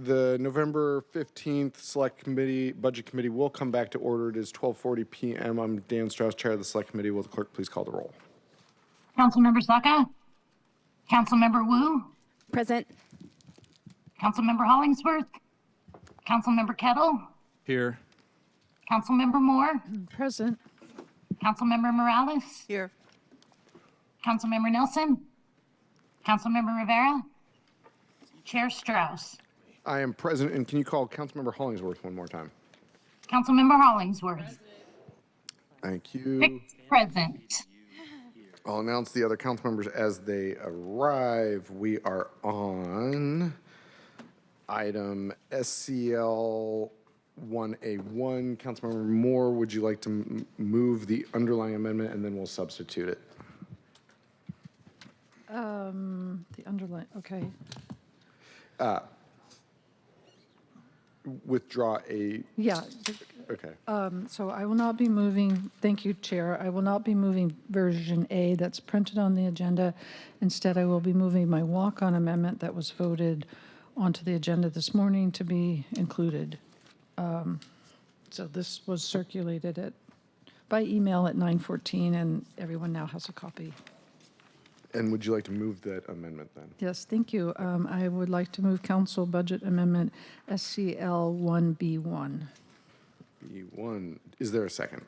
the November 15th Select Committee, Budget Committee will come back to order. It is 12:40 p.m. I'm Dan Strauss, Chair of the Select Committee. Will the clerk please call the roll? Councilmember Saka? Councilmember Wu? Present. Councilmember Hollingsworth? Councilmember Kettle? Here. Councilmember Moore? Present. Councilmember Morales? Here. Councilmember Nelson? Councilmember Rivera? Chair Strauss. I am present, and can you call Councilmember Hollingsworth one more time? Councilmember Hollingsworth. Thank you. Present. I'll announce the other council members as they arrive. We are on item SCL 1A1. Councilmember Moore, would you like to move the underlying amendment, and then we'll substitute it? The underline, okay. Withdraw a, Yeah, okay. so I will not be moving, thank you, Chair. I will not be moving version A that's printed on the agenda. Instead, I will be moving my walk-on amendment that was voted onto the agenda this morning to be included. So this was circulated by email at 9:14, and everyone now has a copy. And would you like to move that amendment then? Yes, thank you. I would like to move Council Budget Amendment SCL 1B1. B1, is there a second?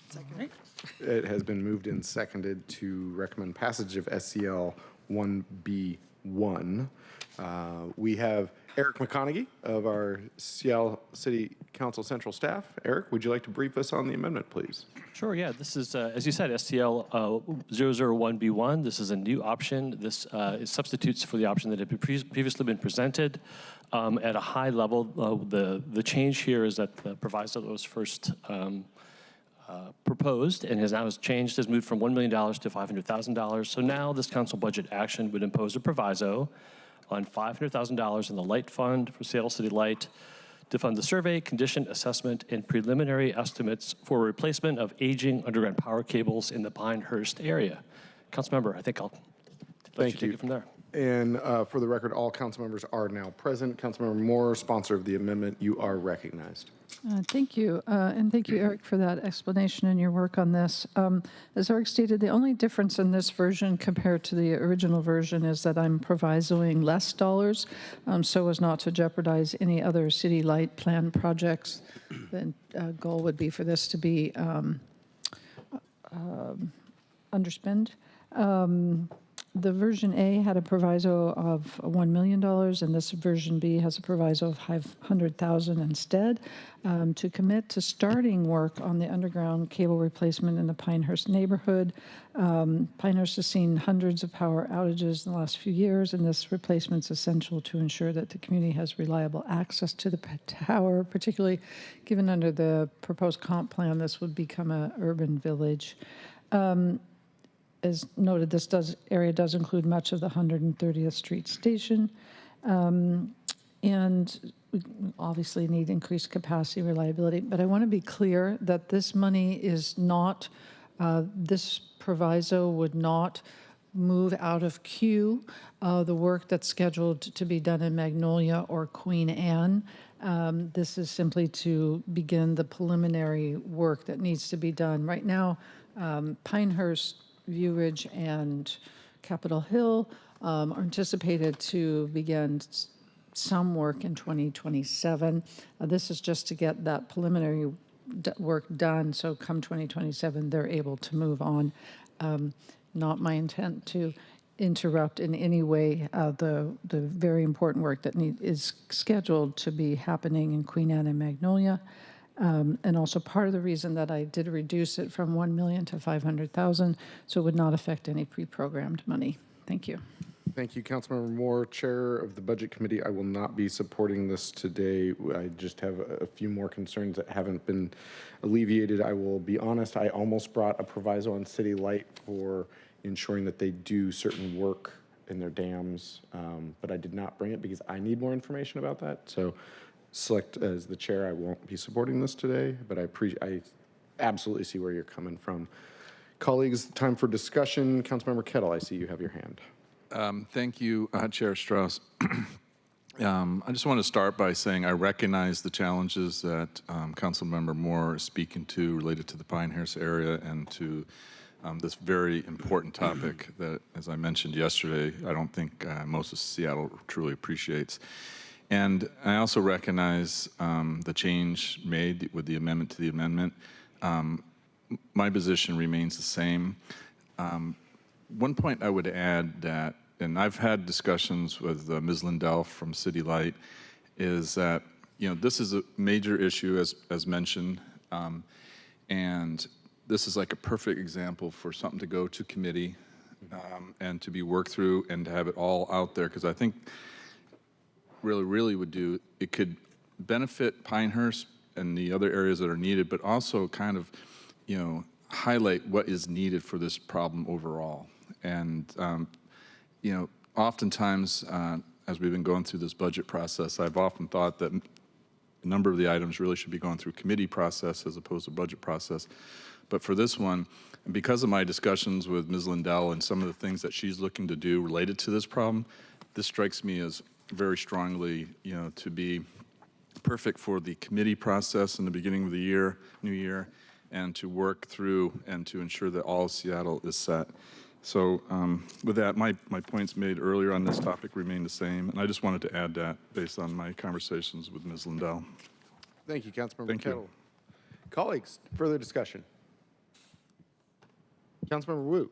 Second. It has been moved and seconded to recommend passage of SCL 1B1. We have Eric McConaughey of our Seattle City Council Central staff. Eric, would you like to brief us on the amendment, please? Sure, yeah. This is, as you said, STL 001B1. This is a new option. This substitutes for the option that had previously been presented. At a high level, the change here is that the proviso that was first proposed and has now changed, has moved from $1 million to $500,000. So now this council budget action would impose a proviso on $500,000 in the Light Fund for Seattle City Light to fund the survey, condition assessment, and preliminary estimates for replacement of aging underground power cables in the Pinehurst area. Councilmember, I think I'll let you take it from there. And for the record, all council members are now present. Councilmember Moore, sponsor of the amendment, you are recognized. Thank you. And thank you, Eric, for that explanation and your work on this. As Eric stated, the only difference in this version compared to the original version is that I'm provisoing less dollars so as not to jeopardize any other city light plan projects. The goal would be for this to be underspend. The version A had a proviso of $1 million, and this version B has a proviso of $500,000 instead to commit to starting work on the underground cable replacement in the Pinehurst neighborhood. Pinehurst has seen hundreds of power outages in the last few years, and this replacement is essential to ensure that the community has reliable access to the tower, particularly given under the proposed comp plan, this would become an urban village. As noted, this area does include much of the 130th Street station, and we obviously need increased capacity, reliability. But I want to be clear that this money is not, this proviso would not move out of queue the work that's scheduled to be done in Magnolia or Queen Anne. This is simply to begin the preliminary work that needs to be done. Right now, Pinehurst, View Ridge, and Capitol Hill are anticipated to begin some work in 2027. This is just to get that preliminary work done, so come 2027, they're able to move on. Not my intent to interrupt in any way the very important work that is scheduled to be happening in Queen Anne and Magnolia. And also part of the reason that I did reduce it from $1 million to $500,000, so it would not affect any pre-programmed money. Thank you. Thank you, Councilmember Moore, Chair of the Budget Committee. I will not be supporting this today. I just have a few more concerns that haven't been alleviated. I will be honest, I almost brought a proviso on City Light for ensuring that they do certain work in their dams, but I did not bring it because I need more information about that. So Select as the chair, I won't be supporting this today, but I absolutely see where you're coming from. Colleagues, time for discussion. Councilmember Kettle, I see you have your hand. Thank you, Chair Strauss. I just want to start by saying I recognize the challenges that Councilmember Moore is speaking to related to the Pinehurst area and to this very important topic that, as I mentioned yesterday, I don't think most of Seattle truly appreciates. And I also recognize the change made with the amendment to the amendment. My position remains the same. One point I would add that, and I've had discussions with Ms. Lindell from City Light, is that, you know, this is a major issue as mentioned, and this is like a perfect example for something to go to committee and to be worked through and to have it all out there, because I think really would do, it could benefit Pinehurst and the other areas that are needed, but also kind of, you know, highlight what is needed for this problem overall. And, you know, oftentimes, as we've been going through this budget process, I've often thought that a number of the items really should be going through committee process as opposed to budget process. But for this one, because of my discussions with Ms. Lindell and some of the things that she's looking to do related to this problem, this strikes me as very strongly, you know, to be perfect for the committee process in the beginning of the year, new year, and to work through and to ensure that all of Seattle is set. So with that, my points made earlier on this topic remain the same, and I just wanted to add that based on my conversations with Ms. Lindell. Thank you, Councilmember Thank you. Kettle. Colleagues, further discussion. Councilmember Wu.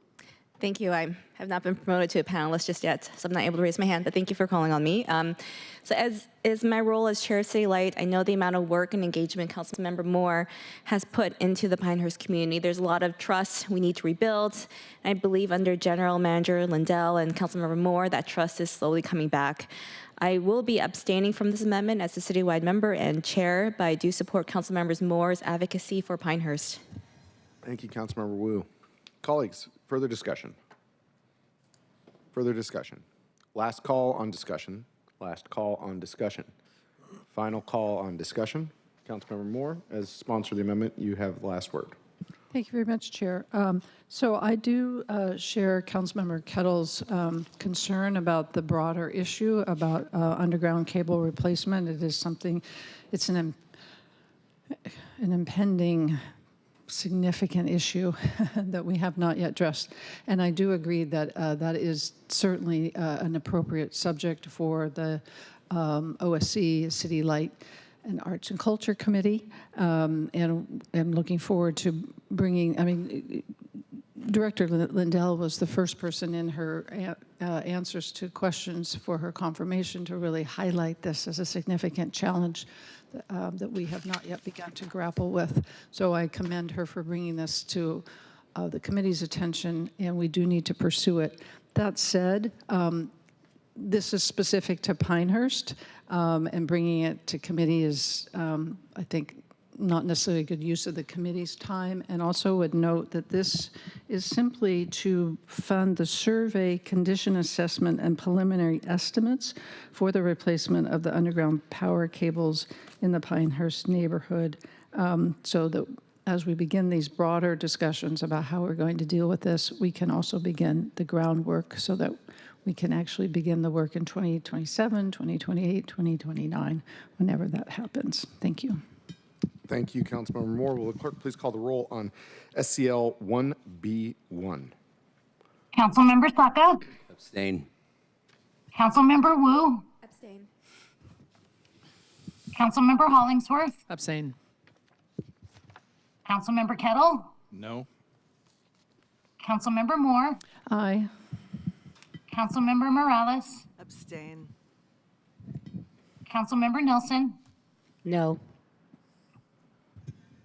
Thank you. I have not been promoted to a panelist just yet, so I'm not able to raise my hand, but thank you for calling on me. So as is my role as Chair of City Light, I know the amount of work and engagement Councilmember Moore has put into the Pinehurst community. There's a lot of trust we need to rebuild. And I believe under General Manager Lindell and Councilmember Moore, that trust is slowly coming back. I will be abstaining from this amendment as a citywide member and chair, but I do support Councilmember Moore's advocacy for Pinehurst. Thank you, Councilmember Wu. Colleagues, further discussion. Further discussion. Last call on discussion. Last call on discussion. Final call on discussion. Councilmember Moore, as sponsor of the amendment, you have the last word. Thank you very much, Chair. So I do share Councilmember Kettle's concern about the broader issue about underground cable replacement. It is something, it's an impending significant issue that we have not yet addressed. And I do agree that that is certainly an appropriate subject for the OSC, City Light, and Arts and Culture Committee. And I'm looking forward to bringing, I mean, Director Lindell was the first person in her answers to questions for her confirmation to really highlight this as a significant challenge that we have not yet begun to grapple with. So I commend her for bringing this to the committee's attention, and we do need to pursue it. That said, this is specific to Pinehurst, and bringing it to committee is, I think, not necessarily a good use of the committee's time, and also would note that this is simply to fund the survey, condition assessment, and preliminary estimates for the replacement of the underground power cables in the Pinehurst neighborhood, so that as we begin these broader discussions about how we're going to deal with this, we can also begin the groundwork so that we can actually begin the work in 2027, 2028, 2029, whenever that happens. Thank you. Thank you, Councilmember Moore. Will the clerk please call the roll on SCL 1B1? Councilmember Saka, Abstain. Councilmember Wu, Abstain. Councilmember Hollingsworth, Abstain. Councilmember Kettle, No? Councilmember Moore, Aye. Councilmember Morales, Abstain. Councilmember Nelson, No.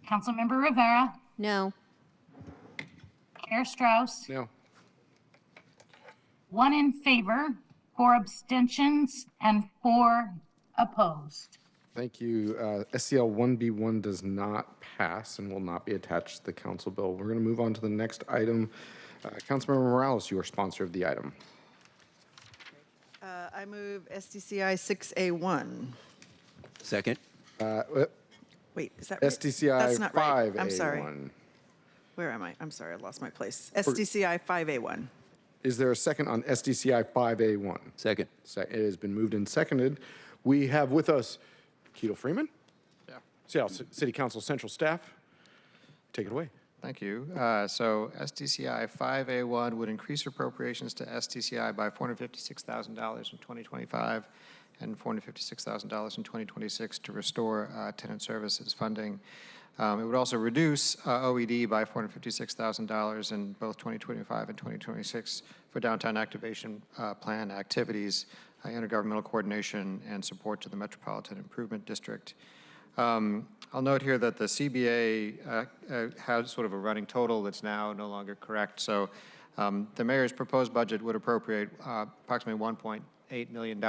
Councilmember Rivera, No. Chair Strauss, No. 1 in favor, 4 abstentions, and 4 opposed. Thank you. SCL 1B1 does not pass and will not be attached to the council bill. We're going to move on to the next item. Councilmember Morales, you are sponsor of the item. I move SDCI 6A1. Second. Wait, is that right? SDCI That's not right. 5A1. I'm sorry. Where am I? I'm sorry, I lost my place. SDCI 5A1. Is there a second on SDCI 5A1? Second. It has been moved and seconded. We have with us Keto Freeman. Yeah. Seattle City Council Central Staff. Take it away. Thank you. So SDCI 5A1 would increase appropriations to SDCI by $456,000 in 2025 and $456,000 in 2026 to restore tenant services funding. It would also reduce OED by $456,000 in both 2025 and 2026 for downtown activation plan activities, intergovernmental coordination, and support to the Metropolitan Improvement District. I'll note here that the CBA has sort of a running total that's now no longer correct. So the mayor's proposed budget would appropriate approximately $1.8 million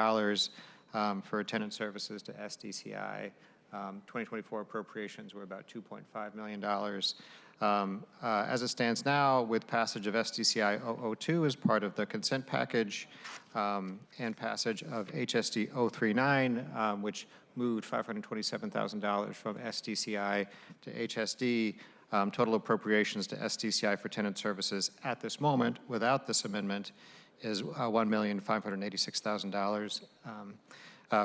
for tenant services to SDCI. 2024 appropriations were about $2.5 million. As it stands now, with passage of SDCI 002 as part of the consent package and passage of HSD 039, which moved $527,000 from SDCI to HSD, total appropriations to SDCI for tenant services at this moment, without this amendment, is $1,586,000.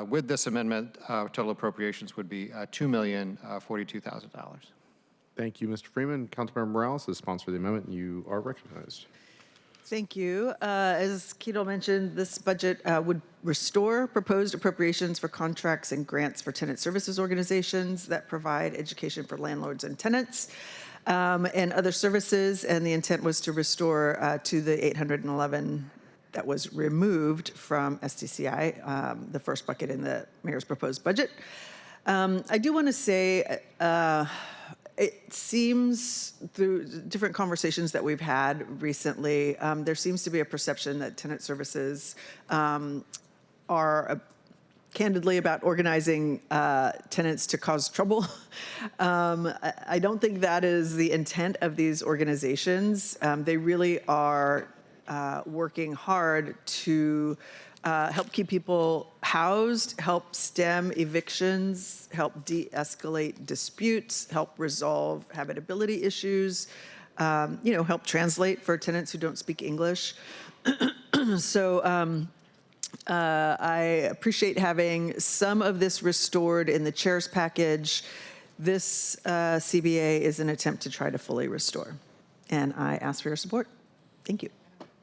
With this amendment, total appropriations would be $2,042,000. Thank you, Mr. Freeman. Councilmember Morales is sponsor of the amendment. You are recognized. Thank you. As Keto mentioned, this budget would restore proposed appropriations for contracts and grants for tenant services organizations that provide education for landlords and tenants and other services. And the intent was to restore to the 811 that was removed from SDCI, the first bucket in the mayor's proposed budget. I do want to say, it seems through different conversations that we've had recently, there seems to be a perception that tenant services are candidly about organizing tenants to cause trouble. I don't think that is the intent of these organizations. They really are working hard to help keep people housed, help stem evictions, help de-escalate disputes, help resolve habitability issues, help translate for tenants who don't speak English. So I appreciate having some of this restored in the chair's package. This CBA is an attempt to try to fully restore. And I ask for your support. Thank you.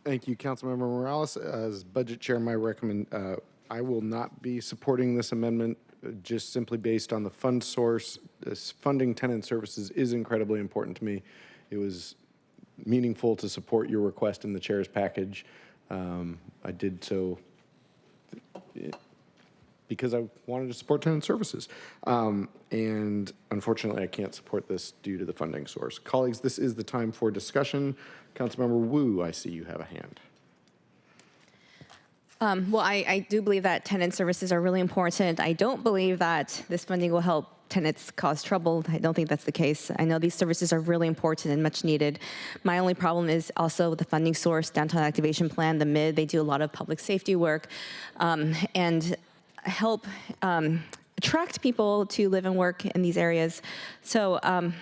Thank you, Councilmember Morales. As budget chair, I will not be supporting this amendment just simply based on the fund source. This funding tenant services is incredibly important to me. It was meaningful to support your request in the chair's package. I did so because I wanted to support tenant services. And unfortunately, I can't support this due to the funding source. Colleagues, this is the time for discussion. Councilmember Wu, I see you have a hand. Well, I do believe that tenant services are really important. I don't believe that this funding will help tenants cause trouble. I don't think that's the case. I know these services are really important and much needed. My only problem is also with the funding source, Downtown Activation Plan, the MID. They do a lot of public safety work and help attract people to live and work in these areas. So I'm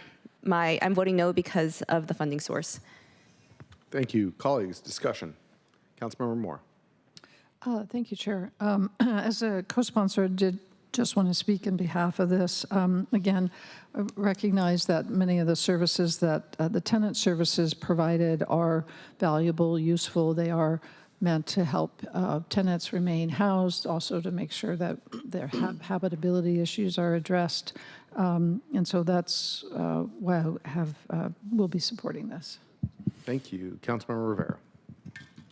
voting no because of the funding source. Thank you. Colleagues, discussion. Councilmember Moore. Thank you, Chair. As a co-sponsor, I did just want to speak in behalf of this. Again, I recognize that many of the services that the tenant services provided are valuable, useful. They are meant to help tenants remain housed, also to make sure that their habitability issues are addressed. And so that's why I will be supporting this. Thank you. Councilmember Rivera.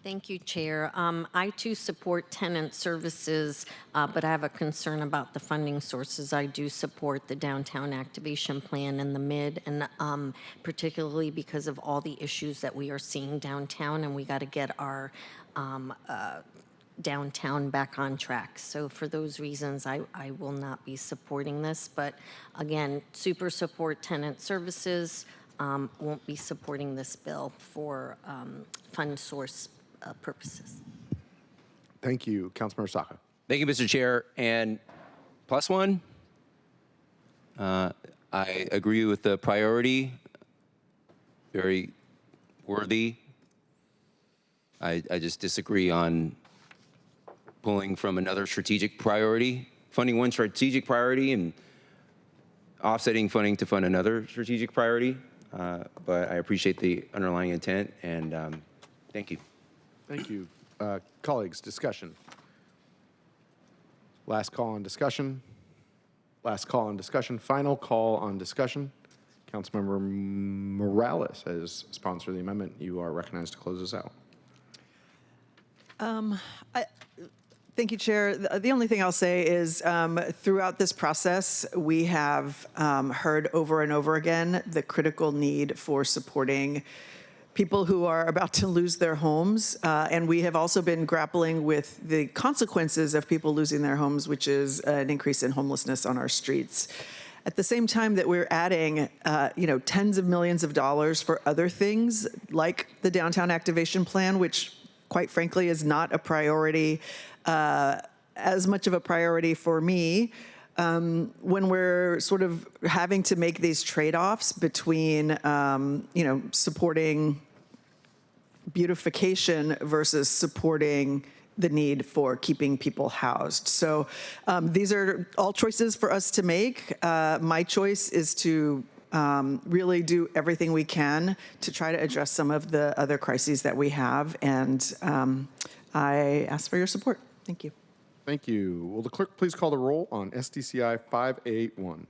Thank you, Chair. I too support tenant services, but I have a concern about the funding sources. I do support the Downtown Activation Plan and the MID, and particularly because of all the issues that we are seeing downtown, and we got to get our downtown back on track. So for those reasons, I will not be supporting this. But again, super support tenant services, won't be supporting this bill for fund source purposes. Thank you. Councilmember Saka. Thank you, Mr. Chair. And plus one, I agree with the priority. very worthy. I just disagree on pulling from another strategic priority, funding one strategic priority and offsetting funding to fund another strategic priority. But I appreciate the underlying intent, and thank you. Thank you. Colleagues, discussion. Last call on discussion. Last call on discussion. Final call on discussion. Councilmember Morales, as sponsor of the amendment, you are recognized to close us out. Thank you, Chair. The only thing I'll say is throughout this process, we have heard over and over again the critical need for supporting people who are about to lose their homes. And we have also been grappling with the consequences of people losing their homes, which is an increase in homelessness on our streets. At the same time that we're adding, tens of millions of dollars for other things like the downtown activation plan, which quite frankly is not a priority, as much of a priority for me, when we're sort of having to make these trade-offs between, supporting beautification versus supporting the need for keeping people housed. So these are all choices for us to make. My choice is to really do everything we can to try to address some of the other crises that we have. And I ask for your support. Thank you. Thank you. Will the clerk please call the roll on SDCI 5A1?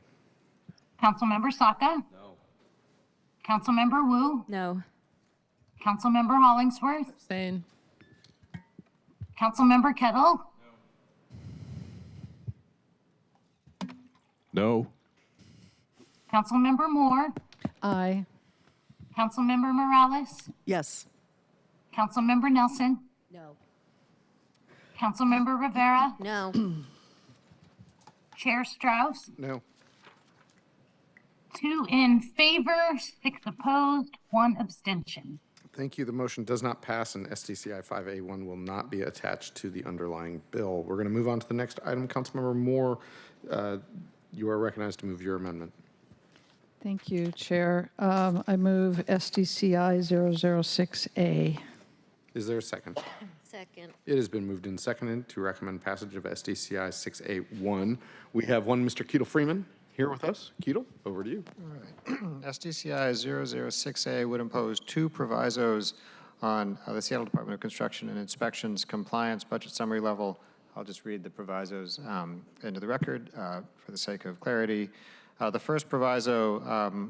Councilmember Saka? No. Councilmember Wu? No. Councilmember Hollingsworth? Abstain. Councilmember Kettle? No. Councilmember Moore? Aye. Councilmember Morales? Yes. Councilmember Nelson? No. Councilmember Rivera? No. Chair Strauss? No. 2 in favor, 6 opposed, 1 abstention. Thank you. The motion does not pass, and SDCI 5A1 will not be attached to the underlying bill. We're going to move on to the next item. Councilmember Moore, you are recognized to move your amendment. Thank you, Chair. I move SDCI 006A. Is there a second? Second. It has been moved and seconded to recommend passage of SDCI 6A1. We have one Mr. Ketel Freeman here with us. Ketel, over to you. SDCI 006A would impose 2 provisos on the Seattle Department of Construction and Inspections compliance budget summary level. I'll just read the provisos into the record for the sake of clarity. The first proviso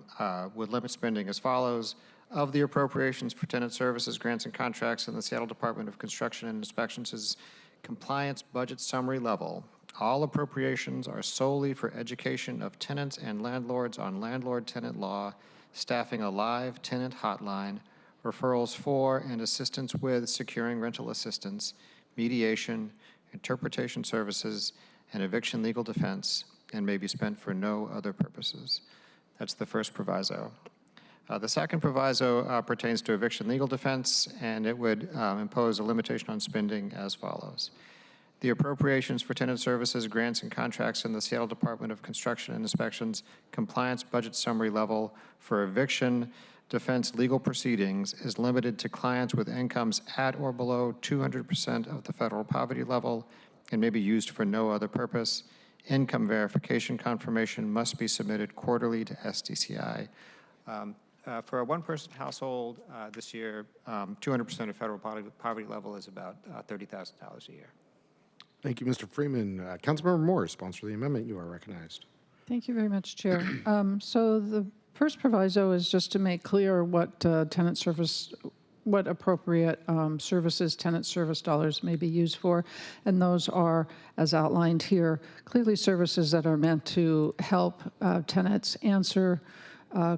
would limit spending as follows. Of the appropriations for tenant services, grants, and contracts in the Seattle Department of Construction and Inspections' compliance budget summary level, all appropriations are solely for education of tenants and landlords on landlord-tenant law, staffing a live tenant hotline, referrals for and assistance with securing rental assistance, mediation, interpretation services, and eviction legal defense, and may be spent for no other purposes. That's the first proviso. The second proviso pertains to eviction legal defense, and it would impose a limitation on spending as follows. The appropriations for tenant services, grants, and contracts in the Seattle Department of Construction and Inspections compliance budget summary level for eviction defense legal proceedings is limited to clients with incomes at or below 200% of the federal poverty level and may be used for no other purpose. Income verification confirmation must be submitted quarterly to SDCI. For a one-person household this year, 200% of federal poverty level is about $30,000 a year. Thank you, Mr. Freeman. Councilmember Moore, sponsor of the amendment, you are recognized. Thank you very much, Chair. So the first proviso is just to make clear what what appropriate services tenant service dollars may be used for, and those are, as outlined here, clearly services that are meant to help tenants answer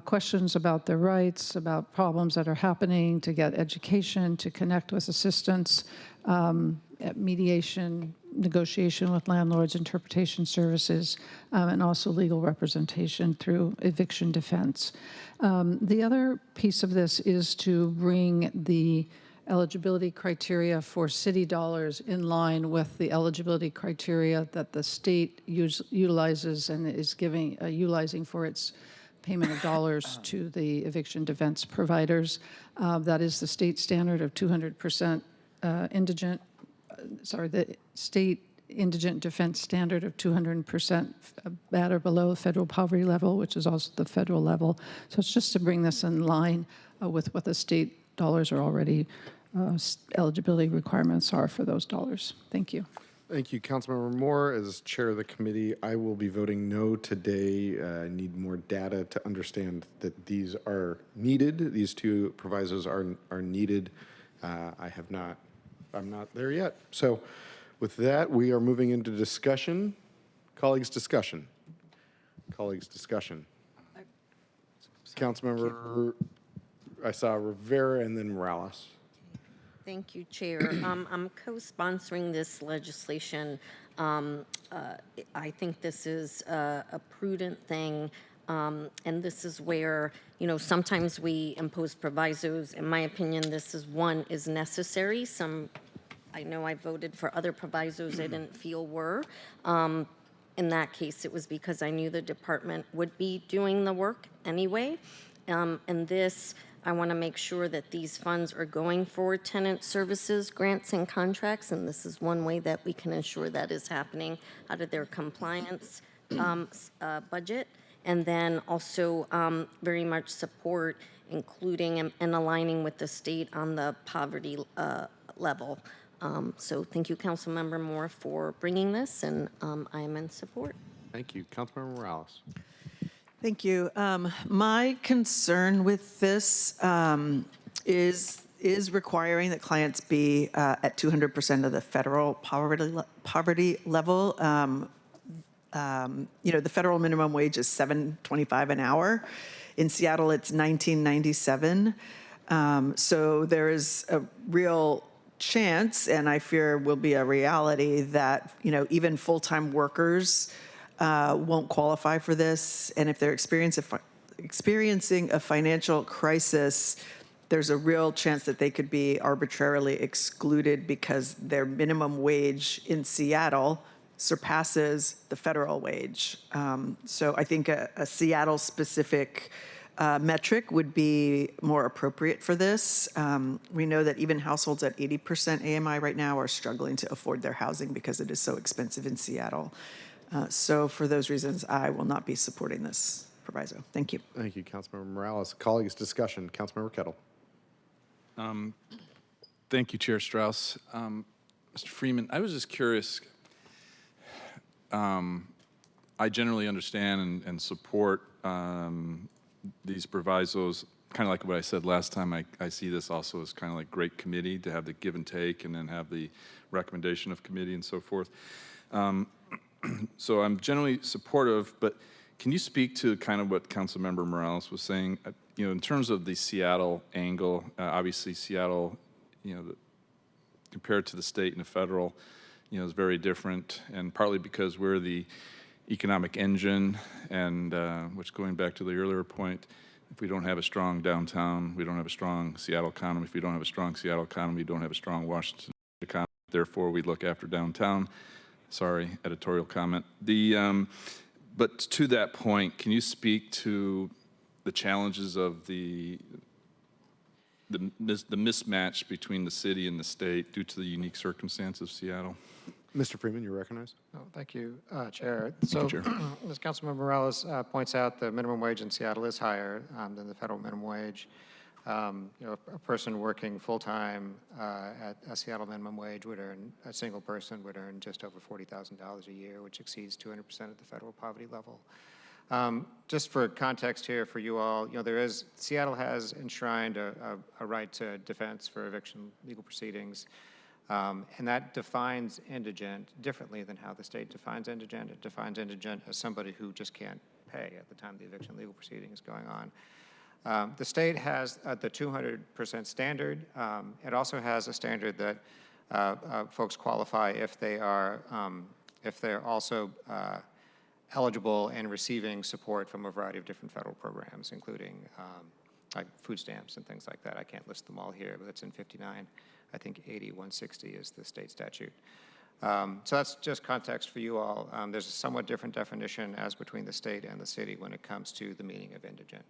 questions about their rights, about problems that are happening, to get education, to connect with assistance, mediation, negotiation with landlords, interpretation services, and also legal representation through eviction defense. The other piece of this is to bring the eligibility criteria for city dollars in line with the eligibility criteria that the state utilizes and is utilizing for its payment of dollars to the eviction defense providers. That is the state standard of 200% indigent, the state indigent defense standard of 200% at or below federal poverty level, which is also the federal level. So it's just to bring this in line with what the state dollars are already, eligibility requirements are for those dollars. Thank you. Thank you, Councilmember Moore. As chair of the committee, I will be voting no today. I need more data to understand that these are needed. These two provisos are needed. I'm not there yet. So with that, we are moving into discussion. Colleagues, discussion. Colleagues, discussion. Councilmember, I saw Rivera and then Morales. Thank you, Chair. I'm co-sponsoring this legislation. I think this is a prudent thing, and this is where, sometimes we impose provisos. In my opinion, this is one is necessary. I know I voted for other provisos I didn't feel were. In that case, it was because I knew the department would be doing the work anyway. And this, I want to make sure that these funds are going for tenant services, grants, and contracts, and this is one way that we can ensure that is happening out of their compliance budget. And then also very much support including and aligning with the state on the poverty level. So thank you, Councilmember Moore, for bringing this, and I am in support. Thank you. Councilmember Morales. Thank you. My concern with this is requiring that clients be at 200% of the federal poverty level. The federal minimum wage is $7.25 an hour. In Seattle, it's $19.97. So there is a real chance, and I fear will be a reality, that even full-time workers won't qualify for this, and if they're experiencing a financial crisis, there's a real chance that they could be arbitrarily excluded because their minimum wage in Seattle surpasses the federal wage. So I think a Seattle-specific metric would be more appropriate for this. We know that even households at 80% AMI right now are struggling to afford their housing because it is so expensive in Seattle. So for those reasons, I will not be supporting this proviso. Thank you. Thank you, Councilmember Morales. Colleagues, discussion. Councilmember Kettle. Thank you, Chair Strauss. Mr. Freeman, I was just curious. I generally understand and support these provisos, kind of like what I said last time. I see this also as kind of like great committee to have the give and take and then have the recommendation of committee and so forth. So I'm generally supportive, but can you speak to kind of what Councilmember Morales was saying? In terms of the Seattle angle, obviously Seattle, compared to the state and the federal, is very different, and partly because we're the economic engine, and which, going back to the earlier point, if we don't have a strong downtown, we don't have a strong Seattle economy. If we don't have a strong Seattle economy, we don't have a strong Washington economy. Therefore, we look after downtown. Sorry, editorial comment. But to that point, can you speak to the challenges of the mismatch between the city and the state due to the unique circumstances of Seattle? Mr. Freeman, you're recognized. Oh, thank you, Chair. So, Chair. as Councilmember Morales points out, the minimum wage in Seattle is higher than the federal minimum wage. A person working full-time at a Seattle minimum wage a single person would earn just over $40,000 a year, which exceeds 200% of the federal poverty level. Just for context here for you all, Seattle has enshrined a right to defense for eviction legal proceedings. And that defines indigent differently than how the state defines indigent. It defines indigent as somebody who just can't pay at the time the eviction legal proceeding is going on. The state has the 200% standard. It also has a standard that folks qualify if they're also eligible and receiving support from a variety of different federal programs, including like food stamps and things like that. I can't list them all here, but it's in 59. I think 80, 160 is the state statute. So that's just context for you all. There's a somewhat different definition as between the state and the city when it comes to the meaning of indigent.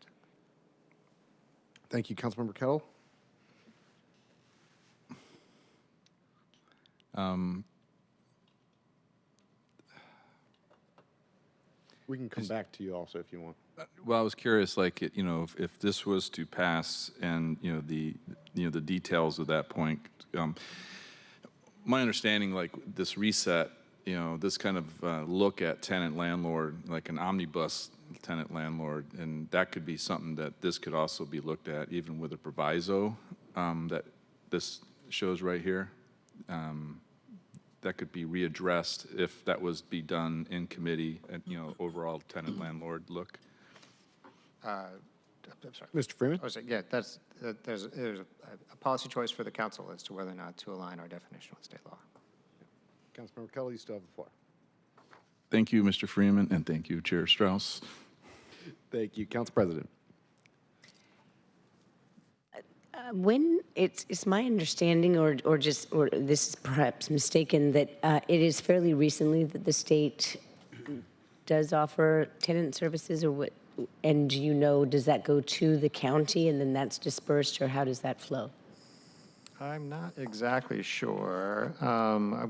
Thank you, Councilmember Kettle. We can come back to you also if you want. Well, I was curious, like, if this was to pass and, the details of that point, my understanding, like, this reset, this kind of look at tenant landlord, like an omnibus tenant landlord, and that could be something that this could also be looked at, even with a proviso that this shows right here. That could be readdressed if that was be done in committee and, overall tenant landlord look. I'm sorry. Mr. Freeman? I was saying, yeah, there's a policy choice for the council as to whether or not to align our definition with state law. Councilmember Kettle, you still have the floor. Thank you, Mr. Freeman, and thank you, Chair Strauss. Thank you, Council President. When it's my understanding, or this is perhaps mistaken, that it is fairly recently that the state does offer tenant services, or what? And do you know, does that go to the county and then that's dispersed, or how does that flow? I'm not exactly sure.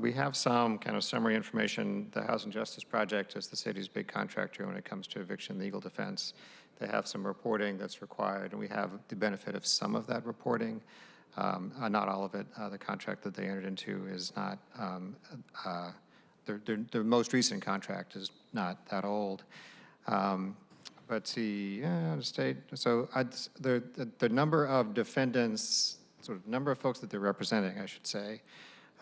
We have some kind of summary information. The Housing Justice Project is the city's big contractor when it comes to eviction legal defense. They have some reporting that's required, and we have the benefit of some of that reporting. Not all of it. The contract that they entered into is not, their most recent contract is not that old. But see, yeah, the state, so the number of defendants, sort of number of folks that they're representing, I should say,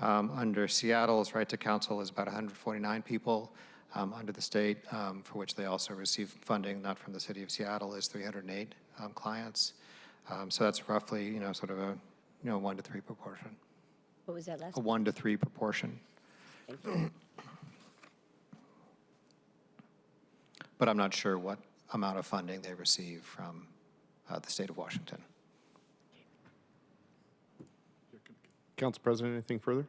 under Seattle's right to counsel is about 149 people. Under the state, for which they also receive funding, not from the city of Seattle, is 308 clients. So that's roughly, sort of a, 1 to 3 proportion. What was that last? A 1 to 3 proportion. Thank you. But I'm not sure what amount of funding they receive from the state of Washington. Council President, anything further?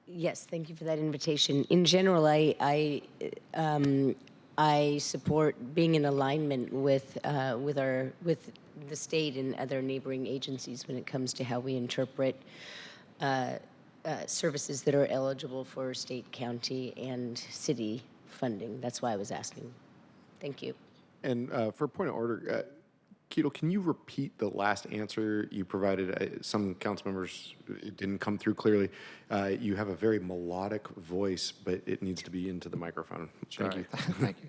Yes, thank you for that invitation. In general, I support being in alignment with the state and other neighboring agencies when it comes to how we interpret services that are eligible for state, county, and city funding. That's why I was asking. Thank you. And for a point of order, Keto, can you repeat the last answer you provided? Some council members, it didn't come through clearly. You have a very melodic voice, but it needs to be into the microphone. Thank you. Thank you.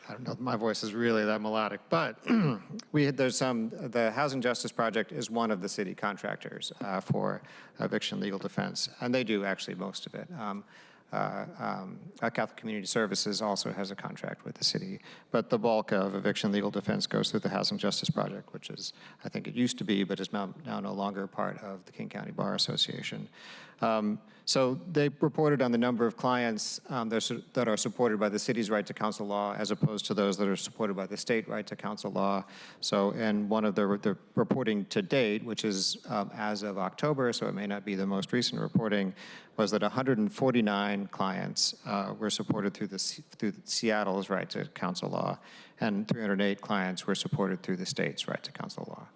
I don't know if my voice is really that melodic, but the Housing Justice Project is one of the city contractors for eviction legal defense, and they do actually most of it. Catholic Community Services also has a contract with the city, but the bulk of eviction legal defense goes through the Housing Justice Project, which is, I think it used to be, but is now no longer part of the King County Bar Association. So they reported on the number of clients that are supported by the city's right to counsel law as opposed to those that are supported by the state right to counsel law. So, and one of the reporting to date, which is as of October, so it may not be the most recent reporting, was that 149 clients were supported through Seattle's right to counsel law, and 308 clients were supported through the state's right to counsel law.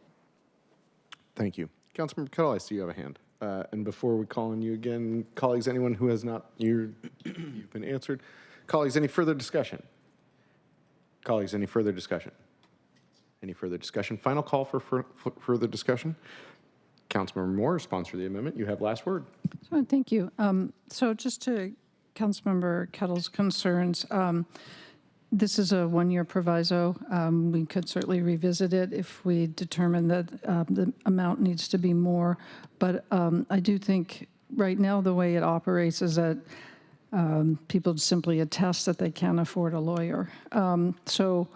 Thank you. Councilmember Kettle, I see you have a hand. And before we call on you again, colleagues, anyone who has not, you've been answered. Colleagues, any further discussion? Colleagues, any further discussion? Any further discussion? Final call for further discussion. Councilmember Moore, sponsor of the amendment. You have last word. Thank you. So just to Councilmember Kettle's concerns, this is a one-year proviso. We could certainly revisit it if we determine that the amount needs to be more. But I do think right now the way it operates is that people simply attest that they can't afford a lawyer. So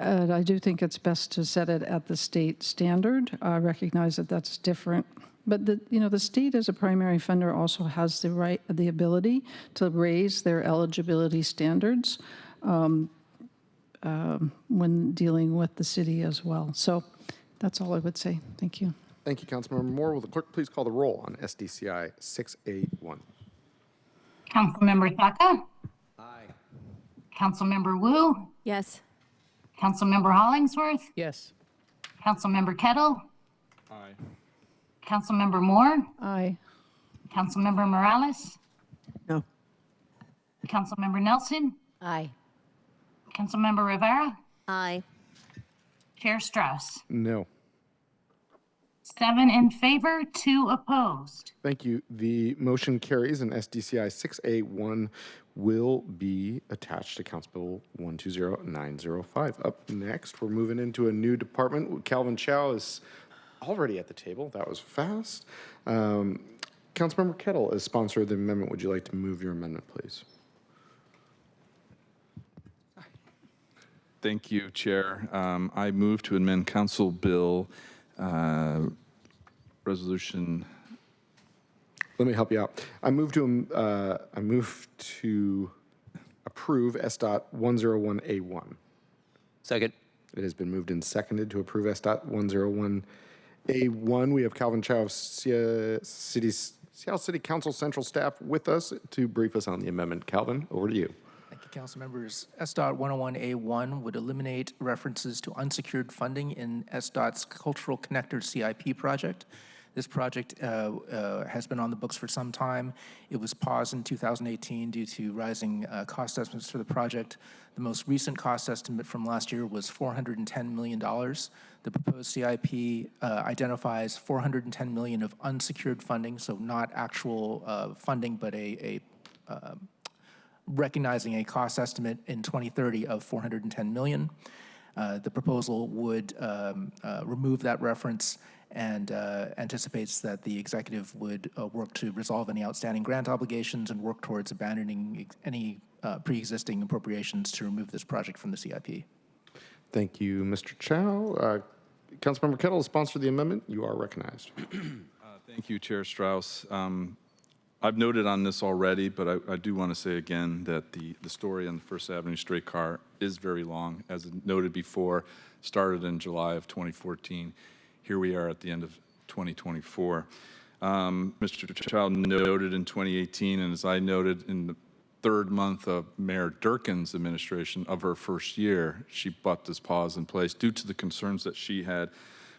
I do think it's best to set it at the state standard. I recognize that that's different. But the state as a primary funder also has the ability to raise their eligibility standards when dealing with the city as well. So that's all I would say. Thank you. Thank you, Councilmember Moore. Will the clerk please call the roll on SDCI 6A1? Councilmember Thaka. Aye. Councilmember Wu. Yes. Councilmember Hollingsworth. Yes. Councilmember Kettle. Aye. Councilmember Moore. Aye. Councilmember Morales. No. Councilmember Nelson. Aye. Councilmember Rivera. Aye. Chair Strauss. No. 7 in favor, 2 opposed. Thank you. The motion carries and SDCI 6A1 will be attached to Council Bill 120905. Up next, we're moving into a new department. Calvin Chow is already at the table. That was fast. Councilmember Kettle is sponsor of the amendment. Would you like to move your amendment, please? Thank you, Chair. I move to amend Council Bill Resolution. Let me help you out. I move to approve SDOT 101A1. Second. It has been moved and seconded to approve SDOT 101A1. We have Calvin Chow of Seattle City Council Central Staff with us to brief us on the amendment. Calvin, over to you. Thank you, council members. SDOT 101A1 would eliminate references to unsecured funding in SDOT's Cultural Connector CIP project. This project has been on the books for some time. It was paused in 2018 due to rising cost estimates for the project. The most recent cost estimate from last year was $410 million. The proposed CIP identifies $410 million of unsecured funding, so not actual funding, but recognizing a cost estimate in 2030 of $410 million. The proposal would remove that reference and anticipates that the executive would work to resolve any outstanding grant obligations and work towards abandoning any pre-existing appropriations to remove this project from the CIP. Thank you, Mr. Chow. Councilmember Kettle, sponsor of the amendment. You are recognized. Thank you, Chair Strauss. I've noted on this already, but I do want to say again that the story on the First Avenue streetcar is very long. As noted before, started in July of 2014. Here we are at the end of 2024. Mr. Chow noted in 2018, and as I noted in the third month of Mayor Durkin's administration of her first year, she put this pause in place due to the concerns that she had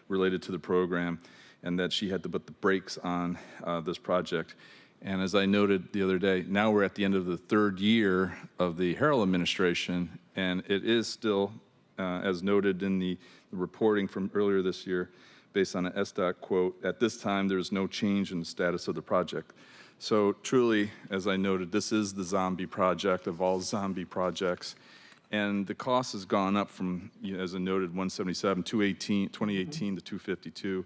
related to the program and that she had to put the brakes on this project. And as I noted the other day, now we're at the end of the third year of the Harrell administration, and it is still, as noted in the reporting from earlier this year, based on an SDOT quote, at this time there's no change in the status of the project. So truly, as I noted, this is the zombie project of all zombie projects. And the cost has gone up from, as I noted, 177, 2018 to 252.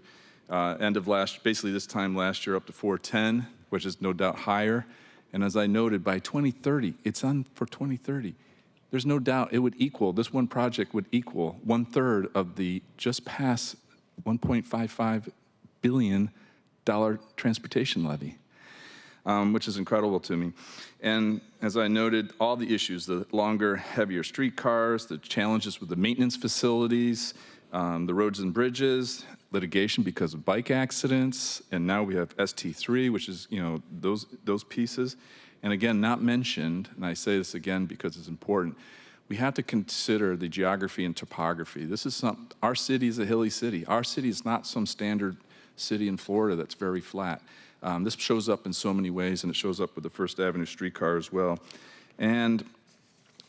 End of basically this time last year up to 410, which is no doubt higher. And as I noted, by 2030, it's on for 2030. There's no doubt it would equal, this one project would equal 1/3 of the just past $1.55 billion transportation levy, which is incredible to me. And as I noted, all the issues, the longer, heavier streetcars, the challenges with the maintenance facilities, the roads and bridges, litigation because of bike accidents, and now we have ST3, which is, those pieces. And again, not mentioned, and I say this again because it's important, we have to consider the geography and topography. Our city is a hilly city. Our city is not some standard city in Florida that's very flat. This shows up in so many ways, and it shows up with the First Avenue streetcar as well. And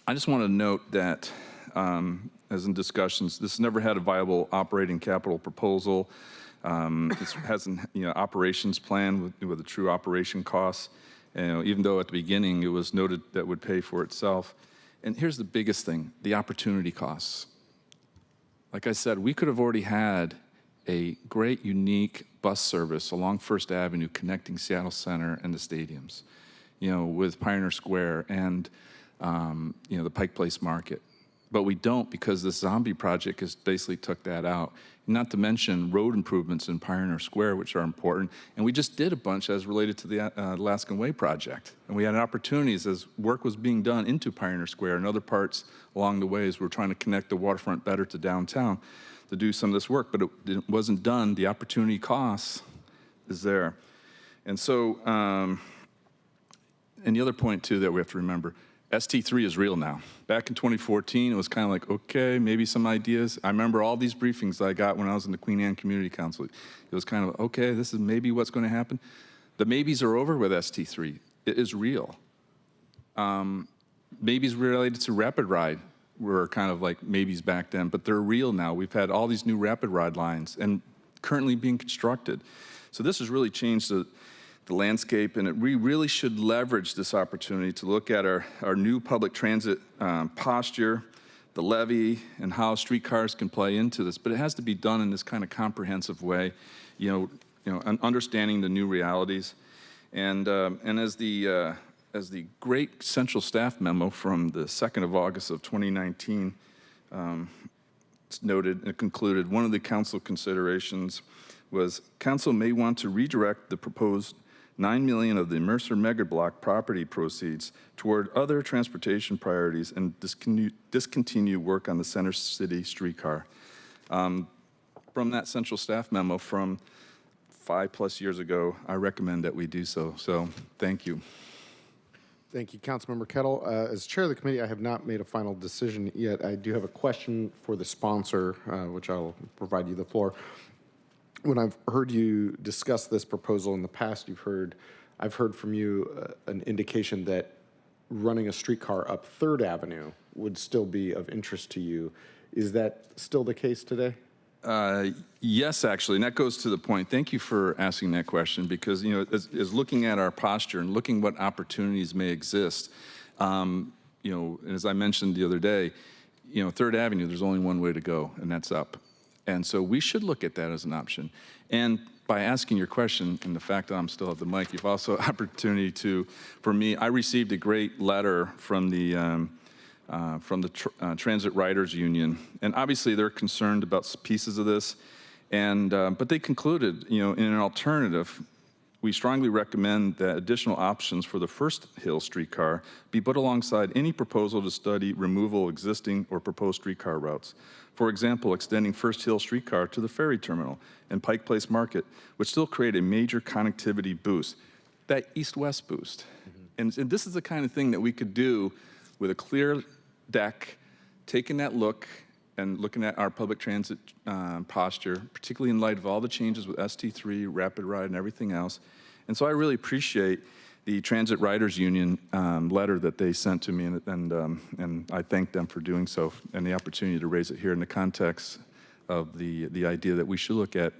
I just want to note that, as in discussions, this has never had a viable operating capital proposal. This hasn't, operations plan with a true operation costs. Even though at the beginning it was noted that would pay for itself. And here's the biggest thing, the opportunity costs. Like I said, we could have already had a great, unique bus service along First Avenue connecting Seattle Center and the stadiums, with Pioneer Square and, the Pike Place Market. But we don't, because this zombie project has basically took that out. Not to mention road improvements in Pioneer Square, which are important. And we just did a bunch as related to the Alaskan Way project. And we had opportunities as work was being done into Pioneer Square and other parts along the way as we're trying to connect the waterfront better to downtown. to do some of this work, but it wasn't done. The opportunity cost is there. And so, and the other point too that we have to remember, ST3 is real now. Back in 2014, it was kind of like, okay, maybe some ideas. I remember all these briefings I got when I was in the Queen Anne Community Council. It was kind of, okay, this is maybe what's going to happen. The maybes are over with ST3. It is real. Maybes related to rapid ride were kind of like maybes back then, but they're real now. We've had all these new rapid ride lines and currently being constructed. So this has really changed the landscape, and we really should leverage this opportunity to look at our new public transit posture, the levy, and how streetcars can play into this. But it has to be done in this kind of comprehensive way, understanding the new realities. And as the great central staff memo from the 2nd of August of 2019 noted and concluded, one of the council considerations was council may want to redirect the proposed $9 million of the Mercer Megablock property proceeds toward other transportation priorities and discontinue work on the Center City streetcar. From that central staff memo from 5+ years ago, I recommend that we do so. So thank you. Thank you, Councilmember Kettle. As chair of the committee, I have not made a final decision yet. I do have a question for the sponsor, which I'll provide you the floor. When I've heard you discuss this proposal in the past, I've heard from you an indication that running a streetcar up 3rd Avenue would still be of interest to you. Is that still the case today? Yes, actually, and that goes to the point. Thank you for asking that question, because as looking at our posture and looking what opportunities may exist, as I mentioned the other day, 3rd Avenue, there's only one way to go, and that's up. And so we should look at that as an option. And by asking your question, and the fact that I'm still at the mic, you've also opportunity to, for me, I received a great letter from the Transit Riders Union, and obviously they're concerned about pieces of this, and but they concluded, in an alternative, we strongly recommend that additional options for the First Hill streetcar be put alongside any proposal to study removal of existing or proposed streetcar routes. For example, extending First Hill streetcar to the ferry terminal and Pike Place Market would still create a major connectivity boost, that east-west boost. And this is the kind of thing that we could do with a clear deck, taking that look and looking at our public transit posture, particularly in light of all the changes with ST3, Rapid Ride, and everything else. And so I really appreciate the Transit Riders Union letter that they sent to me, and I thank them for doing so, and the opportunity to raise it here in the context of the idea that we should look at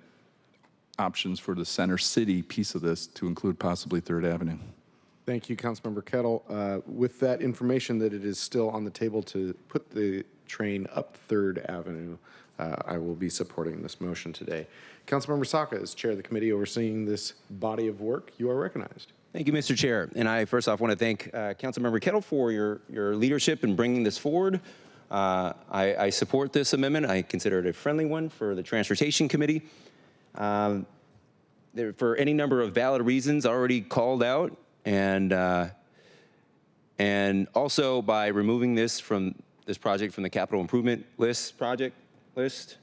options for the Center City piece of this to include possibly 3rd Avenue. Thank you, Councilmember Kettle. With that information that it is still on the table to put the train up 3rd Avenue, I will be supporting this motion today. Councilmember Saka, as chair of the committee overseeing this body of work, you are recognized. Thank you, Mr. Chair. And I first off want to thank Councilmember Kettle for your leadership in bringing this forward. I support this amendment. I consider it a friendly one for the Transportation Committee. For any number of valid reasons already called out, and also by removing this project from the capital improvement project list,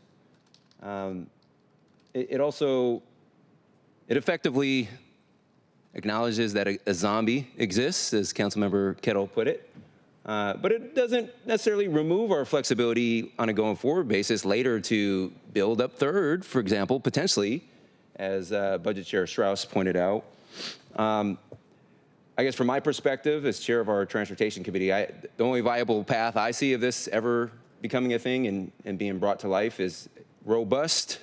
it effectively acknowledges that a zombie exists, as Councilmember Kettle put it, but it doesn't necessarily remove our flexibility on a going forward basis later to build up 3rd, for example, potentially, as Budget Chair Strauss pointed out. I guess from my perspective, as chair of our Transportation Committee, the only viable path I see of this ever becoming a thing and being brought to life is robust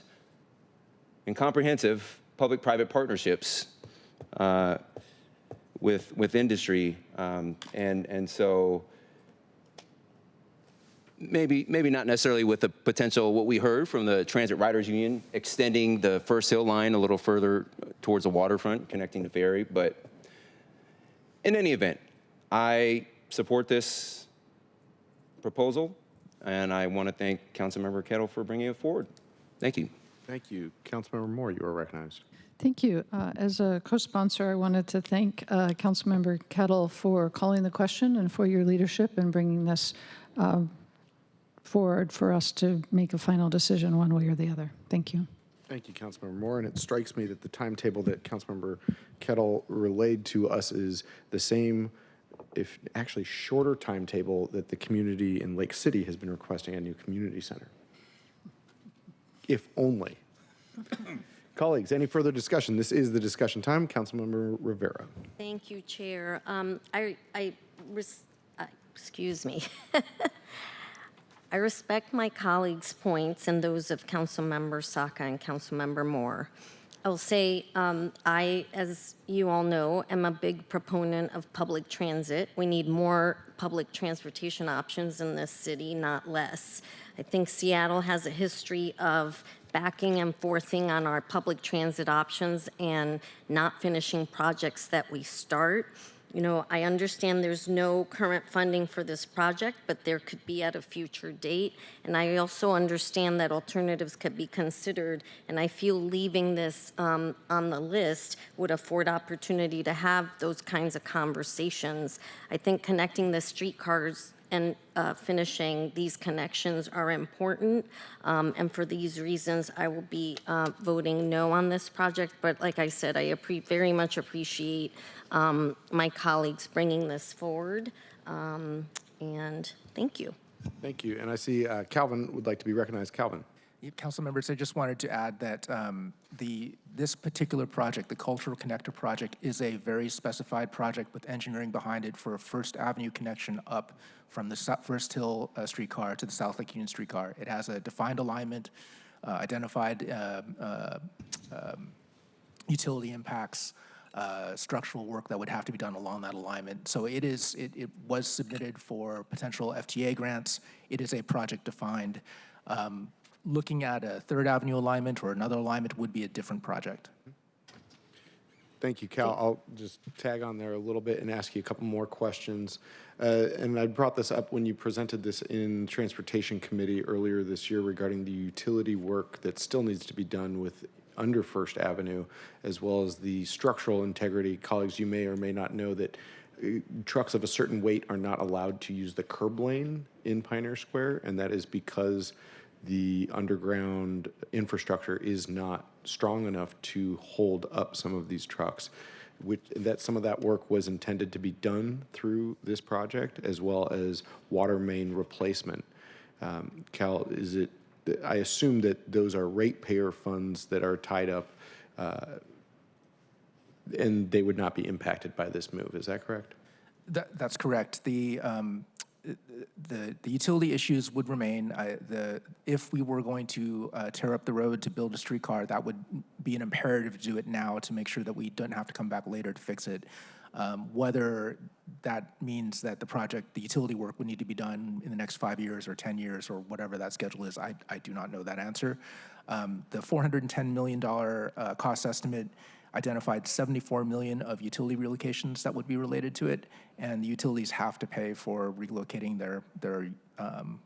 and comprehensive public-private partnerships with industry, and so maybe not necessarily with the potential, what we heard from the Transit Riders Union, extending the First Hill line a little further towards the waterfront, connecting to ferry, but in any event, I support this proposal, and I want to thank Councilmember Kettle for bringing it forward. Thank you. Thank you. Councilmember Moore, you are recognized. Thank you. As a co-sponsor, I wanted to thank Councilmember Kettle for calling the question and for your leadership in bringing this forward for us to make a final decision one way or the other. Thank you. Thank you, Councilmember Moore. And it strikes me that the timetable that Councilmember Kettle relayed to us is the same, if actually shorter timetable that the community in Lake City has been requesting a new community center. If only. Colleagues, any further discussion? This is the discussion time. Councilmember Rivera. Thank you, Chair. Excuse me. I respect my colleagues' points and those of Councilmember Saka and Councilmember Moore. I'll say I, as you all know, am a big proponent of public transit. We need more public transportation options in this city, not less. I think Seattle has a history of backing and forthing on our public transit options and not finishing projects that we start. You know, I understand there's no current funding for this project, but there could be at a future date. And I also understand that alternatives could be considered. And I feel leaving this on the list would afford opportunity to have those kinds of conversations. I think connecting the streetcars and finishing these connections are important. And for these reasons, I will be voting no on this project. But like I said, I very much appreciate my colleagues bringing this forward. And thank you. Thank you. And I see Calvin would like to be recognized. Calvin. Council members, I just wanted to add that this particular project, the Cultural Connector project, is a very specified project with engineering behind it for a First Avenue connection up from the First Hill streetcar to the South Lake Union streetcar. It has a defined alignment, identified utility impacts, structural work that would have to be done along that alignment. So it was submitted for potential FTA grants. It is a project defined. Looking at a Third Avenue alignment or another alignment would be a different project. Thank you, Cal. I'll just tag on there a little bit and ask you a couple more questions. And I brought this up when you presented this in Transportation Committee earlier this year regarding the utility work that still needs to be done with under First Avenue, as well as the structural integrity. Colleagues, you may or may not know that trucks of a certain weight are not allowed to use the curb lane in Pioneer Square, and that is because the underground infrastructure is not strong enough to hold up some of these trucks. Some of that work was intended to be done through this project, as well as water main replacement. Cal, I assume that those are ratepayer funds that are tied up, and they would not be impacted by this move. Is that correct? That's correct. The utility issues would remain. If we were going to tear up the road to build a streetcar, that would be an imperative to do it now to make sure that we don't have to come back later to fix it. Whether that means that the utility work would need to be done in the next 5 years or 10 years or whatever that schedule is, I do not know that answer. The $410 million cost estimate identified $74 million of utility relocations that would be related to it, and the utilities have to pay for relocating their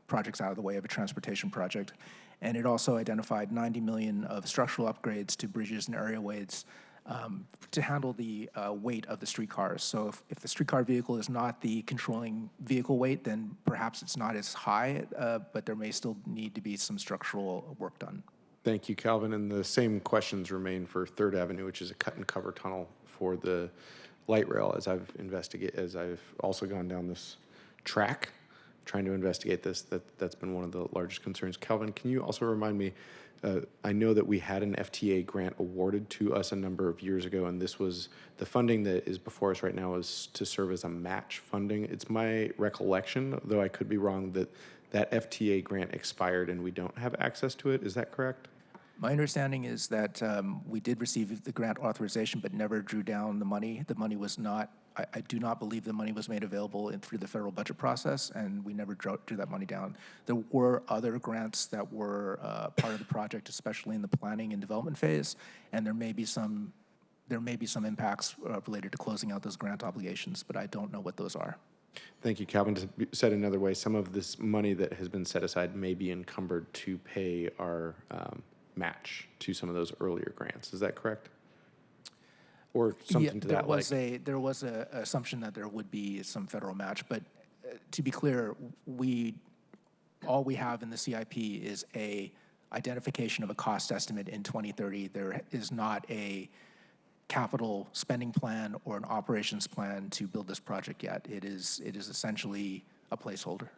projects out of the way of a transportation project. And it also identified $90 million of structural upgrades to bridges and areaways to handle the weight of the streetcars. So if the streetcar vehicle is not the controlling vehicle weight, then perhaps it's not as high, but there may still need to be some structural work done. Thank you, Calvin. And the same questions remain for Third Avenue, which is a cut and cover tunnel for the light rail. As I've also gone down this track trying to investigate this, that's been one of the largest concerns. Calvin, can you also remind me, I know that we had an FTA grant awarded to us a number of years ago, and this was the funding that is before us right now is to serve as a match funding. It's my recollection, though I could be wrong, that FTA grant expired and we don't have access to it. Is that correct? My understanding is that we did receive the grant authorization but never drew down the money. The money was not, I do not believe the money was made available through the federal budget process, and we never drew that money down. There were other grants that were part of the project, especially in the planning and development phase, and there may be some impacts related to closing out those grant obligations, but I don't know what those are. Thank you, Calvin. To be said another way, some of this money that has been set aside may be encumbered to pay our match to some of those earlier grants. Is that correct? Or something to that like? There was an assumption that there would be some federal match, but to be clear, we all we have in the CIP is a identification of a cost estimate in 2030. There is not a capital spending plan or an operations plan to build this project yet. It is essentially a placeholder.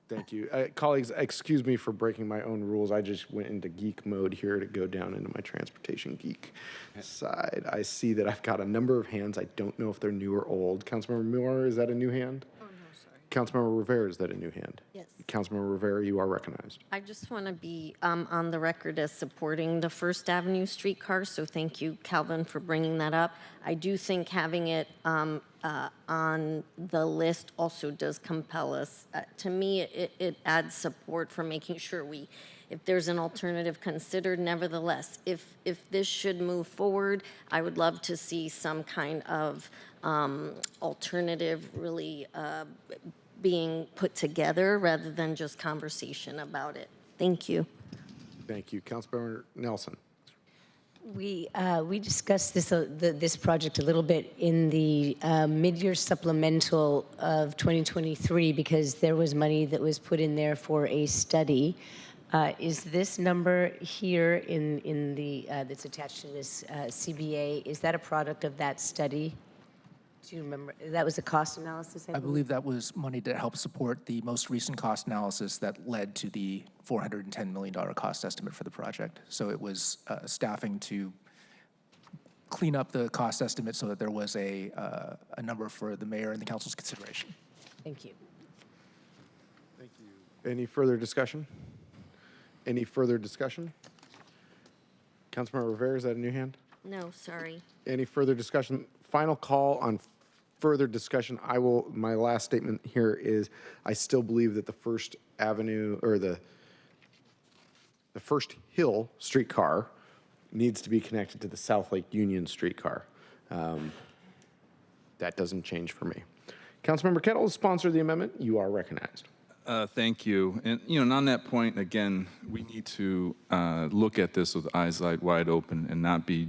Thank you. Colleagues, excuse me for breaking my own rules. I just went into geek mode here to go down into my transportation geek side. I see that I've got a number of hands. I don't know if they're new or old. Councilmember Miller, is that a new hand? Oh, no, sorry. Councilmember Rivera, is that a new hand? Yes. Councilmember Rivera, you are recognized. I just want to be on the record as supporting the First Avenue streetcar, so thank you, Calvin, for bringing that up. I do think having it on the list also does compel us. To me, it adds support for making sure if there's an alternative considered, nevertheless, if this should move forward, I would love to see some kind of alternative really being put together rather than just conversation about it. Thank you. Thank you. Councilmember Nelson. We discussed this project a little bit in the mid-year supplemental of 2023 because there was money that was put in there for a study. Is this number here in the that's attached to this CBA? Is that a product of that study? Do you remember? That was a cost analysis, I believe that was money to help support the most recent cost analysis that led to the $410 million cost estimate for the project. So it was staffing to clean up the cost estimate so that there was a number for the mayor and the council's consideration. Thank you. Thank you. Any further discussion? Any further discussion? Councilmember Rivera, is that a new hand? No, sorry. Any further discussion? Final call on further discussion. My last statement here is I still believe that the First Avenue or the First Hill streetcar needs to be connected to the South Lake Union streetcar. That doesn't change for me. Councilmember Kettle, sponsor the amendment. You are recognized. Thank you. And on that point, again, we need to look at this with eyes wide open and not be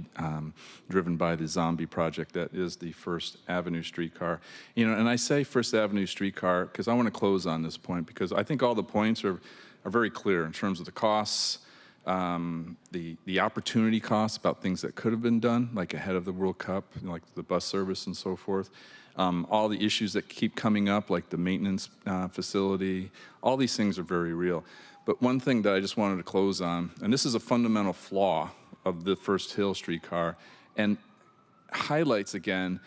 driven by the zombie project that is the First Avenue streetcar. And I say First Avenue streetcar because I want to close on this point because I think all the points are very clear in terms of the costs, the opportunity costs about things that could have been done, like ahead of the World Cup, like the bus service and so forth. All the issues that keep coming up, like the maintenance facility, all these things are very real. But one thing that I just wanted to close on, and this is a fundamental flaw of the First Hill streetcar, and highlights again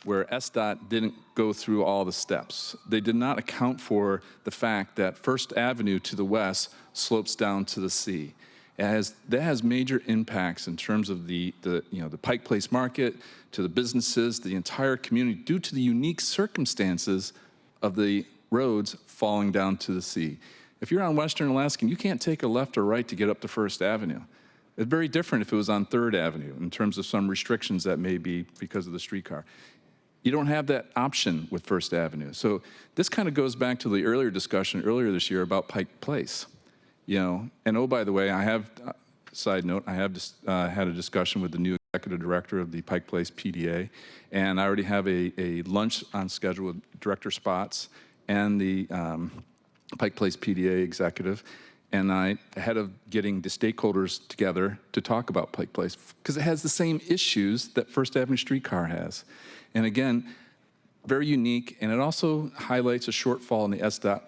where SDOT didn't go through all the steps. They did not account for the fact that First Avenue to the west slopes down to the sea. That has major impacts in terms of the Pike Place market, to the businesses, the entire community, due to the unique circumstances of the roads falling down to the sea. If you're on Western Alaskan, you can't take a left or right to get up to First Avenue. It's very different if it was on Third Avenue in terms of some restrictions that may be because of the streetcar. You don't have that option with First Avenue. So this kind of goes back to the earlier discussion earlier this year about Pike Place. And oh, by the way, I have, side note, I have had a discussion with the new executive director of the Pike Place PDA, and I already have a lunch on schedule with Director Spots and the Pike Place PDA executive, and ahead of getting the stakeholders together to talk about Pike Place, because it has the same issues that First Avenue streetcar has. And again, very unique, and it also highlights a shortfall in the SDOT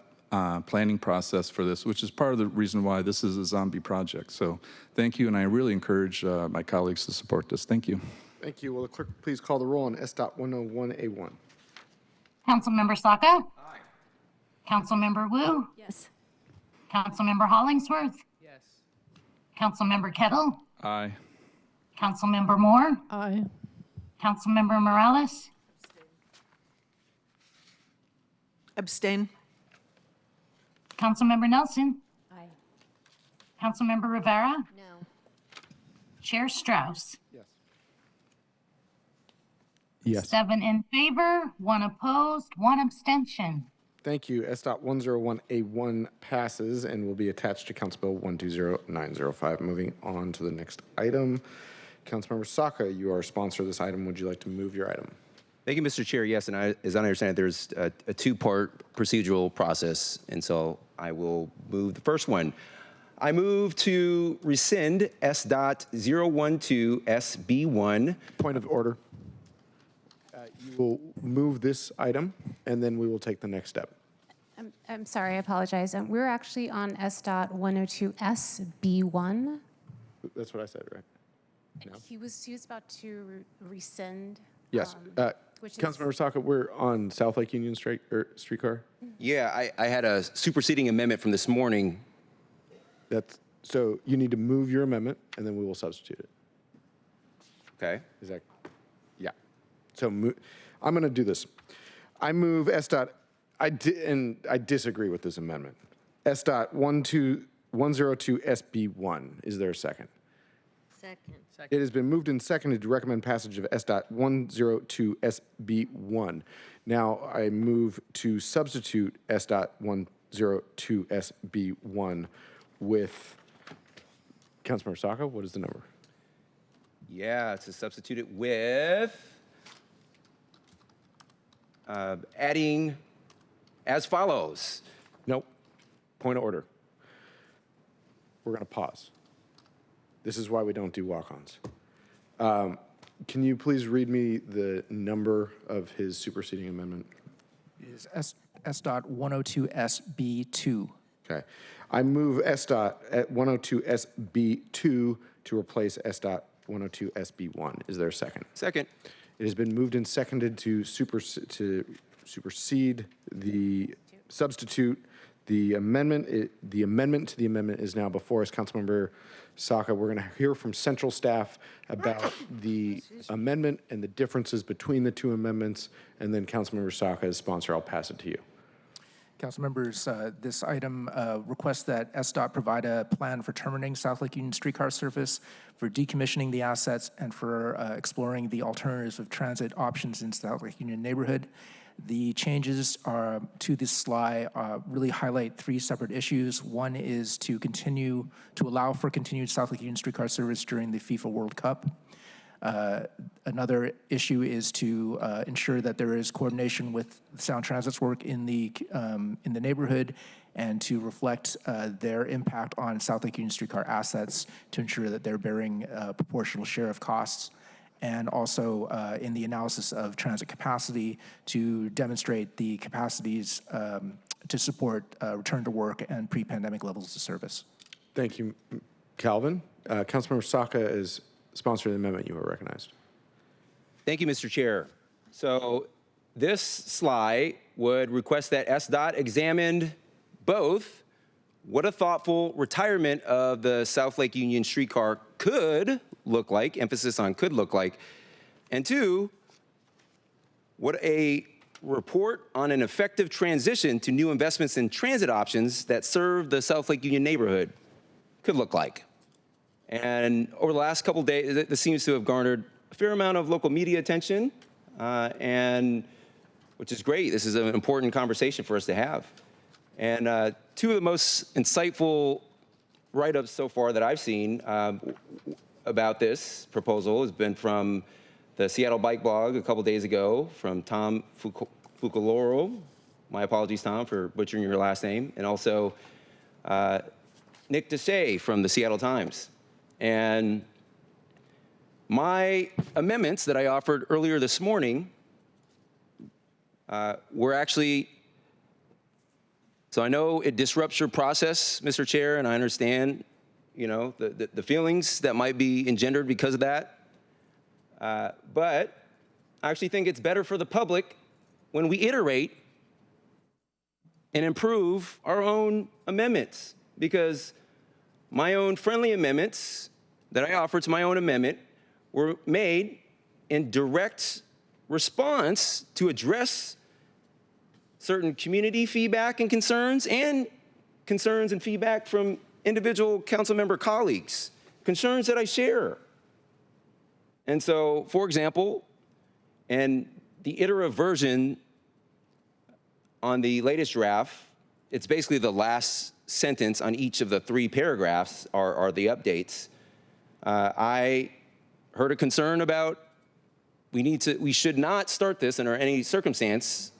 planning process for this, which is part of the reason why this is a zombie project. So thank you, and I really encourage my colleagues to support this. Thank you. Thank you. Will the clerk please call the roll on SDOT 101A1? Councilmember Saka? Aye. Councilmember Wu? Yes. Councilmember Hollingsworth? Yes. Councilmember Kettle? Aye. Councilmember Moore? Aye. Councilmember Morales? Abstain. Councilmember Nelson? Aye. Councilmember Rivera? No. Chair Strauss? Yes. Yes. 7 in favor, 1 opposed, 1 abstention. Thank you. SDOT 101A1 passes and will be attached to Council Bill 120905. Moving on to the next item. Councilmember Saka, you are a sponsor of this item. Would you like to move your item? Thank you, Mr. Chair. Yes, and as I understand it, there's a two-part procedural process, and so I will move the first one. I move to rescind S.012SB1. Point of order. You will move this item, and then we will take the next step. I'm sorry, I apologize. We're actually on S.102SB1. That's what I said, right? No? He was about to rescind. Yes. Which Councilmember Saka, we're on South Lake Union streetcar. Yeah, I had a superseding amendment from this morning. So you need to move your amendment, and then we will substitute it. Okay. Is that? Yeah. So I'm going to do this. I move I disagree with this amendment. S.102SB1. Is there a second? Second. It has been moved and seconded to recommend passage of S.102SB1. Now I move to substitute S.102SB1 with Councilmember Saka. What is the number? Yeah, to substitute it with adding as follows. Nope. Point of order. We're going to pause. This is why we don't do walk-ons. Can you please read me the number of his superseding amendment? It is S.102SB2. Okay. I move S.102SB2 to replace S.102SB1. Is there a second? Second. It has been moved and seconded to supersede the substitute. The amendment. The amendment to the amendment is now before us. Councilmember Saka, we're going to hear from central staff about the amendment and the differences between the two amendments, and then Councilmember Saka, as sponsor, I'll pass it to you. Council members, this item requests that SDOT provide a plan for terminating South Lake Union streetcar service, for decommissioning the assets, and for exploring the alternatives of transit options in South Lake Union neighborhood. The changes to this slide really highlight three separate issues. One is to allow for continued South Lake Union streetcar service during the FIFA World Cup. Another issue is to ensure that there is coordination with Sound Transit's work in the neighborhood, and to reflect their impact on South Lake Union streetcar assets to ensure that they're bearing a proportional share of costs. And also in the analysis of transit capacity to demonstrate the capacities to support return to work and pre-pandemic levels of service. Thank you, Calvin. Councilmember Saka is sponsor of the amendment. You are recognized. Thank you, Mr. Chair. So this slide would request that SDOT examined both what a thoughtful retirement of the South Lake Union streetcar could look like, emphasis on could look like, and two, what a report on an effective transition to new investments in transit options that serve the South Lake Union neighborhood could look like. And over the last couple of days, this seems to have garnered a fair amount of local media attention, and which is great. This is an important conversation for us to have. And two of the most insightful write-ups so far that I've seen about this proposal has been from the Seattle Bike Blog a couple days ago from Tom Fucoloro. My apologies, Tom, for butchering your last name. And also Nick Desai from the Seattle Times. And my amendments that I offered earlier this morning were actually, so I know it disrupts your process, Mr. Chair, and I understand, you know, the feelings that might be engendered because of that. But I actually think it's better for the public when we iterate and improve our own amendments, because my own friendly amendments that I offered to my own amendment were made in direct response to address certain community feedback and concerns and feedback from individual council member colleagues, concerns that I share. And so, for example, in the iterative version on the latest draft, it's basically the last sentence on each of the three paragraphs are the updates. I heard a concern about we should not start this under any circumstance,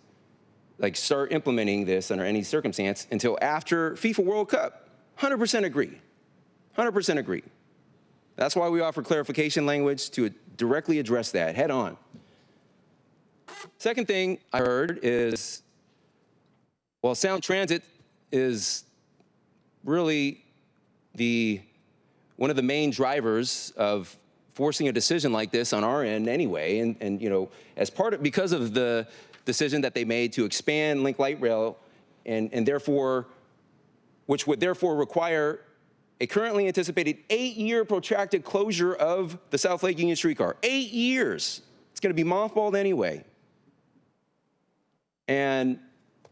like start implementing this under any circumstance until after FIFA World Cup. 100% agree. 100% agree. That's why we offer clarification language to directly address that head on. Second thing I heard is, well, sound transit is really one of the main drivers of forcing a decision like this on our end anyway. And you know, because of the decision that they made to expand Link Light Rail and therefore, which would therefore require a currently anticipated 8-year protracted closure of the South Lake Union streetcar. 8 years. It's going to be mothballed anyway. And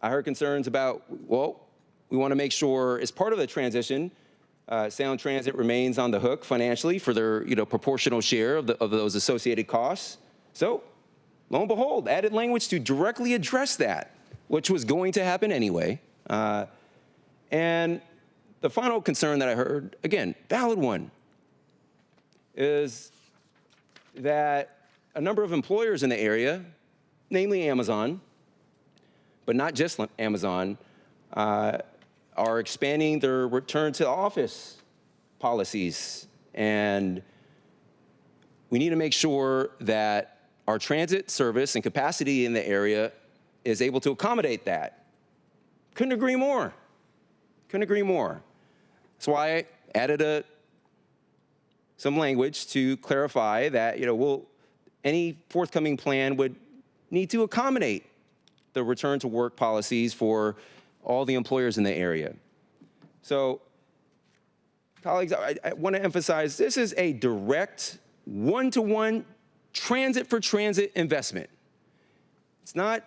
I heard concerns about, well, we want to make sure as part of the transition, Sound Transit remains on the hook financially for their proportional share of those associated costs. So lo and behold, added language to directly address that, which was going to happen anyway. And the final concern that I heard, again, valid one, is that a number of employers in the area, namely Amazon, but not just Amazon, are expanding their return to office policies. And we need to make sure that our transit service and capacity in the area is able to accommodate that. Couldn't agree more. Couldn't agree more. That's why I added some language to clarify that any forthcoming plan would need to accommodate the return to work policies for all the employers in the area. So, colleagues, I want to emphasize this is a direct one-to-one transit for transit investment. It's not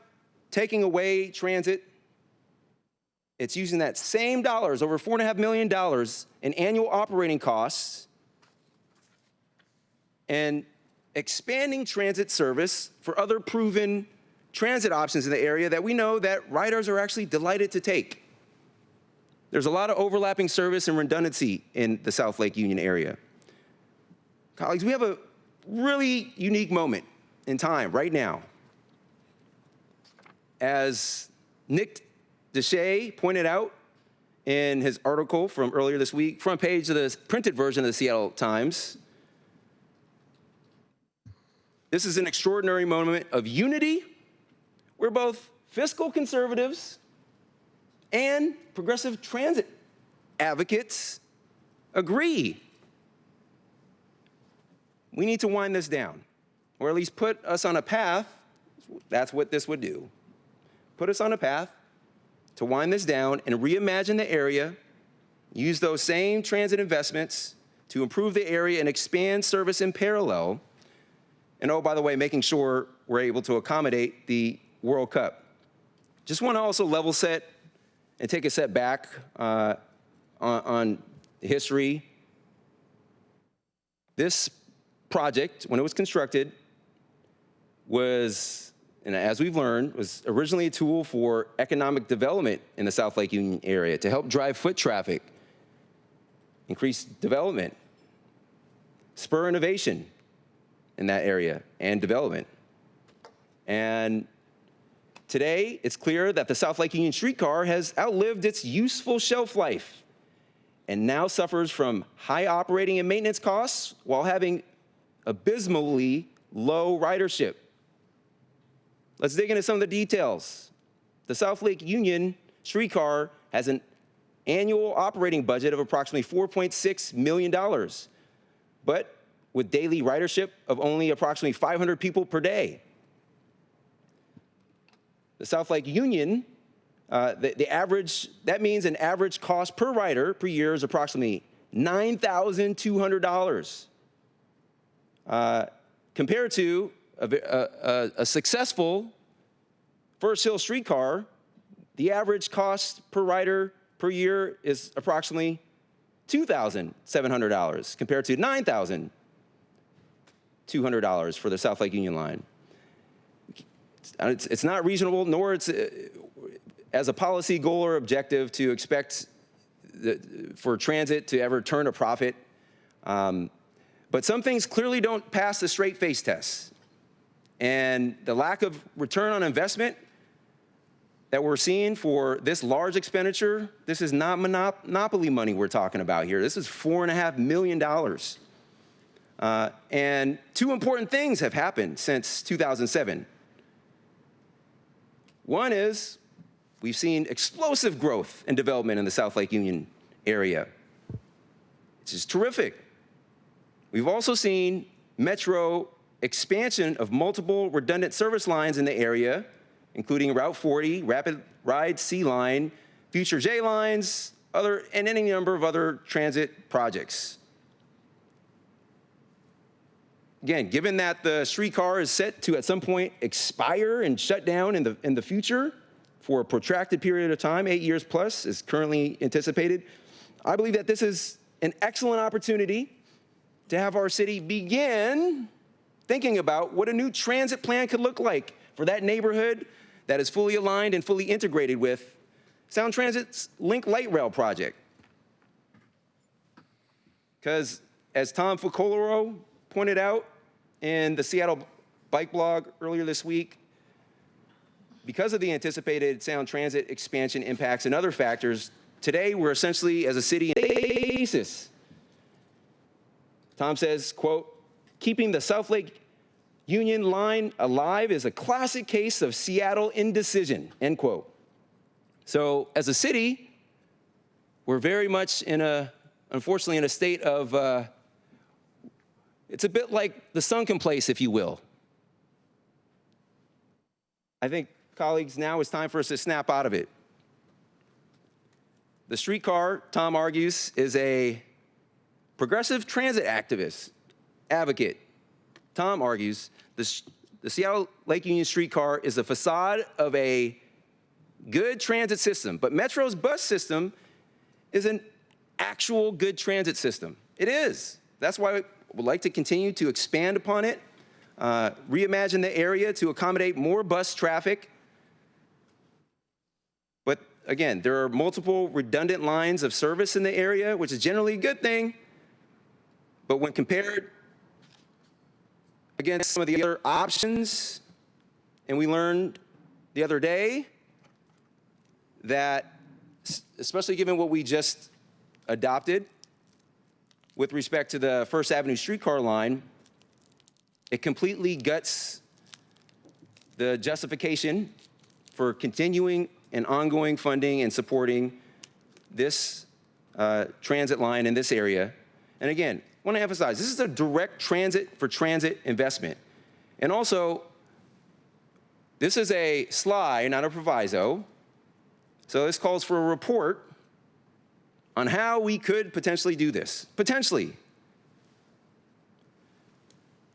taking away transit. It's using that same dollars, over $4.5 million in annual operating costs, and expanding transit service for other proven transit options in the area that we know that riders are actually delighted to take. There's a lot of overlapping service and redundancy in the South Lake Union area. Colleagues, we have a really unique moment in time right now. As Nick Deshay pointed out in his article from earlier this week, front page of the printed version of the Seattle Times, this is an extraordinary moment of unity where both fiscal conservatives and progressive transit advocates agree. We need to wind this down, or at least put us on a path. That's what this would do. Put us on a path to wind this down and reimagine the area, use those same transit investments to improve the area and expand service in parallel. And oh, by the way, making sure we're able to accommodate the World Cup. Just want to also level set and take a step back on history. This project, when it was constructed, was, and as we've learned, was originally a tool for economic development in the South Lake Union area to help drive foot traffic, increase development, spur innovation in that area and development. And today, it's clear that the South Lake Union streetcar has outlived its useful shelf life and now suffers from high operating and maintenance costs while having abysmally low ridership. Let's dig into some of the details. The South Lake Union streetcar has an annual operating budget of approximately $4.6 million, but with daily ridership of only approximately 500 people per day. The South Lake Union, that means an average cost per rider per year is approximately $9,200. Compared to a successful First Hill streetcar, the average cost per rider per year is approximately $2,700 compared to $9,200 for the South Lake Union line. It's not reasonable, nor it's as a policy goal or objective to expect for transit to ever turn a profit. But some things clearly don't pass the straight face test. And the lack of return on investment that we're seeing for this large expenditure, this is not monopoly money we're talking about here. This is $4.5 million. And two important things have happened since 2007. One is we've seen explosive growth and development in the South Lake Union area. It's just terrific. We've also seen Metro expansion of multiple redundant service lines in the area, including Route 40, Rapid Ride C Line, future J lines, and any number of other transit projects. Again, given that the streetcar is set to at some point expire and shut down in the future for a protracted period of time, 8 years plus is currently anticipated, I believe that this is an excellent opportunity to have our city begin thinking about what a new transit plan could look like for that neighborhood that is fully aligned and fully integrated with Sound Transit's Link Light Rail project. Because as Tom Focoloro pointed out in the Seattle Bike blog earlier this week, because of the anticipated Sound Transit expansion impacts and other factors, today we're essentially, as a city, in a oasis. Tom says, quote, keeping the South Lake Union line alive is a classic case of Seattle indecision, end quote. So as a city, we're very much unfortunately in a state of, it's a bit like the sunken place, if you will. I think, colleagues, now it's time for us to snap out of it. The streetcar, Tom argues, is a progressive transit advocate. Tom argues the Seattle Lake Union streetcar is the facade of a good transit system, but Metro's bus system is an actual good transit system. It is. That's why we would like to continue to expand upon it, reimagine the area to accommodate more bus traffic. But again, there are multiple redundant lines of service in the area, which is generally a good thing. But when compared against some of the other options, and we learned the other day that, especially given what we just adopted with respect to the First Avenue streetcar line, it completely guts the justification for continuing and ongoing funding and supporting this transit line in this area. And again, I want to emphasize, this is a direct transit for transit investment. And also, this is a slide, not a proviso. So this calls for a report on how we could potentially do this. Potentially.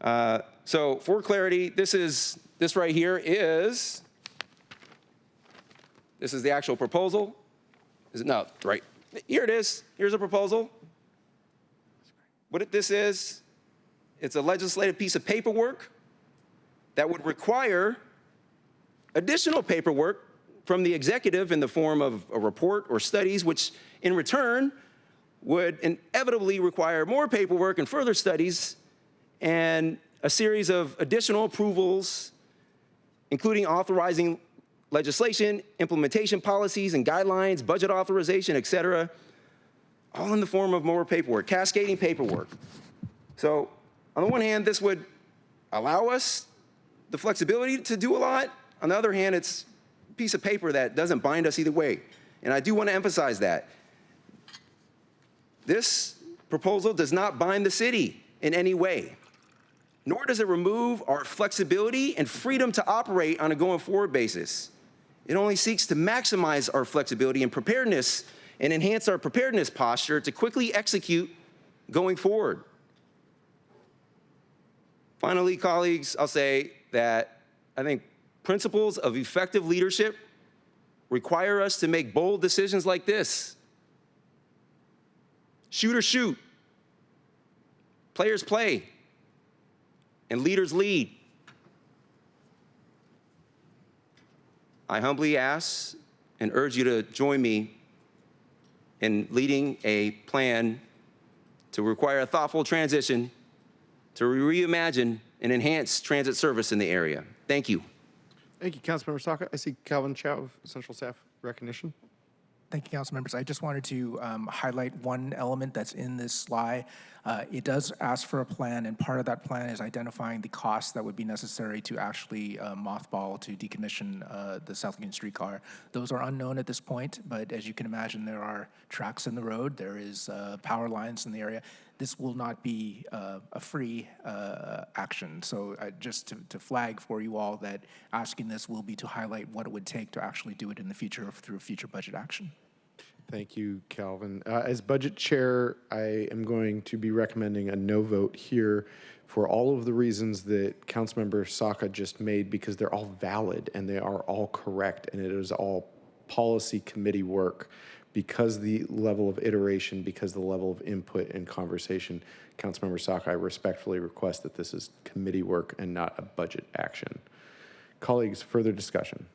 So for clarity, this right here is, this is the actual proposal. Is it? No, right. Here it is. Here's a proposal. What this is, it's a legislative piece of paperwork that would require additional paperwork from the executive in the form of a report or studies, which in return would inevitably require more paperwork and further studies and a series of additional approvals, including authorizing legislation, implementation policies and guidelines, budget authorization, et cetera, all in the form of more paperwork, cascading paperwork. So on the one hand, this would allow us the flexibility to do a lot. On the other hand, it's a piece of paper that doesn't bind us either way. And I do want to emphasize that. This proposal does not bind the city in any way, nor does it remove our flexibility and freedom to operate on a going forward basis. It only seeks to maximize our flexibility and preparedness and enhance our preparedness posture to quickly execute going forward. Finally, colleagues, I'll say that I think principles of effective leadership require us to make bold decisions like this. Shoot or shoot. Players play. And leaders lead. I humbly ask and urge you to join me in leading a plan to require a thoughtful transition, to reimagine and enhance transit service in the area. Thank you. Thank you, Councilmember Saka. I see Calvin Chow of Central Staff recognition. Thank you, council members. I just wanted to highlight one element that's in this slide. It does ask for a plan, and part of that plan is identifying the costs that would be necessary to actually mothball, to decommission the South Union streetcar. Those are unknown at this point, but as you can imagine, there are tracks in the road, there is power lines in the area. This will not be a free action. So just to flag for you all that asking this will be to highlight what it would take to actually do it in the future through future budget action. Thank you, Calvin. As budget chair, I am going to be recommending a no vote here for all of the reasons that Councilmember Saka just made, because they're all valid and they are all correct, and it is all policy committee work. Because the level of iteration, because the level of input and conversation, Councilmember Saka, I respectfully request that this is committee work and not a budget action. Colleagues, further discussion?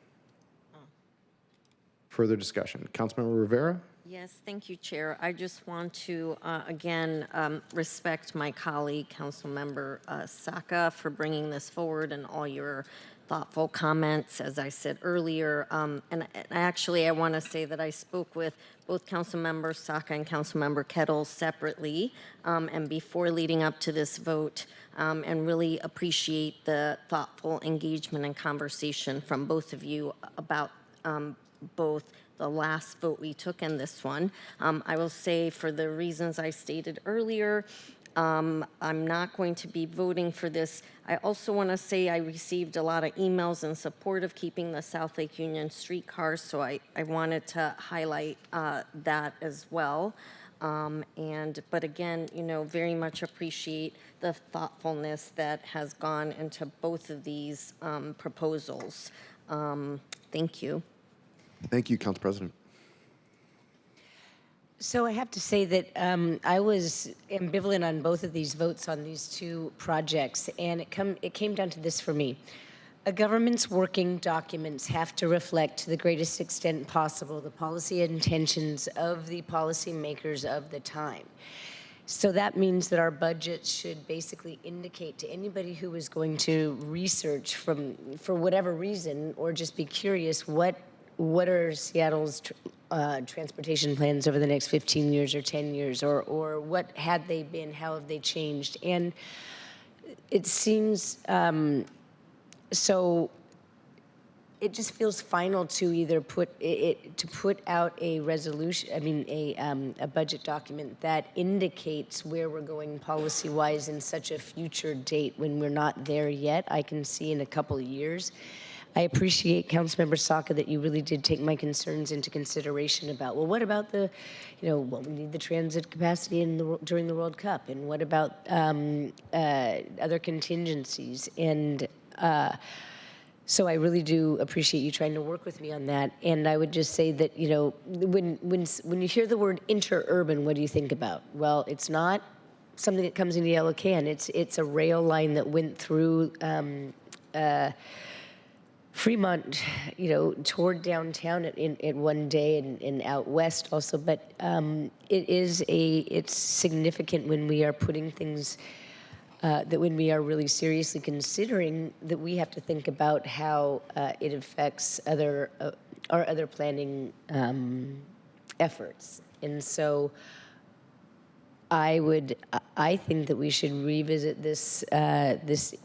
Further discussion. Councilmember Rivera? Yes, thank you, Chair. I just want to, again, respect my colleague, Councilmember Saka, for bringing this forward and all your thoughtful comments, as I said earlier. And actually, I want to say that I spoke with both Councilmember Saka and Councilmember Kettle separately, and before leading up to this vote, and really appreciate the thoughtful engagement and conversation from both of you about both the last vote we took and this one. I will say, for the reasons I stated earlier, I'm not going to be voting for this. I also want to say I received a lot of emails in support of keeping the South Lake Union streetcars, so I wanted to highlight that as well. But again, very much appreciate the thoughtfulness that has gone into both of these proposals. Thank you. Thank you, Council President. So I have to say that I was ambivalent on both of these votes on these two projects, and it came down to this for me. A government's working documents have to reflect to the greatest extent possible the policy intentions of the policymakers of the time. So that means that our budget should basically indicate to anybody who is going to research for whatever reason, or just be curious, what are Seattle's transportation plans over the next 15 years or 10 years, or what had they been, how have they changed? And it seems, so it just feels final to either put out a resolution, a budget document that indicates where we're going policy-wise in such a future date when we're not there yet. I can see in a couple of years. I appreciate, Councilmember Saka, that you really did take my concerns into consideration about, well, what about we need the transit capacity during the World Cup, and what about other contingencies? And so I really do appreciate you trying to work with me on that. And I would just say that, when you hear the word interurban, what do you think about? Well, it's not something that comes in a yellow can. It's a rail line that went through Fremont, toward downtown at one day, and out west also. But it's significant when we are putting things, that when we are really seriously considering that, we have to think about how it affects our other planning efforts. And so I think that we should revisit the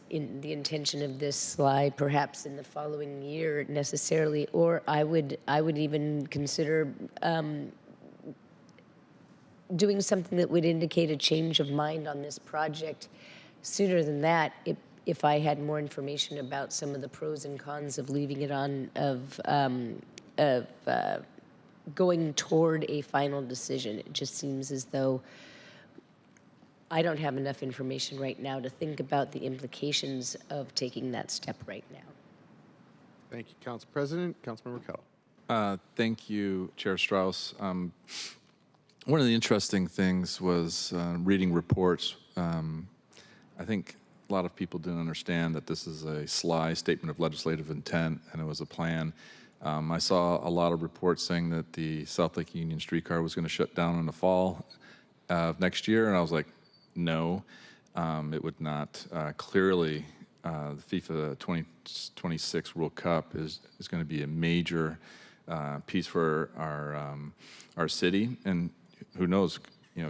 intention of this slide, perhaps in the following year necessarily, or I would even consider doing something that would indicate a change of mind on this project sooner than that, if I had more information about some of the pros and cons of leaving it on, of going toward a final decision. It just seems as though I don't have enough information right now to think about the implications of taking that step right now. Thank you, Council President. Councilmember Kettle. Thank you, Chair Strauss. One of the interesting things was reading reports. I think a lot of people didn't understand that this is a SLI, Statement of Legislative Intent, and it was a plan. I saw a lot of reports saying that the South Lake Union streetcar was going to shut down in the fall of next year, and I was like, no. it would not clearly. The FIFA 2026 World Cup is going to be a major piece for our city, and who knows,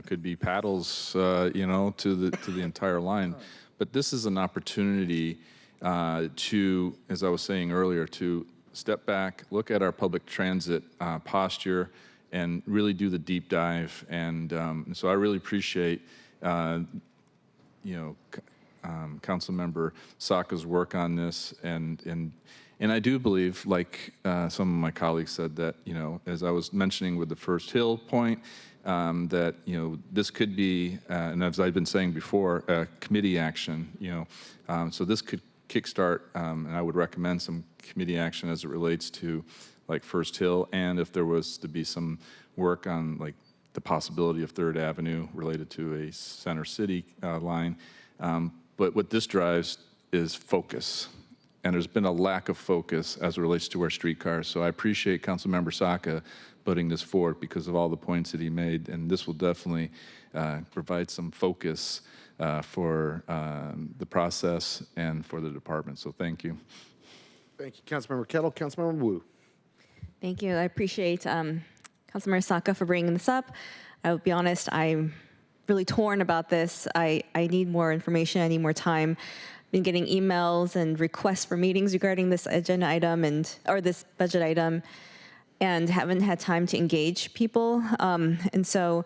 could be paddles, to the entire line. But this is an opportunity to, as I was saying earlier, to step back, look at our public transit posture, and really do the deep dive. And so I really appreciate, Councilmember Saka's work on this, and I do believe, like some of my colleagues said, that as I was mentioning with the First Hill point, that this could be, and as I've been saying before, a committee action. So this could kickstart, and I would recommend some committee action as it relates to like First Hill, and if there was to be some work on like the possibility of Third Avenue related to a Center City line. But what this drives is focus. And there's been a lack of focus as it relates to our streetcars. So I appreciate Councilmember Saka putting this forward because of all the points that he made. And this will definitely provide some focus for the process and for the department. So thank you. Thank you, Councilmember Kettle. Councilmember Wu. Thank you. I appreciate Councilmember Saka for bringing this up. I will be honest, I'm really torn about this. I need more information. I need more time. I've been getting emails and requests for meetings regarding this agenda item or this budget item, and haven't had time to engage people. And so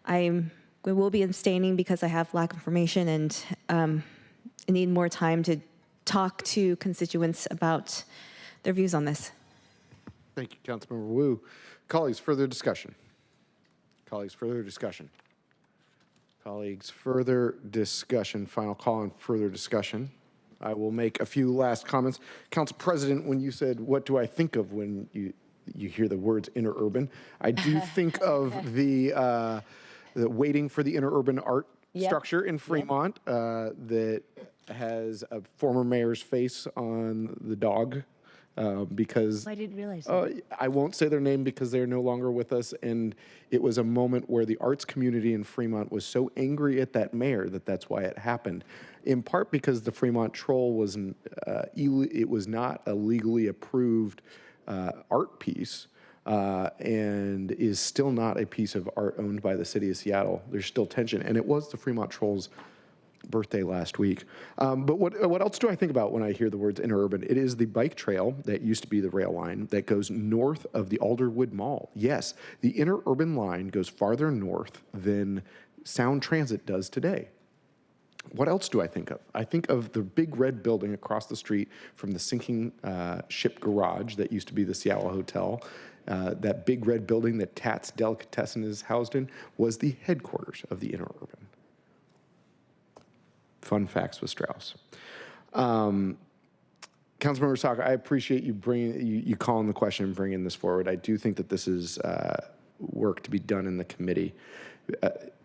I will be abstaining because I have lack of information, and I need more time to talk to constituents about their views on this. Thank you, Councilmember Wu. Colleagues, further discussion. Colleagues, further discussion. Colleagues, further discussion. Final call on further discussion. I will make a few last comments. Council President, when you said, what do I think of when you hear the words interurban? I do think of the waiting for the interurban art structure in Fremont that has a former mayor's face on the dog. Because I didn't realize that. I won't say their name because they're no longer with us, and it was a moment where the arts community in Fremont was so angry at that mayor that's why it happened. In part because the Fremont Troll was it was not a legally approved art piece, and is still not a piece of art owned by the city of Seattle. There's still tension, and it was the Fremont Troll's birthday last week. But what else do I think about when I hear the words interurban? It is the bike trail that used to be the rail line that goes north of the Alderwood Mall. Yes, the interurban line goes farther north than Sound Transit does today. What else do I think of? I think of the big red building across the street from the sinking ship garage that used to be the Seattle Hotel. That big red building that Tat's Delicatessen is housed in was the headquarters of the interurban. Fun facts with Strauss. Councilmember Saka, I appreciate you you calling the question and bringing this forward. I do think that this is work to be done in the committee.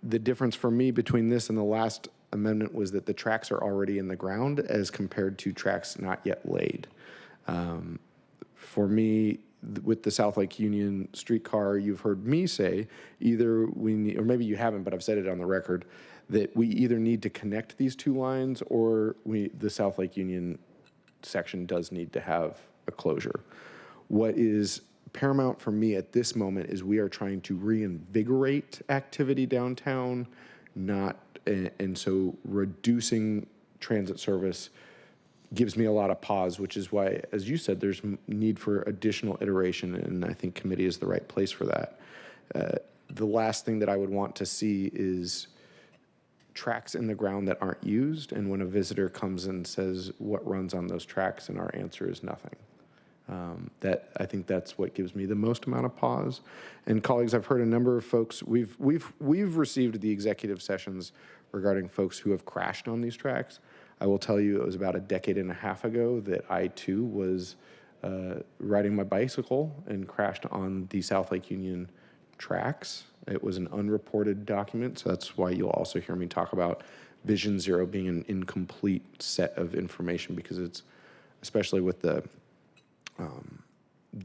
The difference for me between this and the last amendment was that the tracks are already in the ground as compared to tracks not yet laid. For me, with the South Lake Union streetcar, you've heard me say either we need, or maybe you haven't, but I've said it on the record, that we either need to connect these two lines or the South Lake Union section does need to have a closure. What is paramount for me at this moment is we are trying to reinvigorate activity downtown, and so reducing transit service gives me a lot of pause, which is why, as you said, there's need for additional iteration, and I think committee is the right place for that. The last thing that I would want to see is tracks in the ground that aren't used, and when a visitor comes and says what runs on those tracks, and our answer is nothing. I think that's what gives me the most amount of pause. And colleagues, I've heard a number of folks. We've received the executive sessions regarding folks who have crashed on these tracks. I will tell you, it was about a decade and a half ago that I too was riding my bicycle and crashed on the South Lake Union tracks. It was an unreported document, so that's why you'll also hear me talk about Vision Zero being an incomplete set of information, because it's, especially with the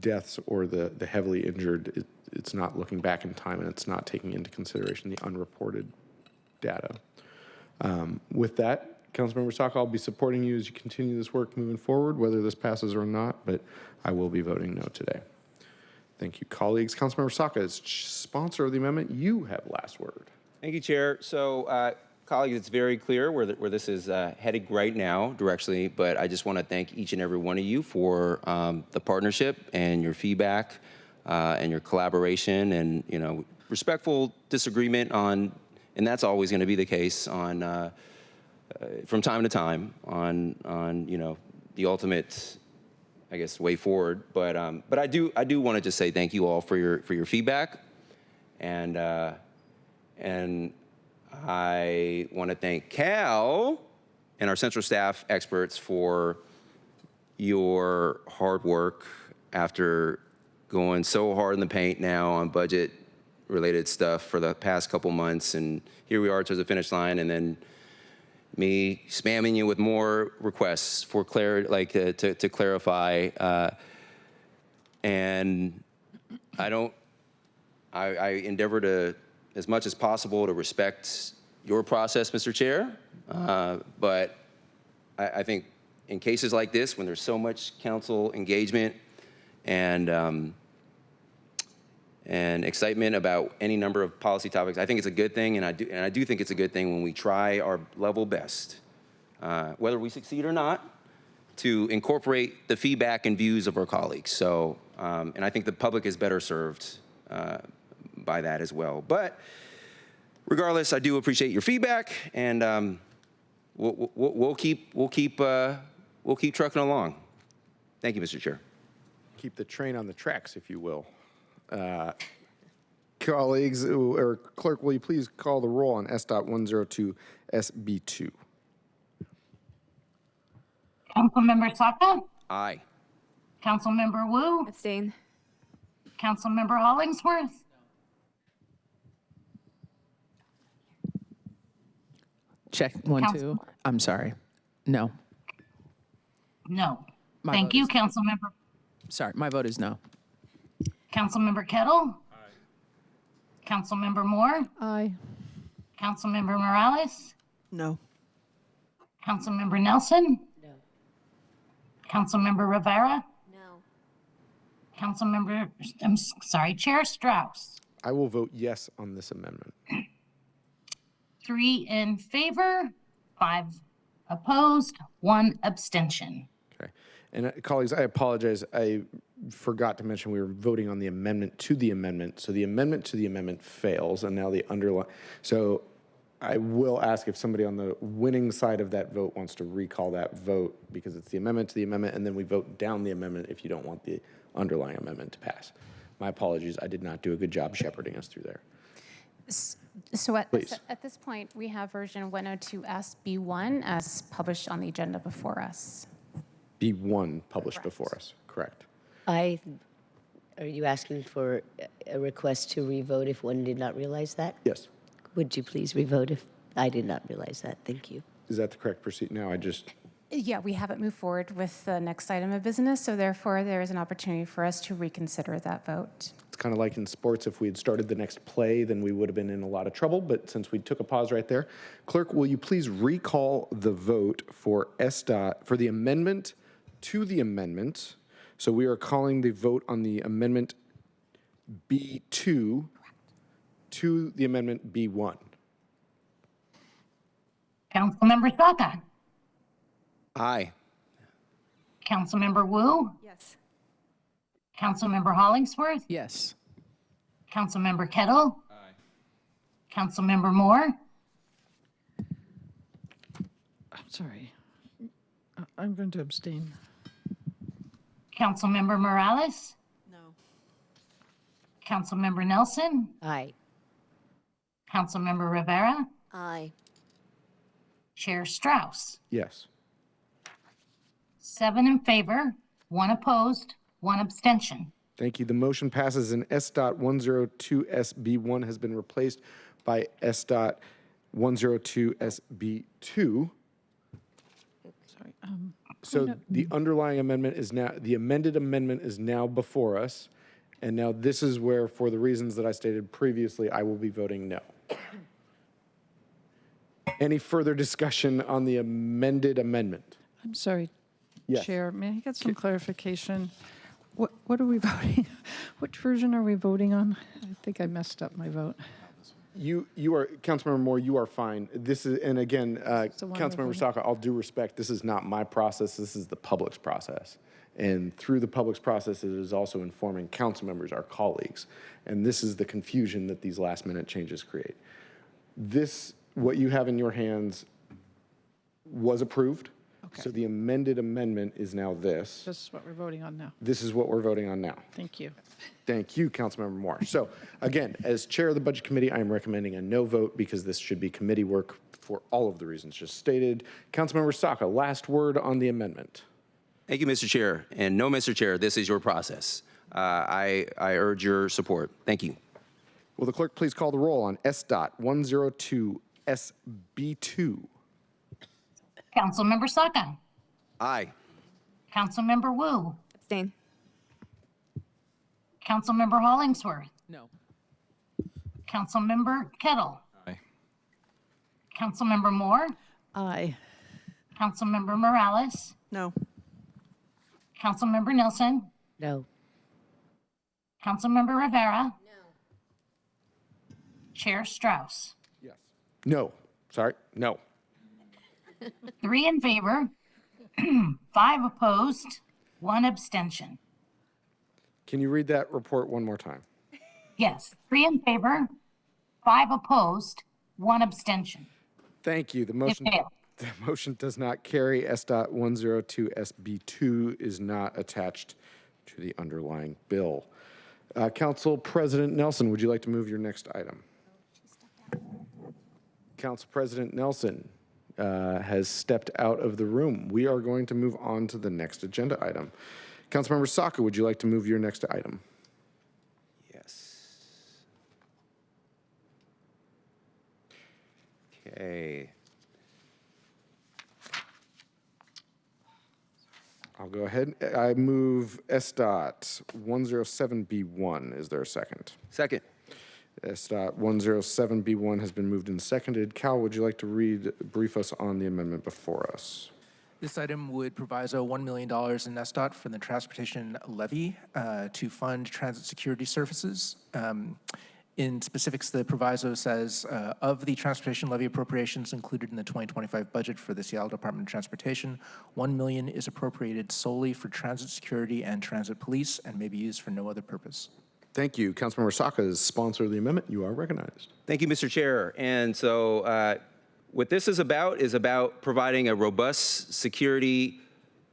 deaths or the heavily injured, it's not looking back in time, and it's not taking into consideration the unreported data. With that, Councilmember Saka, I'll be supporting you as you continue this work moving forward, whether this passes or not, but I will be voting no today. Thank you, colleagues. Councilmember Saka, as sponsor of the amendment, you have last word. Thank you, Chair. So, colleagues, it's very clear where this is heading right now directionally, but I just want to thank each and every one of you for the partnership and your feedback and your collaboration and, respectful disagreement on, and that's always going to be the case on, from time to time on, the ultimate, I guess, way forward. But I do want to just say thank you all for your feedback, and I want to thank Cal and our central staff experts for your hard work after going so hard in the paint now on budget-related stuff for the past couple months. And here we are towards the finish line, and then me spamming you with more requests for clarity, to clarify. And I endeavor to, as much as possible, to respect your process, Mr. Chair. But I think in cases like this, when there's so much council engagement and excitement about any number of policy topics, I think it's a good thing, and I do think it's a good thing when we try our level best, whether we succeed or not, to incorporate the feedback and views of our colleagues. So, and I think the public is better served by that as well. But regardless, I do appreciate your feedback, and we'll keep trucking along. Thank you, Mr. Chair. Keep the train on the tracks, if you will. Colleagues, or clerk, will you please call the roll on S.102 SB2? Councilmember Saka? Aye. Councilmember Wu? Abstain. Councilmember Hollingsworth? Check, 1, Council- 2. I'm sorry. No. No. My Thank vote you, is- Councilmember. Sorry, my vote is no. Councilmember Kettle? Aye. Councilmember Moore? Aye. Councilmember Morales? No. Councilmember Nelson? No. Councilmember Rivera? No. Chair Strauss? I will vote yes on this amendment. 3 in favor, 5 opposed, 1 abstention. Okay. And colleagues, I apologize. I forgot to mention we were voting on the amendment to the amendment. So the amendment to the amendment fails, and now the underlying. So I will ask if somebody on the winning side of that vote wants to recall that vote, because it's the amendment to the amendment, and then we vote down the amendment if you don't want the underlying amendment to pass. My apologies. I did not do a good job shepherding us through there. So at Please. this point, we have version 102SB1 as published on the agenda before us. B1 published before us, correct. Are you asking for a request to revote if one did not realize that? Yes. Would you please revote if I did not realize that? Thank you. Is that the correct procedure? No, I just, Yeah, we haven't moved forward with the next item of business, so therefore there is an opportunity for us to reconsider that vote. it's kind of like in sports. If we had started the next play, then we would have been in a lot of trouble. But since we took a pause right there, clerk, will you please recall the vote for for the amendment to the amendment? So we are calling the vote on the amendment B2 to the amendment B1. Councilmember Saka? Aye. Councilmember Wu? Yes. Councilmember Hollingsworth? Yes. Councilmember Kettle? Aye. Councilmember Moore? I'm sorry. I'm going to abstain. Councilmember Morales? No. Councilmember Nelson? Aye. Councilmember Rivera? Aye. Chair Strauss? Yes. 7 in favor, 1 opposed, 1 abstention. Thank you. The motion passes, and S.102SB1 has been replaced by S.102SB2. Sorry. So the underlying amendment is now, the amended amendment is now before us. And now this is where, for the reasons that I stated previously, I will be voting no. Any further discussion on the amended amendment? I'm sorry, Yes. Chair, may I get some clarification? What are we voting? Which version are we voting on? I think I messed up my vote. You are, Councilmember Moore, you are fine. This is, and again, the one we're Councilmember voting- Saka, all due respect, this is not my process, this is the public's process. And through the public's process, it is also informing council members, our colleagues. And this is the confusion that these last minute changes create. This, what you have in your hands was approved. Okay. So the amended amendment is now this. This is what we're voting on now. This is what we're voting on now. Thank you. Thank you, Councilmember Moore. So again, as chair of the Budget Committee, I am recommending a no vote because this should be committee work for all of the reasons just stated. Councilmember Saka, last word on the amendment. Thank you, Mr. Chair. And no, Mr. Chair, this is your process. I urge your support. Thank you. Will the clerk please call the roll on S.102 SB2? Councilmember Saka. Aye. Councilmember Wu. Abstain. Councilmember Hollingsworth. No. Councilmember Kettle. Aye. Councilmember Moore. Aye. Councilmember Morales. No. Councilmember Nelson. No. Councilmember Rivera. No. Chair Strauss. Yes. No. Sorry. No. 3 in favor, 5 opposed, 1 abstention. Can you read that report one more time? Yes, 3 in favor, 5 opposed, 1 abstention. Thank you. The motion, failed. the motion does not carry. S.102 SB2 is not attached to the underlying bill. Council President Nelson, would you like to move your next item? Council President Nelson has stepped out of the room. We are going to move on to the next agenda item. Councilmember Saka, would you like to move your next item? Yes. Okay. I'll go ahead. I move S.107B1. Is there a second? Second. S.107B1 has been moved and seconded. Cal, would you like to brief us on the amendment before us? This item would proviso $1 million in SDOT for the transportation levy to fund transit security services. In specifics, the proviso says, of the transportation levy appropriations included in the 2025 budget for the Seattle Department of Transportation, $1 million is appropriated solely for transit security and transit police and may be used for no other purpose. Thank you. Councilmember Saka is sponsor of the amendment. You are recognized. Thank you, Mr. Chair. And so what this is about providing a robust security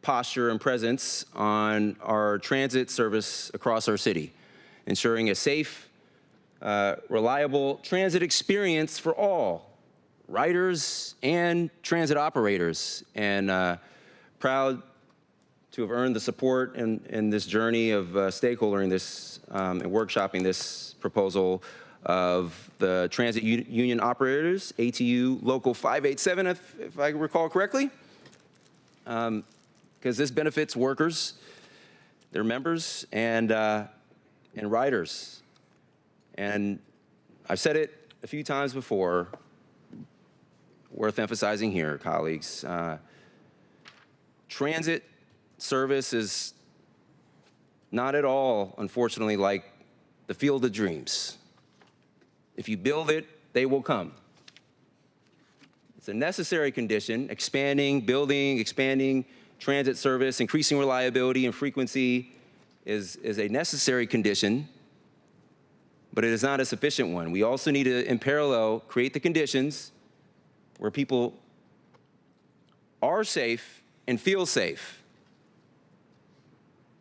posture and presence on our transit service across our city, ensuring a safe, reliable transit experience for all riders and transit operators. And proud to have earned the support in this journey of stakeholdering this and workshopping this proposal of the transit union operators, ATU Local 587, if I recall correctly, because this benefits workers, their members, and riders. And I've said it a few times before, worth emphasizing here, colleagues. Transit service is not at all, unfortunately, like the field of dreams. If you build it, they will come. It's a necessary condition. Expanding transit service, increasing reliability and frequency is a necessary condition, but it is not a sufficient one. We also need to, in parallel, create the conditions where people are safe and feel safe.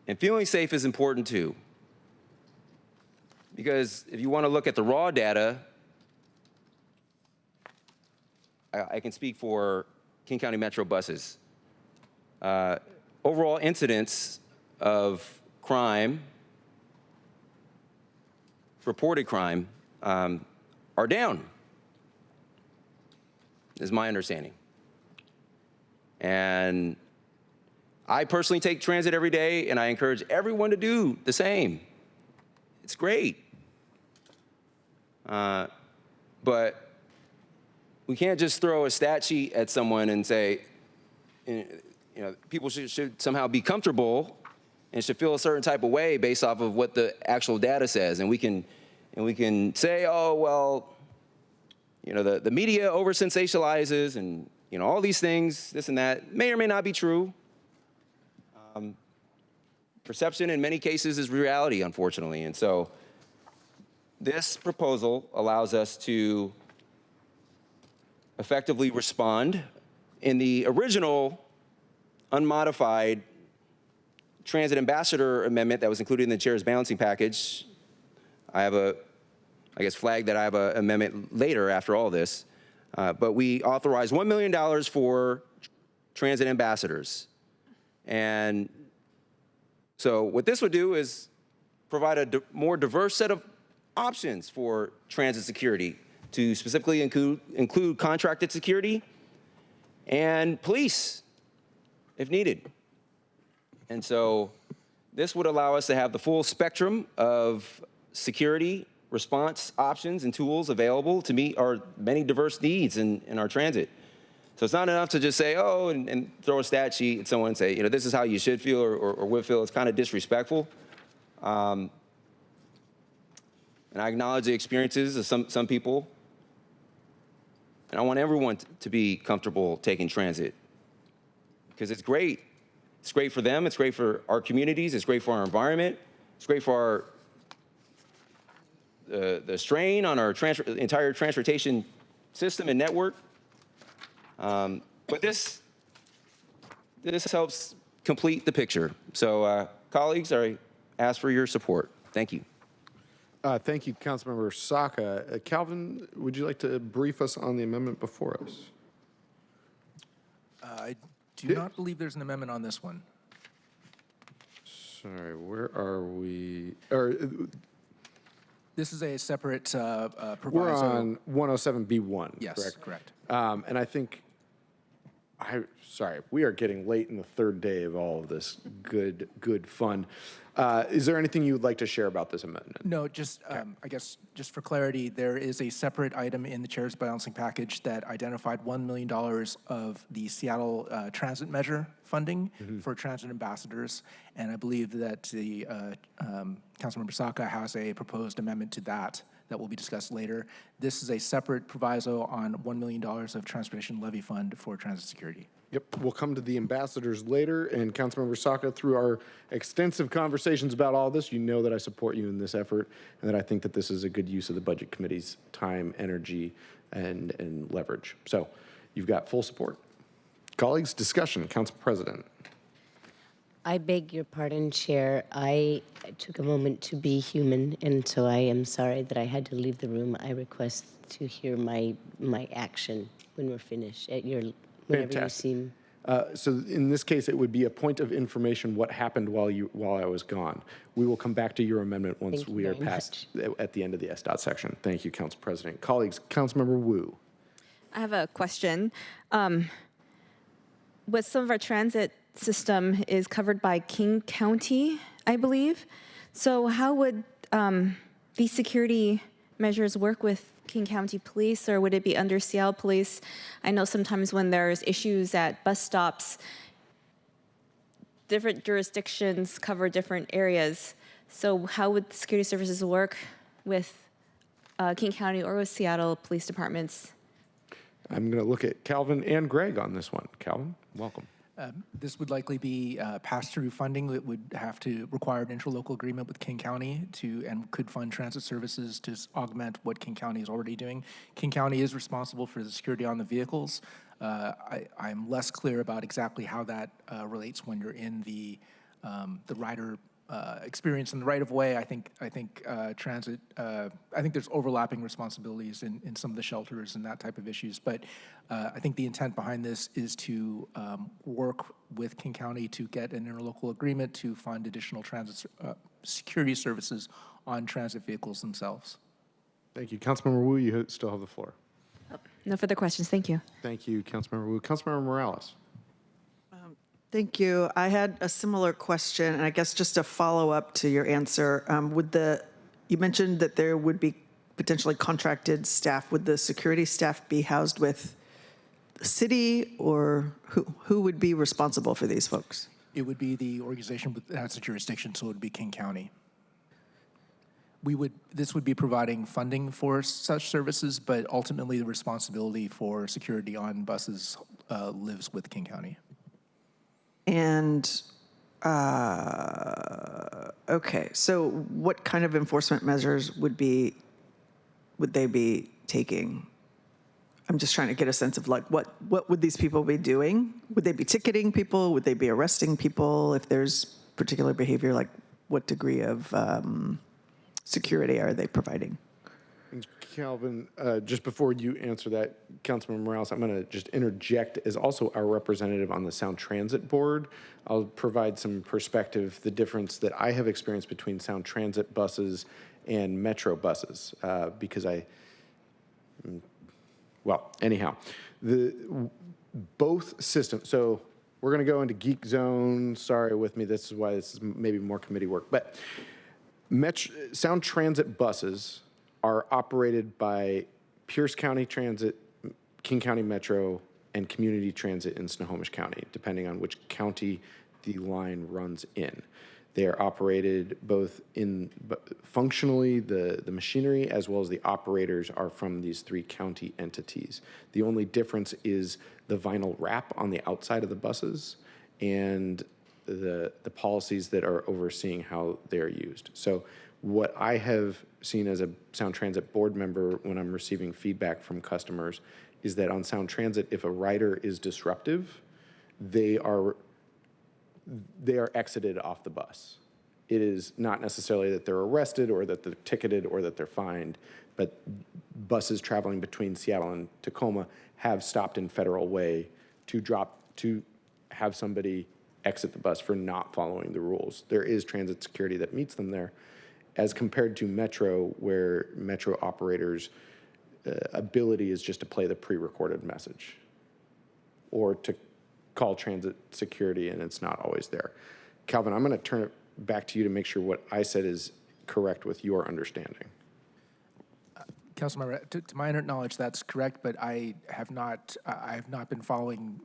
And feeling safe is important too. Because if you want to look at the raw data, I can speak for King County Metro buses. Overall incidents of crime, reported crime, are down, is my understanding. And I personally take transit every day, and I encourage everyone to do the same. It's great. But we can't just throw a stat sheet at someone and say, people should somehow be comfortable and should feel a certain type of way based off of what the actual data says. And we can say, oh, well, the media over sensationalizes and, all these things, this and that, may or may not be true. Perception in many cases is reality, unfortunately. And so this proposal allows us to effectively respond. In the original unmodified transit ambassador amendment that was included in the chair's balancing package, I have flagged that I have an amendment later after all this, but we authorized $1 million for transit ambassadors. And so what this would do is provide a more diverse set of options for transit security to specifically include contracted security and police if needed. And so this would allow us to have the full spectrum of security response options and tools available to meet our many diverse needs in our transit. So it's not enough to just say, oh, and throw a stat sheet at someone and say, this is how you should feel or would feel. It's kind of disrespectful. And I acknowledge the experiences of some people. And I want everyone to be comfortable taking transit because it's great. It's great for them. It's great for our communities. It's great for our environment. It's great for the strain on our entire transportation system and network. But this helps complete the picture. So, colleagues, I ask for your support. Thank you. Thank you, Councilmember Saka. Calvin, would you like to brief us on the amendment before us? I do not believe there's an amendment on this one. Sorry, where are we? This is a separate proviso. We're on 107B1, Yes, correct? correct. And I think, sorry, we are getting late in the third day of all of this good fun. Is there anything you would like to share about this amendment? No, just, I guess, just for clarity, there is a separate item in the chair's balancing package that identified $1 million of the Seattle transit measure funding for transit ambassadors. And I believe that the Councilmember Saka has a proposed amendment to that will be discussed later. This is a separate proviso on $1 million of transportation levy fund for transit security. Yep, we'll come to the ambassadors later. And Councilmember Saka, through our extensive conversations about all this, you know that I support you in this effort and that I think that this is a good use of the Budget Committee's time, energy, and leverage. So you've got full support. Colleagues, discussion. Council President. I beg your pardon, Chair. I took a moment to be human, and so I am sorry that I had to leave the room. I request to hear my action when we're finished at your whenever Fantastic. you seem. So in this case, it would be a point of information what happened while I was gone. We will come back to your amendment once we are past at the end of the SDOT section. Thank you, Council President. Colleagues, Councilmember Wu. I have a question. With some of our transit system is covered by King County, I believe. So how would these security measures work with King County Police, or would it be under Seattle Police? I know sometimes when there's issues at bus stops, different jurisdictions cover different areas. So how would the security services work with King County or with Seattle Police Departments? I'm going to look at Calvin and Greg on this one. Calvin, welcome. This would likely be pass-through funding that would have to require an interlocal agreement with King County and could fund transit services to augment what King County is already doing. King County is responsible for the security on the vehicles. I'm less clear about exactly how that relates when you're in the rider experience in the right of way. I think transit. I think there's overlapping responsibilities in some of the shelters and that type of issues. But I think the intent behind this is to work with King County to get an interlocal agreement to fund additional transit security services on transit vehicles themselves. Thank you, Councilmember Wu. You still have the floor. No further questions. Thank you. Thank you, Councilmember Wu. Councilmember Morales. Thank you. I had a similar question, and I guess just a follow-up to your answer. You mentioned that there would be potentially contracted staff, would the security staff be housed with the city, or who would be responsible for these folks? It would be the organization that has the jurisdiction, so it would be King County. This would be providing funding for such services, but ultimately the responsibility for security on buses lives with King County. And, okay, so what kind of enforcement measures would they be taking? I'm just trying to get a sense of like, what would these people be doing? Would they be ticketing people? Would they be arresting people if there's particular behavior? Like, what degree of security are they providing? Calvin, just before you answer that, Councilman Morales, I'm going to just interject as also our representative on the Sound Transit Board. I'll provide some perspective, the difference that I have experienced between Sound Transit buses and Metro buses, because well, anyhow, both systems, so we're going to go into geek zone. Sorry with me, this is why this is maybe more committee work, but Sound Transit buses are operated by Pierce County Transit, King County Metro, and Community Transit in Snohomish County, depending on which county the line runs in. They are operated both functionally, the machinery as well as the operators are from these three county entities. The only difference is the vinyl wrap on the outside of the buses and the policies that are overseeing how they're used. So what I have seen as a Sound Transit board member when I'm receiving feedback from customers is that on Sound Transit, if a rider is disruptive, they are exited off the bus. It is not necessarily that they're arrested or that they're ticketed or that they're fined, but buses traveling between Seattle and Tacoma have stopped in Federal Way to have somebody exit the bus for not following the rules. There is transit security that meets them there, as compared to Metro, where Metro operators' ability is just to play the pre-recorded message or to call transit security, and it's not always there. Calvin, I'm going to turn it back to you to make sure what I said is correct with your understanding. Councilmember, to my knowledge, that's correct, but I have not been following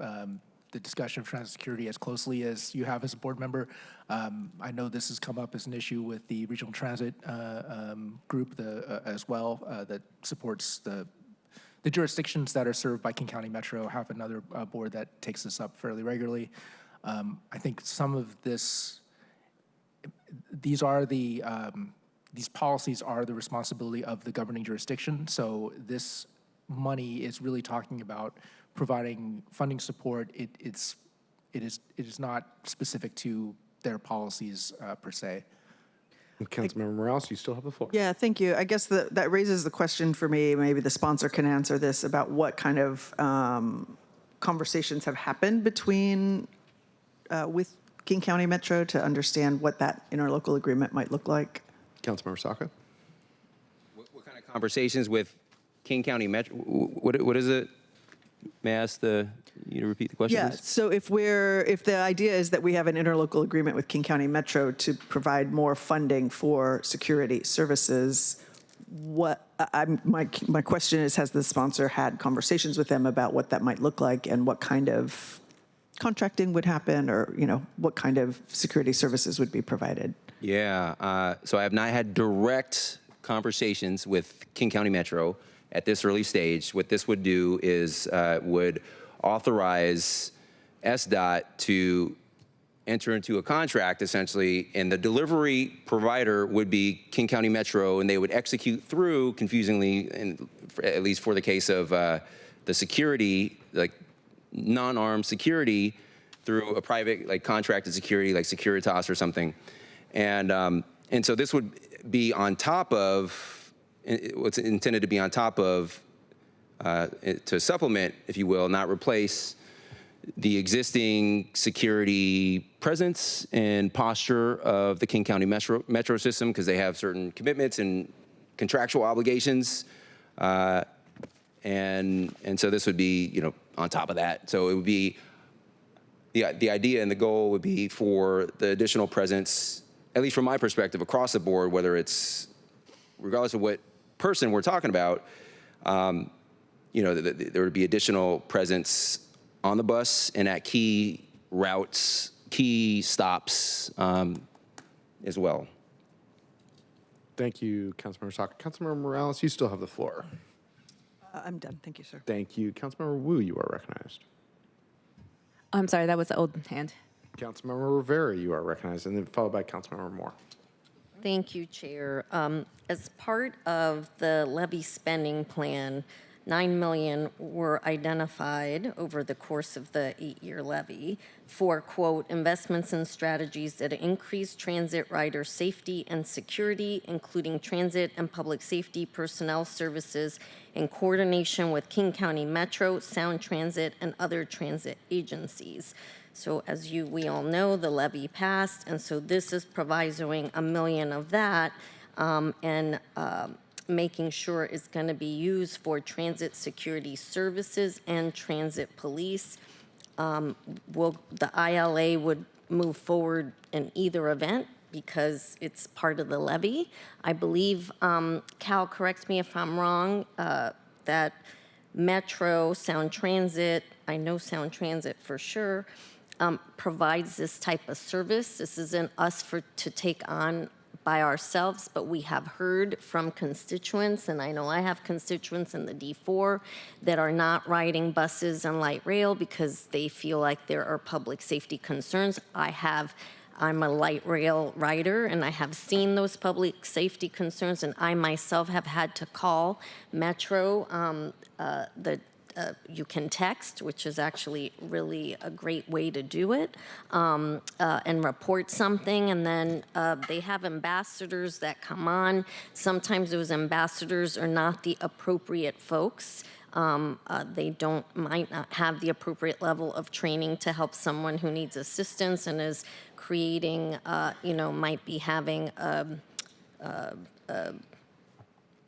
the discussion of transit security as closely as you have as a board member. I know this has come up as an issue with the regional transit group as well that supports the jurisdictions that are served by King County Metro. Have another board that takes this up fairly regularly. I think some of these policies are the responsibility of the governing jurisdiction. So this money is really talking about providing funding support. It is not specific to their policies per se. Councilmember Morales, you still have the floor. Yeah, thank you. I guess that raises the question for me, maybe the sponsor can answer this, about what kind of conversations have happened between, with King County Metro to understand what that interlocal agreement might look like. Councilmember Saka. What kind of conversations with King County Metro? What is it? May I ask you to repeat the question, Yeah, please? so if the idea is that we have an interlocal agreement with King County Metro to provide more funding for security services, my question is, has the sponsor had conversations with them about what that might look like and what kind of contracting would happen, or what kind of security services would be provided? Yeah, so I have not had direct conversations with King County Metro at this early stage. What this would do is would authorize SDOT to enter into a contract, essentially, and the delivery provider would be King County Metro, and they would execute through, confusingly, and at least for the case of the security, like non-armed security, through a private, like contracted security, like Securitas or something. And so this would be on top of what's intended to be on top of, to supplement, if you will, not replace the existing security presence and posture of the King County Metro system, because they have certain commitments and contractual obligations. And so this would be, on top of that. So it would be, the idea and the goal would be for the additional presence, at least from my perspective, across the board, whether it's, regardless of what person we're talking about, you know, there would be additional presence on the bus and at key routes, key stops as well. Thank you, Councilmember Saka. Councilmember Morales, you still have the floor. I'm done. Thank you, sir. Thank you. Councilmember Wu, you are recognized. I'm sorry, that was the old hand. Councilmember Rivera, you are recognized, and then followed by Councilmember Moore. Thank you, Chair. As part of the levy spending plan, 9 million were identified over the course of the 8-year levy for, quote, investments and strategies that increase transit rider safety and security, including transit and public safety personnel services in coordination with King County Metro, Sound Transit, and other transit agencies. So as we all know, the levy passed, and so this is provisoing $1 million of that, making sure it's going to be used for transit security services and transit police. The ILA would move forward in either event because it's part of the levy. I believe, Cal, correct me if I'm wrong, that Metro, Sound Transit, I know Sound Transit for sure, provides this type of service. This isn't us to take on by ourselves, but we have heard from constituents, and I know I have constituents in the D4 that are not riding buses and light rail because they feel like there are public safety concerns. I'm a light rail rider, and I have seen those public safety concerns, and I myself have had to call Metro, you can text, which is actually really a great way to do it, and report something. And then they have ambassadors that come on. Sometimes those ambassadors are not the appropriate folks. They might not have the appropriate level of training to help someone who needs assistance and is creating, might be having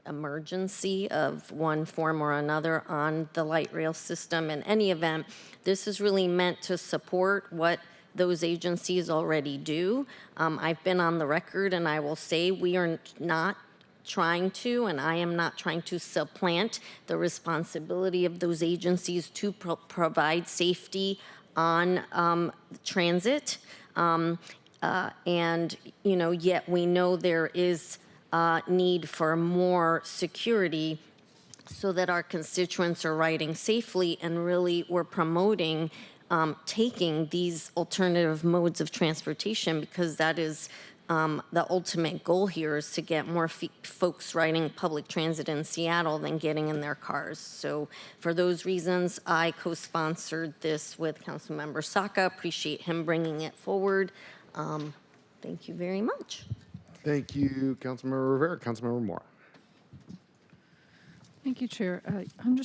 emergency of one form or another on the light rail system. In any event, this is really meant to support what those agencies already do. I've been on the record, and I will say we are not trying to, and I am not trying to supplant the responsibility of those agencies to provide safety on transit. And, yet we know there is need for more security so that our constituents are riding safely, and really we're promoting taking these alternative modes of transportation, because that is the ultimate goal here, is to get more folks riding public transit in Seattle than getting in their cars. So for those reasons, I co-sponsored this with Councilmember Saka. Appreciate him bringing it forward. Thank you very much. Thank you, Councilmember Rivera. Councilmember Moore. Thank you, Chair. I'm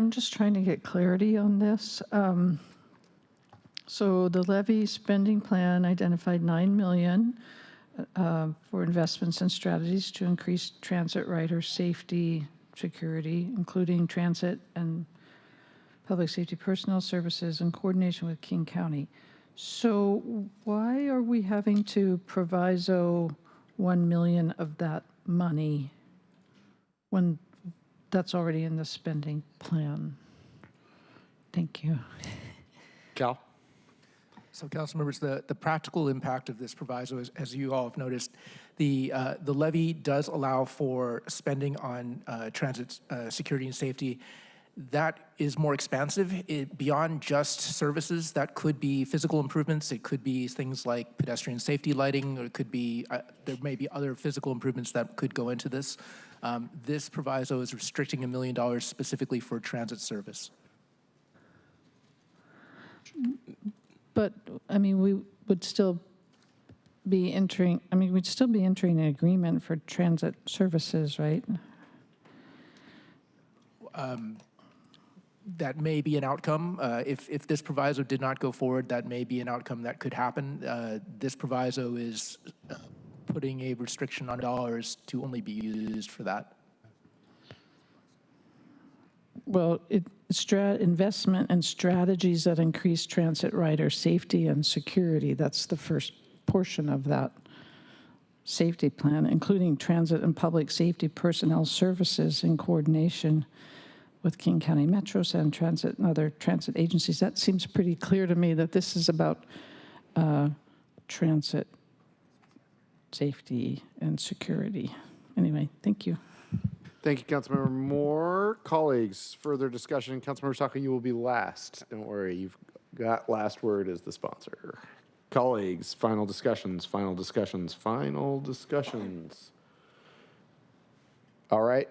just trying to get clarity on this. So the levy spending plan identified $9 million for investments and strategies to increase transit rider safety, security, including transit and public safety personnel services in coordination with King County. So why are we having to proviso $1 million of that money when that's already in the spending plan? Thank you. Cal? So, council members, the practical impact of this proviso is, as you all have noticed, the levy does allow for spending on transit security and safety. That is more expansive. Beyond just services, that could be physical improvements. It could be things like pedestrian safety lighting, or it could be, there may be other physical improvements that could go into this. This proviso is restricting $1 million specifically for transit service. But, I mean, we would still be entering, we'd still be entering an agreement for transit services, right? That may be an outcome. If this proviso did not go forward, that may be an outcome that could happen. This proviso is putting a restriction on dollars to only be used for that. Well, investment and strategies that increase transit rider safety and security, that's the first portion of that safety plan, including transit and public safety personnel services in coordination with King County Metro, Sound Transit, and other transit agencies. That seems pretty clear to me that this is about transit safety and security. Anyway, thank you. Thank you, Councilmember Moore. Colleagues, further discussion. Councilmember Saka, you will be last. Don't worry, you've got last word as the sponsor. Colleagues, final discussions, final discussions, final discussions. All right,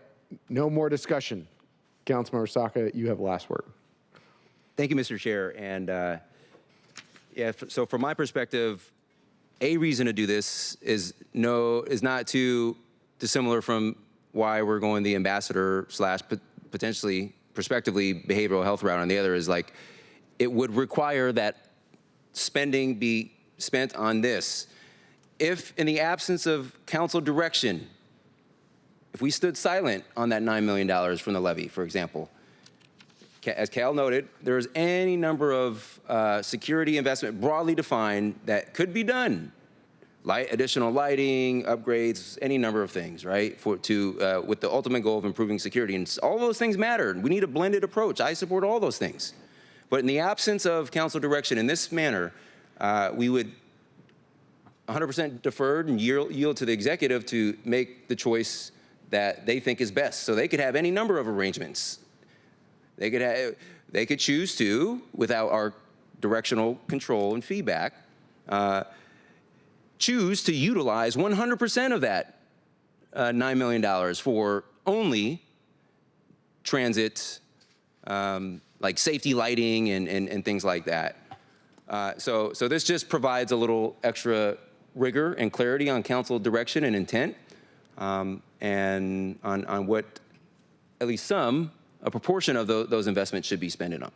no more discussion. Councilmember Saka, you have last word. Thank you, Mr. Chair. And so from my perspective, a reason to do this is not too dissimilar from why we're going the ambassador / potentially, prospectively, behavioral health route. And the other is like, it would require that spending be spent on this. If in the absence of council direction, if we stood silent on that $9 million from the levy, for example, as Cal noted, there's any number of security investment broadly defined that could be done. Additional lighting, upgrades, any number of things, right? With the ultimate goal of improving security. And all those things matter. We need a blended approach. I support all those things. But in the absence of council direction in this manner, we would 100% deferred and yield to the executive to make the choice that they think is best. So they could have any number of arrangements. They could choose to, without our directional control and feedback, choose to utilize 100% of that $9 million for only transit, like safety lighting and things like that. So this just provides a little extra rigor and clarity on council direction and intent, and on what at least a proportion of those investments should be spent on.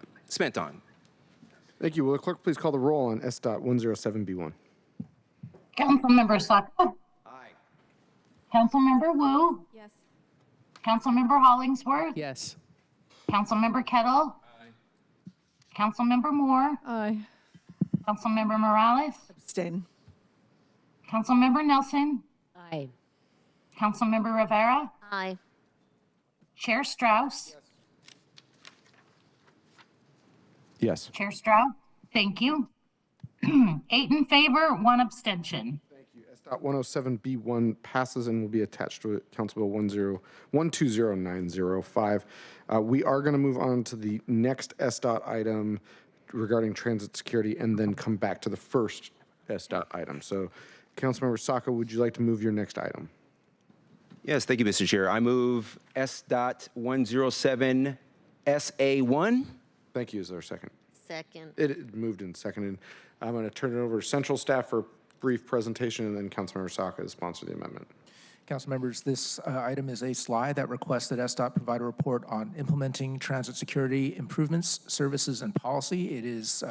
Thank you. Will the clerk please call the roll on S.107B1? Councilmember Saka? Aye. Councilmember Wu? Yes. Councilmember Hollingsworth? Yes. Councilmember Kettle? Aye. Councilmember Moore? Aye. Councilmember Morales? Abstain. Councilmember Nelson? Aye. Councilmember Rivera? Aye. Chair Strauss? Yes. Chair Strauss? Thank you. 8 in favor, 1 abstention. Thank you. S.107B1 passes and will be attached to Council Bill 120905. We are going to move on to the next S.dot item regarding transit security and then come back to the first S.dot item. So, Councilmember Saka, would you like to move your next item? Yes, thank you, Mr. Chair. I move S.107SA1. Thank you. Is there a second? Second. It moved and seconded. I'm going to turn it over to Central Staff for a brief presentation, and then Councilmember Saka to sponsor the amendment. Council members, this item is a slide that requests that SDOT provide a report on implementing transit security improvements, services, and policy. It is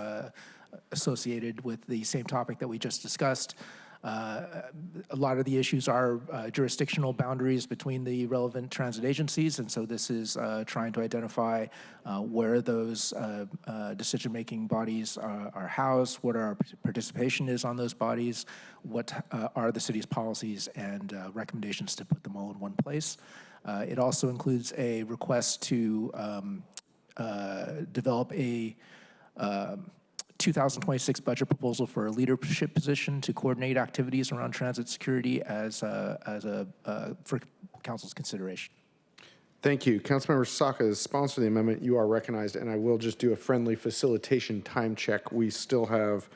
associated with the same topic that we just discussed. A lot of the issues are jurisdictional boundaries between the relevant transit agencies, and so this is trying to identify where those decision-making bodies are housed, what our participation is on those bodies, what are the city's policies and recommendations to put them all in one place. It also includes a request to develop a 2026 budget proposal for a leadership position to coordinate activities around transit security for council's consideration. Thank you. Councilmember Saka is sponsor the amendment. You are recognized, and I will just do a friendly facilitation time check. We still have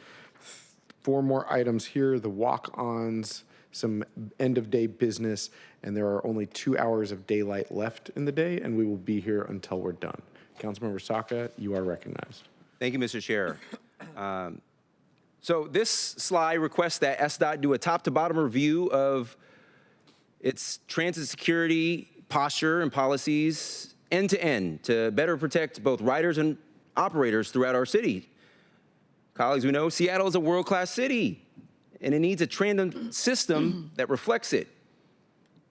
4 more items here, the walk-ons, some end-of-day business, and there are only 2 hours of daylight left in the day, and we will be here until we're done. Councilmember Saka, you are recognized. Thank you, Mr. Chair. So this slide requests that SDOT do a top-to-bottom review of its transit security posture and policies end-to-end to better protect both riders and operators throughout our city. Colleagues, we know Seattle is a world-class city, and it needs a transit system that reflects it.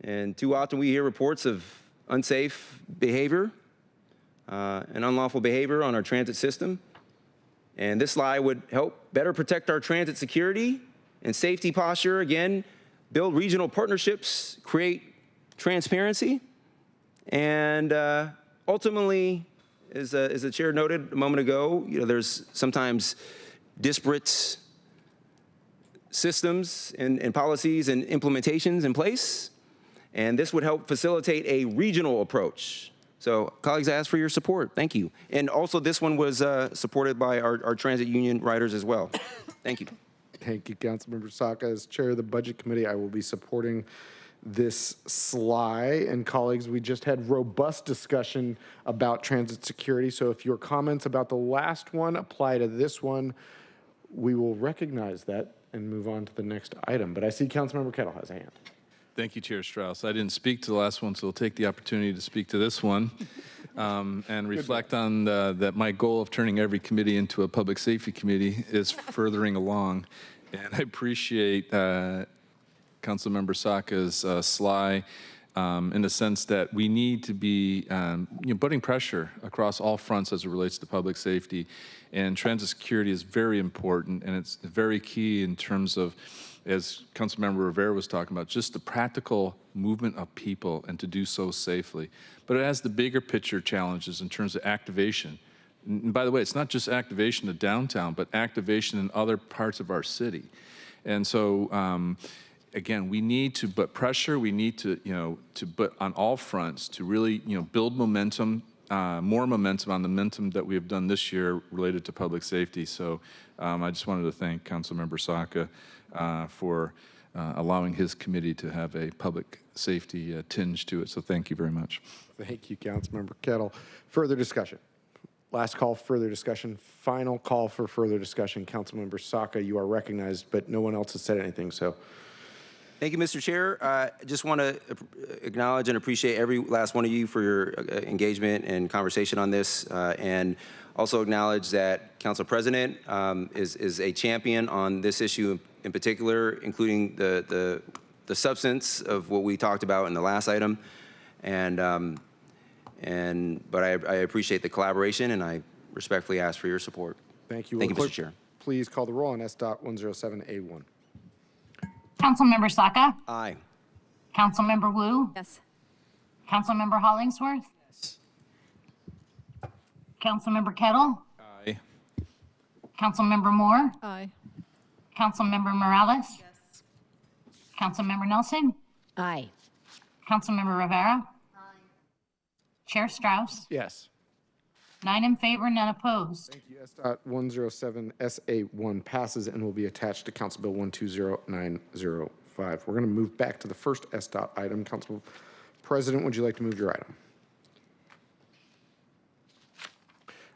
And too often we hear reports of unsafe behavior and unlawful behavior on our transit system. And this slide would help better protect our transit security and safety posture, again, build regional partnerships, create transparency, and ultimately, as the chair noted a moment ago, there's sometimes disparate systems and policies and implementations in place, and this would help facilitate a regional approach. So, colleagues, I ask for your support. Thank you. And also, this one was supported by our transit union riders as well. Thank you. Thank you, Councilmember Saka. As chair of the Budget Committee, I will be supporting this SLY. And colleagues, we just had robust discussion about transit security. So if your comments about the last one apply to this one, we will recognize that and move on to the next item. But I see Councilmember Kettle has a hand. Thank you, Chair Strauss. I didn't speak to the last one, so I'll take the opportunity to speak to this one and reflect on that my goal of turning every committee into a public safety committee is furthering along. And I appreciate Councilmember Saka's SLY in the sense that we need to be putting pressure across all fronts as it relates to public safety. And transit security is very important, and it's very key in terms of, as Councilmember Rivera was talking about, just the practical movement of people and to do so safely. But it has the bigger picture challenges in terms of activation. And by the way, it's not just activation of downtown, but activation in other parts of our city. And so, again, we need to put pressure. We need to, put on all fronts to really, build momentum, more momentum on the momentum that we have done this year related to public safety. So I just wanted to thank Councilmember Saka for allowing his committee to have a public safety tinge to it. So thank you very much. Thank you, Councilmember Kettle. Further discussion. Last call, further discussion. Final call for further discussion. Councilmember Saka, you are recognized, but no one else has said anything, so. Thank you, Mr. Chair. I just want to acknowledge and appreciate every last one of you for your engagement and conversation on this, and also acknowledge that Council President is a champion on this issue in particular, including the substance of what we talked about in the last item, but I appreciate the collaboration, and I respectfully ask for your support. Thank you. Thank you, Mr. Chair. Please call the roll on S.107A1. Councilmember Saka? Aye. Councilmember Wu? Yes. Councilmember Hollingsworth? Yes. Councilmember Kettle? Aye. Councilmember Moore? Aye. Councilmember Morales? Yes. Councilmember Nelson? Aye. Councilmember Rivera? Aye. Chair Strauss? Yes. 9 in favor, none opposed. Thank you. S.107SA1 passes and will be attached to Council Bill 120905. We're going to move back to the first S. item. Council President, would you like to move your item?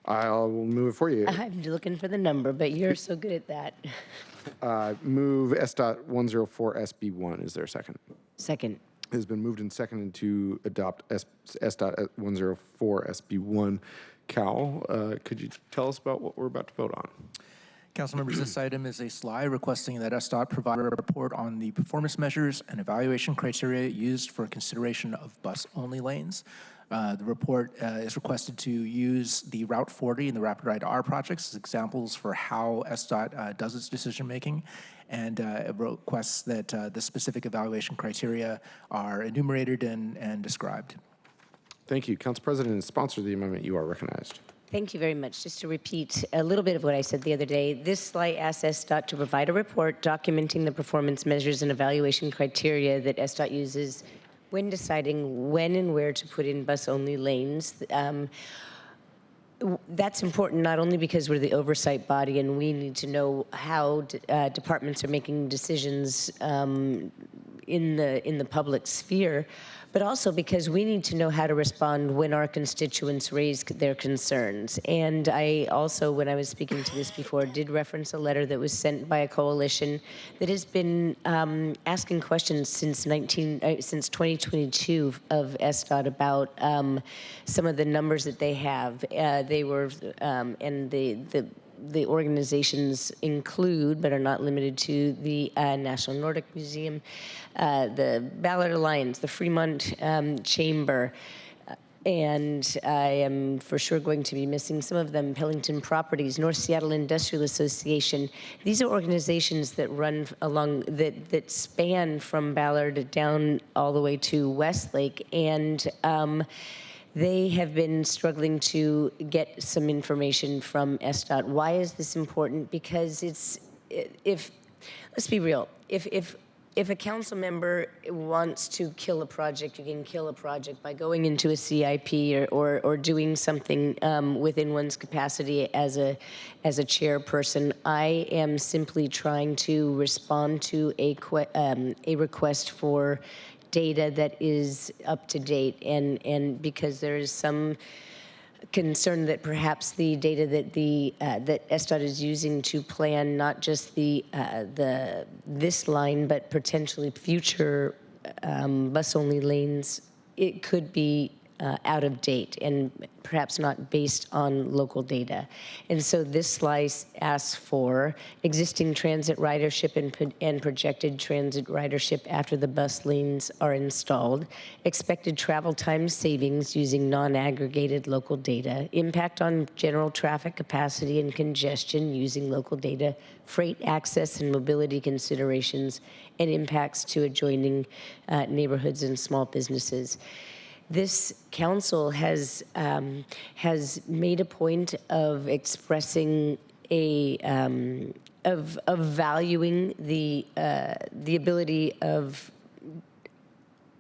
I will move it for you. I'm looking for the number, but you're so good at that. Move S.104SB1. Is there a second? Second. It has been moved and seconded to adopt S.104SB1. Cal, could you tell us about what we're about to vote on? Council members, this item is a SLY requesting that SDOT provide a report on the performance measures and evaluation criteria used for consideration of bus-only lanes. The report is requested to use the Route 40 and the Rapid Ride R projects as examples for how SDOT does its decision-making, and it requests that the specific evaluation criteria are enumerated and described. Thank you. Council President and sponsor of the amendment, you are recognized. Thank you very much. Just to repeat a little bit of what I said the other day, this SLY asks SDOT to provide a report documenting the performance measures and evaluation criteria that SDOT uses when deciding when and where to put in bus-only lanes. That's important not only because we're the oversight body and we need to know how departments are making decisions in the public sphere, but also because we need to know how to respond when our constituents raise their concerns. And I also, when I was speaking to this before, did reference a letter that was sent by a coalition that has been asking questions since 2022 of SDOT about some of the numbers that they have. They were, and the organizations include, but are not limited to, the National Nordic Museum, the Ballard Alliance, the Fremont Chamber, and I am for sure going to be missing some of them. Pillington Properties, North Seattle Industrial Association. These are organizations that run along, that span from Ballard down all the way to Westlake, and they have been struggling to get some information from SDOT. Why is this important? Because let's be real, if a council member wants to kill a project, you can kill a project by going into a CIP or doing something within one's capacity as a chairperson. I am simply trying to respond to a request for data that is up to date, and because there is some concern that perhaps the data that that SDOT is using to plan not just this line but potentially future bus-only lanes, it could be out of date and perhaps not based on local data. And so this slice asks for existing transit ridership and projected transit ridership after the bus lanes are installed, expected travel time savings using non-aggregated local data, impact on general traffic capacity and congestion using local data, freight access and mobility considerations, and impacts to adjoining neighborhoods and small businesses. This council has made a point of expressing of valuing the ability of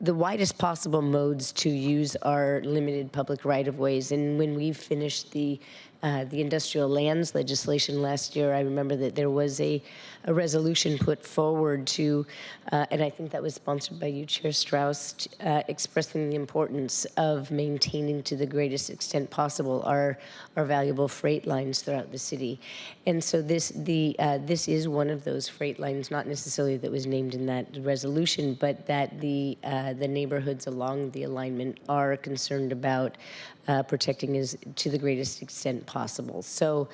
the widest possible modes to use our limited public right-of-ways. And when we finished the industrial lands legislation last year, I remember that there was a resolution put forward to, and I think that was sponsored by you, Chair Strauss, expressing the importance of maintaining to the greatest extent possible our valuable freight lines throughout the city. And so this is one of those freight lines, not necessarily that was named in that resolution, but that the neighborhoods along the alignment are concerned about protecting is to the greatest extent possible. So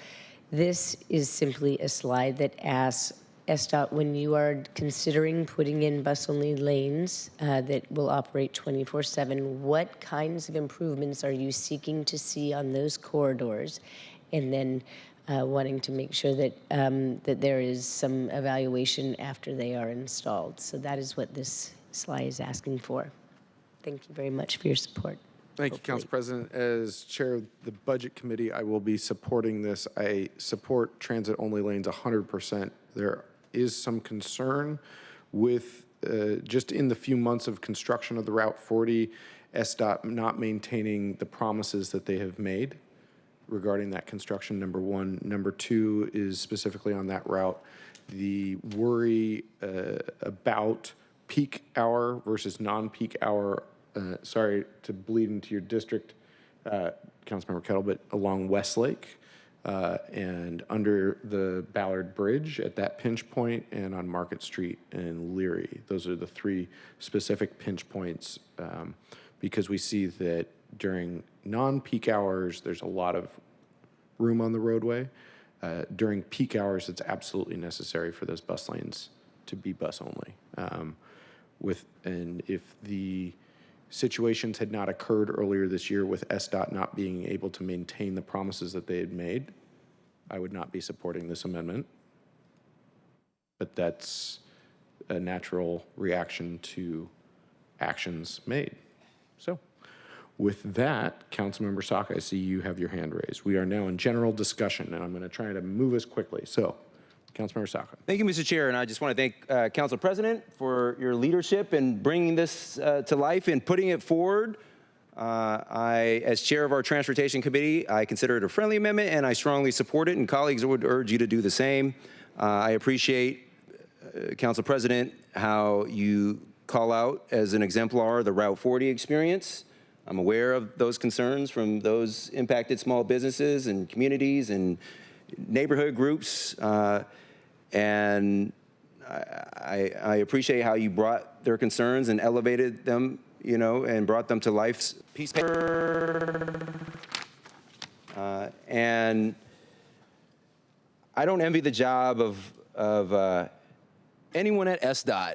this is simply a slide that asks SDOT, when you are considering putting in bus-only lanes that will operate 24/7, what kinds of improvements are you seeking to see on those corridors? And then wanting to make sure that that there is some evaluation after they are installed. So that is what this slide is asking for. Thank you very much for your support. Thank you, Council President. As chair of the Budget Committee, I will be supporting this. I support transit-only lanes 100%. There is some concern with just in the few months of construction of the Route 40, SDOT not maintaining the promises that they have made regarding that construction, number one. Number two is specifically on that route, the worry about peak hour versus non-peak hour. Sorry to bleed into your district, Councilmember Kettle, but along Westlake and under the Ballard Bridge at that pinch point, and on Market Street and Leary. Those are the three specific pinch points because we see that during non-peak hours, there's a lot of room on the roadway. During peak hours, it's absolutely necessary for those bus lanes to be bus only. And if the situations had not occurred earlier this year with SDOT not being able to maintain the promises that they had made, I would not be supporting this amendment. But that's a natural reaction to actions made. So with that, Councilmember Saka, I see you have your hand raised. We are now in general discussion, and I'm going to try to move us quickly. So, Councilmember Saka. Thank you, Mr. Chair, and I just want to thank Council President for your leadership in bringing this to life and putting it forward. As chair of our Transportation Committee, I consider it a friendly amendment, and I strongly support it, and colleagues would urge you to do the same. I appreciate, Council President, how you call out as an exemplar the Route 40 experience. I'm aware of those concerns from those impacted small businesses and communities and neighborhood groups. And I appreciate how you brought their concerns and elevated them, you know, and brought them to life's piece. And I don't envy the job of anyone at SDOT.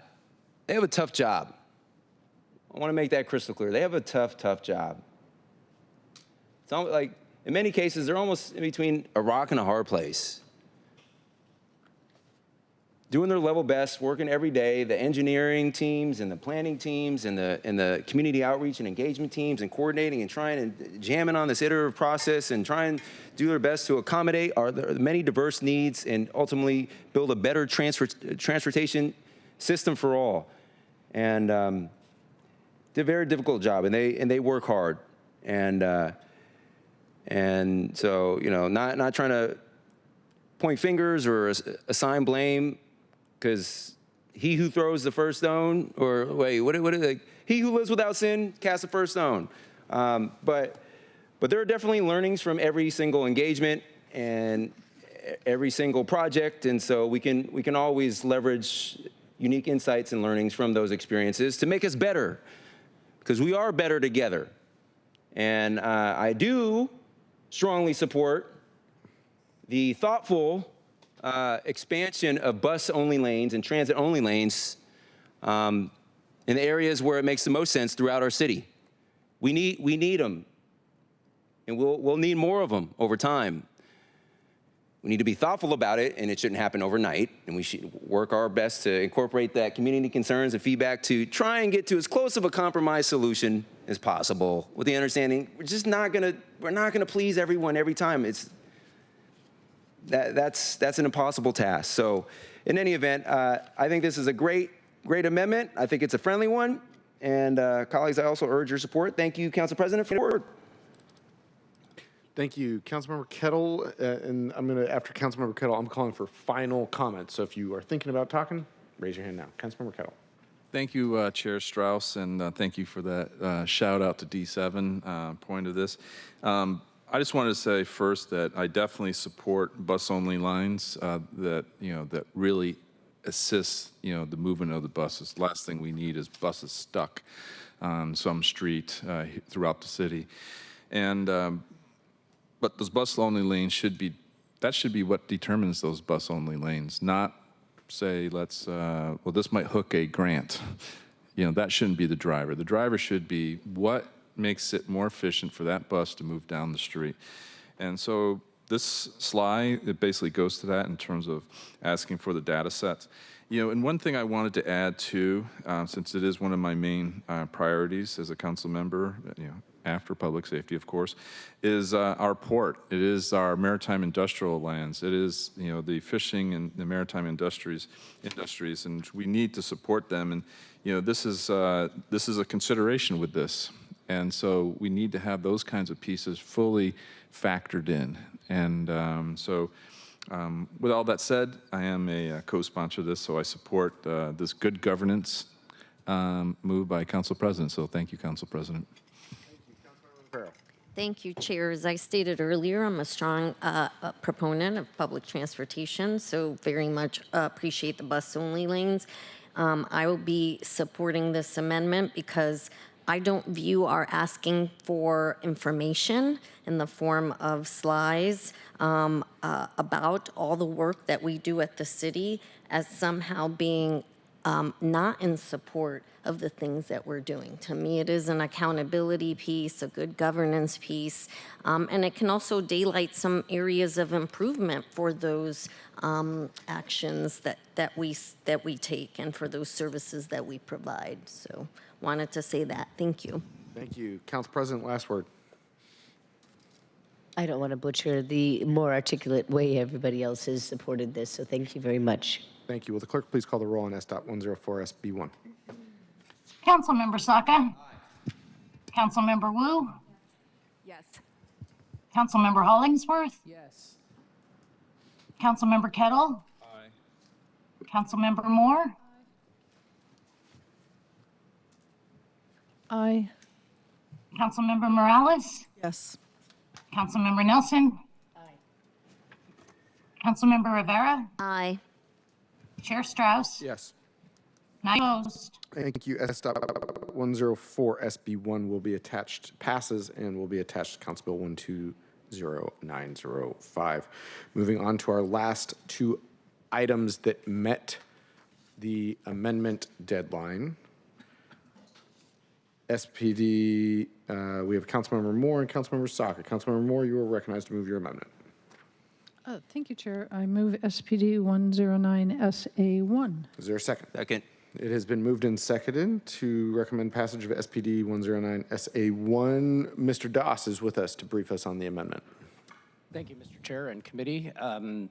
They have a tough job. I want to make that crystal clear. They have a tough job. It's almost like, in many cases, they're almost in between a rock and a hard place. Doing their level best, working every day, the engineering teams and the planning teams and the community outreach and engagement teams, and coordinating and trying and jamming on this iterative process and trying to do their best to accommodate the many diverse needs and ultimately build a better transportation system for all. And it's a very difficult job, and they work hard. And so, you know, not trying to point fingers or assign blame, because he who throws the first stone, or wait, what he who lives without sin casts the first stone. But there are definitely learnings from every single engagement and every single project, and so we can always leverage unique insights and learnings from those experiences to make us better, because we are better together. And I do strongly support the thoughtful expansion of bus-only lanes and transit-only lanes in the areas where it makes the most sense throughout our city. We need them, and we'll need more of them over time. We need to be thoughtful about it, and it shouldn't happen overnight, and we should work our best to incorporate that community concerns and feedback to try and get to as close of a compromise solution as possible, with the understanding we're not gonna please everyone every time. That's an impossible task. So in any event, I think this is a great amendment. I think it's a friendly one. And colleagues, I also urge your support. Thank you, Council President, for the word. Thank you, Councilmember Kettle. And after Councilmember Kettle, I'm calling for final comments. So if you are thinking about talking, raise your hand now. Councilmember Kettle. Thank you, Chair Strauss, and thank you for that shout out to D7 point of this. I just wanted to say first that I definitely support bus-only lines that really assist the movement of the buses. The last thing we need is buses stuck on some street throughout the city, and but those bus-only lanes should be what determines those bus-only lanes, not say this might hook a grant. That shouldn't be the driver. The driver should be what makes it more efficient for that bus to move down the street. And so this slide, it basically goes to that in terms of asking for the data sets. And one thing I wanted to add too, since it is one of my main priorities as a council member, after public safety, of course, is our port. It is our maritime industrial lands. It is, the fishing and the maritime industries, and we need to support them. And, this is a consideration with this. And so we need to have those kinds of pieces fully factored in. And with all that said, I am a co-sponsor of this, so I support this good governance move by Council President. So thank you, Council President. Thank you, Chair. As I stated earlier, I'm a strong proponent of public transportation, so very much appreciate the bus-only lanes. I will be supporting this amendment because I don't view our asking for information in the form of slides about all the work that we do at the city as somehow being not in support of the things that we're doing. To me, it is an accountability piece, a good governance piece, and it can also daylight some areas of improvement for those actions that we take and for those services that we provide. So wanted to say that. Thank you. Thank you. Council President, last word. I don't want to butcher the more articulate way everybody else has supported this, so thank you very much. Thank you. Will the clerk please call the roll on S.104 SB1? Councilmember Saka? Aye. Councilmember Wu? Yes. Councilmember Hollingsworth? Yes. Councilmember Kettle? Aye. Councilmember Moore? Aye. Councilmember Morales? Yes. Councilmember Nelson? Aye. Councilmember Rivera? Aye. Chair Strauss? Yes. 9 opposed. Thank you. S.104 SB1 will be attached, passes, and will be attached to Council Bill 120905. Moving on to our last two items that met the amendment deadline. SPD, we have Councilmember Moore and Councilmember Saka. Councilmember Moore, you are recognized to move your amendment. Thank you, Chair. I move SPD 109SA1. Is there a second? Second. It has been moved and seconded to recommend passage of SPD 109SA1. Mr. Doss is with us to brief us on the amendment. Thank you, Mr. Chair and committee.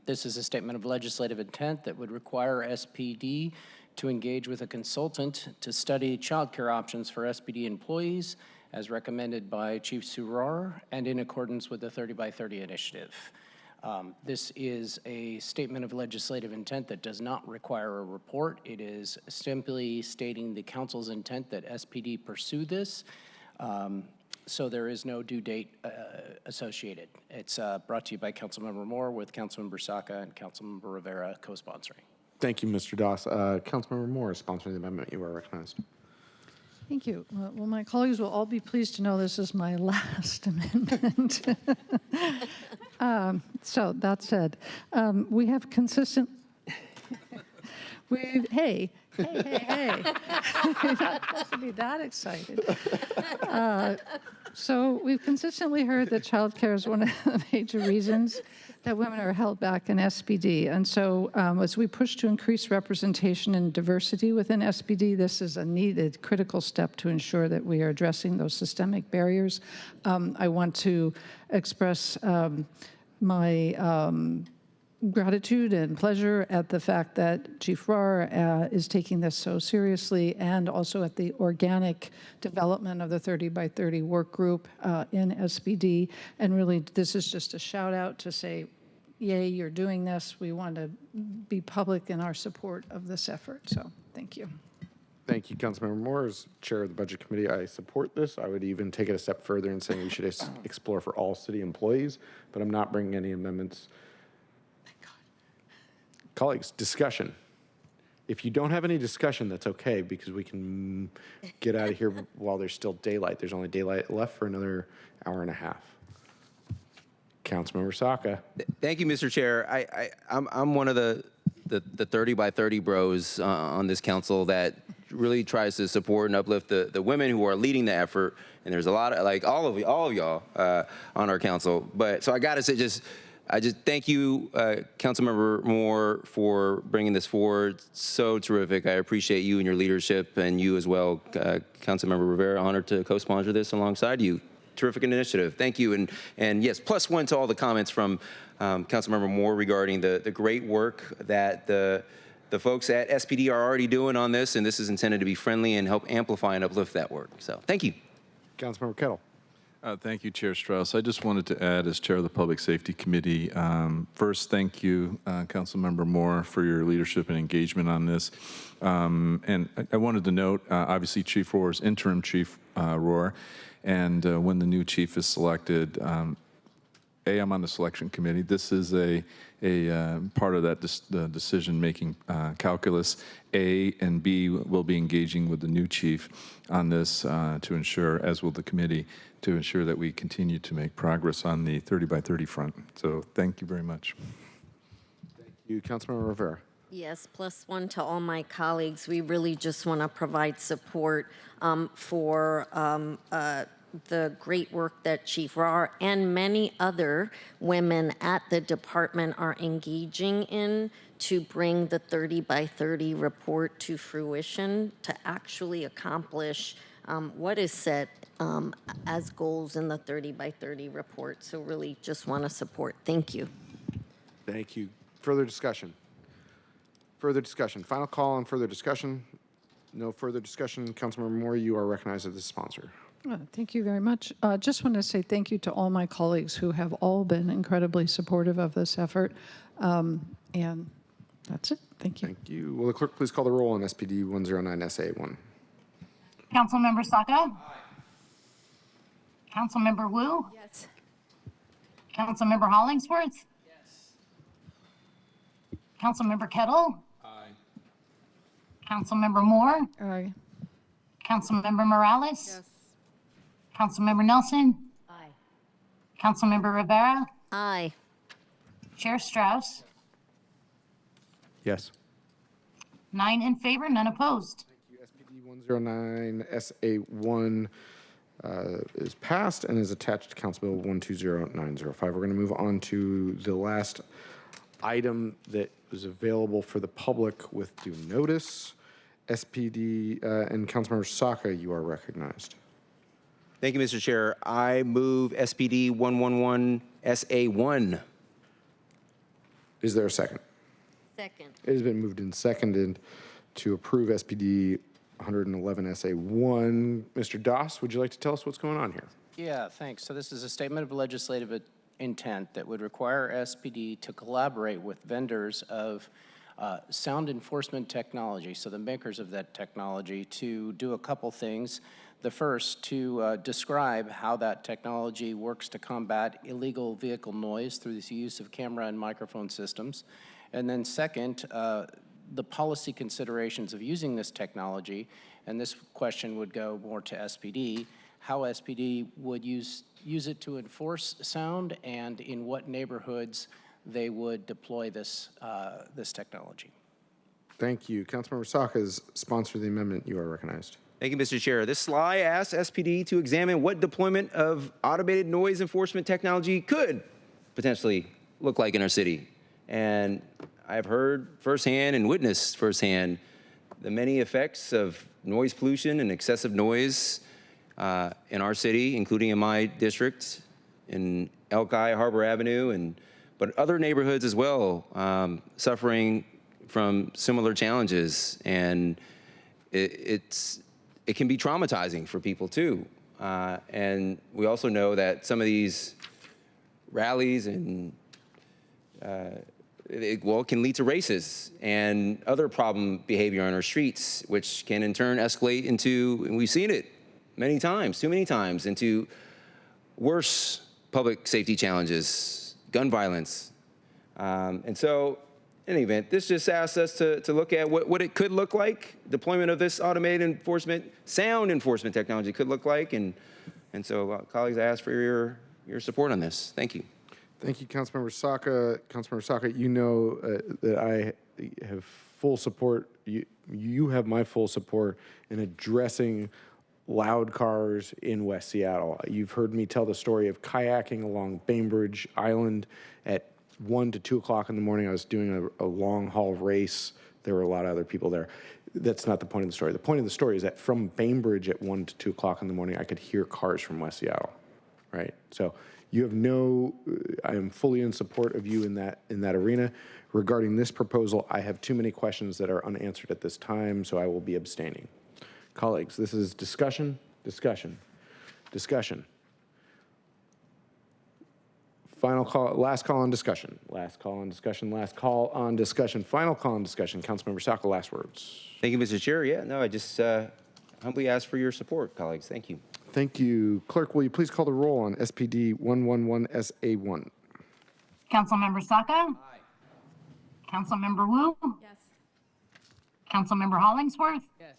This is a statement of legislative intent that would require SPD to engage with a consultant to study childcare options for SPD employees as recommended by Chief Surar and in accordance with the 30 by 30 initiative. This is a statement of legislative intent that does not require a report. It is simply stating the council's intent that SPD pursue this. So there is no due date associated. It's brought to you by Councilmember Moore with Councilmember Saka and Councilmember Rivera co-sponsoring. Thank you, Mr. Doss. Councilmember Moore is sponsoring the amendment. You are recognized. Thank you. Well, my colleagues will all be pleased to know this is my last amendment. So that said, we have consistent. Hey. You're not supposed to be that excited. So we've consistently heard that childcare is one of the major reasons that women are held back in SPD. And so as we push to increase representation and diversity within SPD, this is a needed, critical step to ensure that we are addressing those systemic barriers. I want to express my gratitude and pleasure at the fact that Chief Rahr is taking this so seriously, and also at the organic development of the 30 by 30 work group in SPD. And really, this is just a shout out to say, yay, you're doing this. We want to be public in our support of this effort. So thank you. Thank you, Councilmember Moore. As chair of the Budget Committee, I support this. I would even take it a step further in saying we should explore for all city employees, but I'm not bringing any amendments. Colleagues, discussion. If you don't have any discussion, that's okay, because we can get out of here while there's still daylight. There's only daylight left for another hour and a half. Councilmember Saka. Thank you, Mr. Chair. I'm one of the 30 by 30 bros on this council that really tries to support and uplift the women who are leading the effort. And there's a lot of, like, all of y'all on our council. But so I got to say, I just thank you, Councilmember Moore, for bringing this forward. So terrific. I appreciate you and your leadership, and you as well, Councilmember Rivera. Honored to co-sponsor this alongside you. Terrific initiative. Thank you. And yes, +1 to all the comments from Councilmember Moore regarding the great work that the folks at SPD are already doing on this, and this is intended to be friendly and help amplify and uplift that work. So thank you. Councilmember Kettle. Thank you, Chair Strauss. I just wanted to add, as Chair of the Public Safety Committee, first, thank you, Councilmember Moore, for your leadership and engagement on this. And I wanted to note, obviously, Chief Rahr's interim Chief Rahr, and when the new chief is selected, I'm on the selection committee. This is a part of that the decision-making calculus. A and B will be engaging with the new chief on this to ensure, as will the committee, to ensure that we continue to make progress on the 30 by 30 front. So thank you very much. Thank you, Councilmember Rivera. Yes, +1 to all my colleagues. We really just want to provide support for the great work that Chief Rahr and many other women at the department are engaging in to bring the 30 by 30 report to fruition, to actually accomplish what is set as goals in the 30 by 30 report. So really just want to support. Thank you. Thank you. Further discussion? Further discussion. Final call on further discussion. No further discussion. Councilmember Moore, you are recognized as the sponsor. Thank you very much. Just want to say thank you to all my colleagues who have all been incredibly supportive of this effort. And that's it. Thank you. Thank you. Will the clerk please call the roll on SPD 109SA1? Councilmember Saka? Aye. Councilmember Wu? Yes. Councilmember Hollingsworth? Yes. Councilmember Kettle? Aye. Councilmember Moore? Aye. Councilmember Morales? Yes. Councilmember Nelson? Aye. Councilmember Rivera? Aye. Chair Strauss? Yes. 9 in favor, none opposed. Thank you. SPD SPD 109 SA1 is passed and is attached to Council Bill 120905. We're going to move on to the last item that was available for the public with due notice. SPD and Councilmember Saka, you are recognized. Thank you, Mr. Chair. I move SPD 111 SA1. Is there a second? Second. It has been moved and seconded to approve SPD 111 SA1. Mr. Doss, would you like to tell us what's going on here? Yeah, thanks. So this is a statement of legislative intent that would require SPD to collaborate with vendors of sound enforcement technology, so the makers of that technology, to do a couple things. The first, to describe how that technology works to combat illegal vehicle noise through the use of camera and microphone systems. And then second, the policy considerations of using this technology, and this question would go more to SPD, how SPD would use it to enforce sound, and in what neighborhoods they would deploy this, this technology. Thank you. Councilmember Saka is sponsor of the amendment. You are recognized. Thank you, Mr. Chair. This SLY asks SPD to examine what deployment of automated noise enforcement technology could potentially look like in our city. And I've heard firsthand and witnessed firsthand the many effects of noise pollution and excessive noise in our city, including in my district, in Elki, Harbor Avenue, but other neighborhoods as well, suffering from similar challenges. And it can be traumatizing for people too. And we also know that some of these rallies and can lead to races and other problem behavior on our streets, which can in turn escalate into, and we've seen it many times, too many times, into worse public safety challenges, gun violence. And so, in any event, this just asks us to look at what it could look like, deployment of this automated enforcement, sound enforcement technology could look like. And so, colleagues, I ask for your support on this. Thank you. Thank you, Councilmember Saka. Councilmember Saka, you know that I have full support. You have my full support in addressing loud cars in West Seattle. You've heard me tell the story of kayaking along Bainbridge Island at 1 to 2 o'clock in the morning. I was doing a long haul race. There were a lot of other people there. That's not the point of the story. The point of the story is that from Bainbridge at 1 to 2 o'clock in the morning, I could hear cars from West Seattle, right? So you have I am fully in support of you in that arena. Regarding this proposal, I have too many questions that are unanswered at this time, so I will be abstaining. Colleagues, this is discussion, discussion, discussion. Final call, last call on discussion. Last call on discussion, last call on discussion. Final call on discussion. Councilmember Saka, last words. Thank you, Mr. Chair. Yeah, no, I just humbly ask for your support, colleagues. Thank you. Thank you. Clerk, will you please call the roll on SPD 111 SA1? Councilmember Saka? Aye. Councilmember Wu? Yes. Councilmember Hollingsworth? Yes.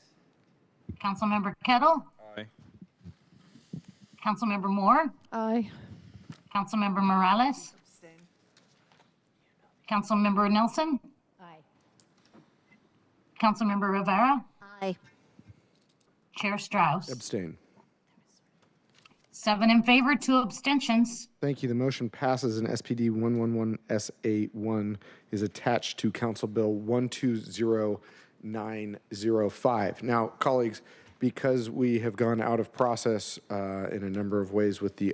Councilmember Kettle? Aye. Councilmember Moore? Aye. Councilmember Morales? Abstain. Councilmember Nelson? Aye. Councilmember Rivera? Aye. Chair Strauss? Abstain. 7 in favor, 2 abstentions. Thank you. The motion passes and SPD 111 SA1 is attached to Council Bill 120905. Now, colleagues, because we have gone out of process in a number of ways with the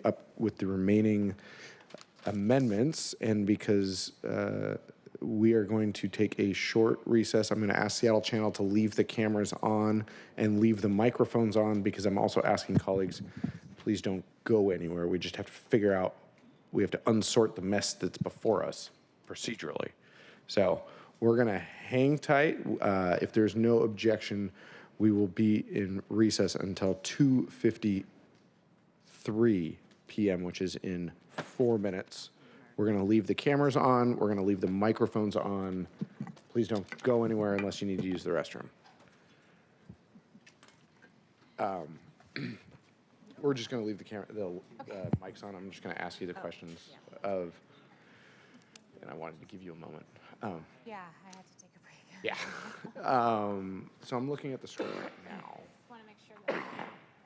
remaining amendments, and because we are going to take a short recess, I'm going to ask Seattle Channel to leave the cameras on and leave the microphones on, because I'm also asking colleagues, please don't go anywhere. We just have to figure out, we have to unsort the mess that's before us procedurally. So we're going to hang tight. If there's no objection, we will be in recess until 2:53 p.m., which is in 4 minutes. We're going to leave the cameras on. We're going to leave the microphones on. Please don't go anywhere unless you need to use the restroom. We're just going to leave the mics on. I'm just going to ask you the questions and I wanted to give you a moment. Yeah, I had to take a break. Yeah. So I'm looking at the script right now. Want to make sure that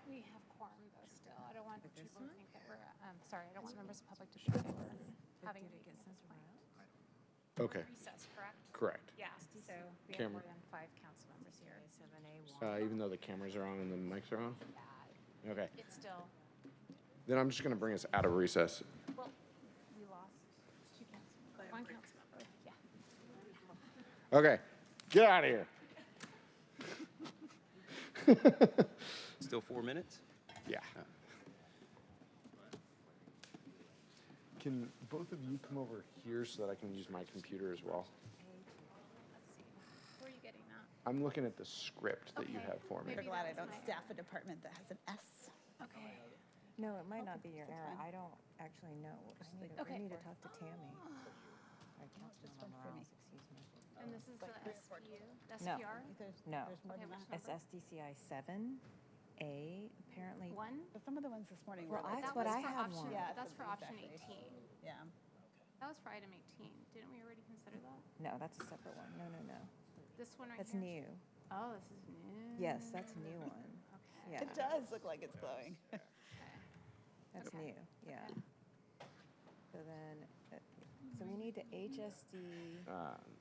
we have quorum though still. I don't want people to think that we're, sorry, I don't want members of the public to think that we're having a meeting at this point. Okay. Recess, correct? Correct. Yeah, so we have Camera. more than 5 council members here. Even though the cameras are on and the mics are on? Okay. It's still, Then I'm just going to bring us out of recess. well, we lost 2 council members, 1 council member, yeah. Okay. Get out of here. Still 4 minutes? Yeah. Can both of you come over here so that I can use my computer as well? Let's see, where are you getting that? I'm looking at the script that you Okay. have for me. Maybe Glad I that's don't my staff a department that has an S. Okay. No, it might not be your error. I don't actually know. Okay. We need to talk to Tammy. Or Councilmember Morales, excuse me. And this is the SPU, No. SPR? No. Okay, which It's number? SDCI 7A, apparently. 1? But some of the ones this morning Well, were like. that's That what was I for have option- one. Yeah, That's for option exactly. 18. Yeah. That was for item 18. Didn't we already consider that? No, that's a separate one. No, no, no. This one right That's here? new. Oh, this is new. Yes, that's a new one. Okay. Yeah. It does look like it's glowing. That's Okay. new, yeah. So then, so we need to HSD,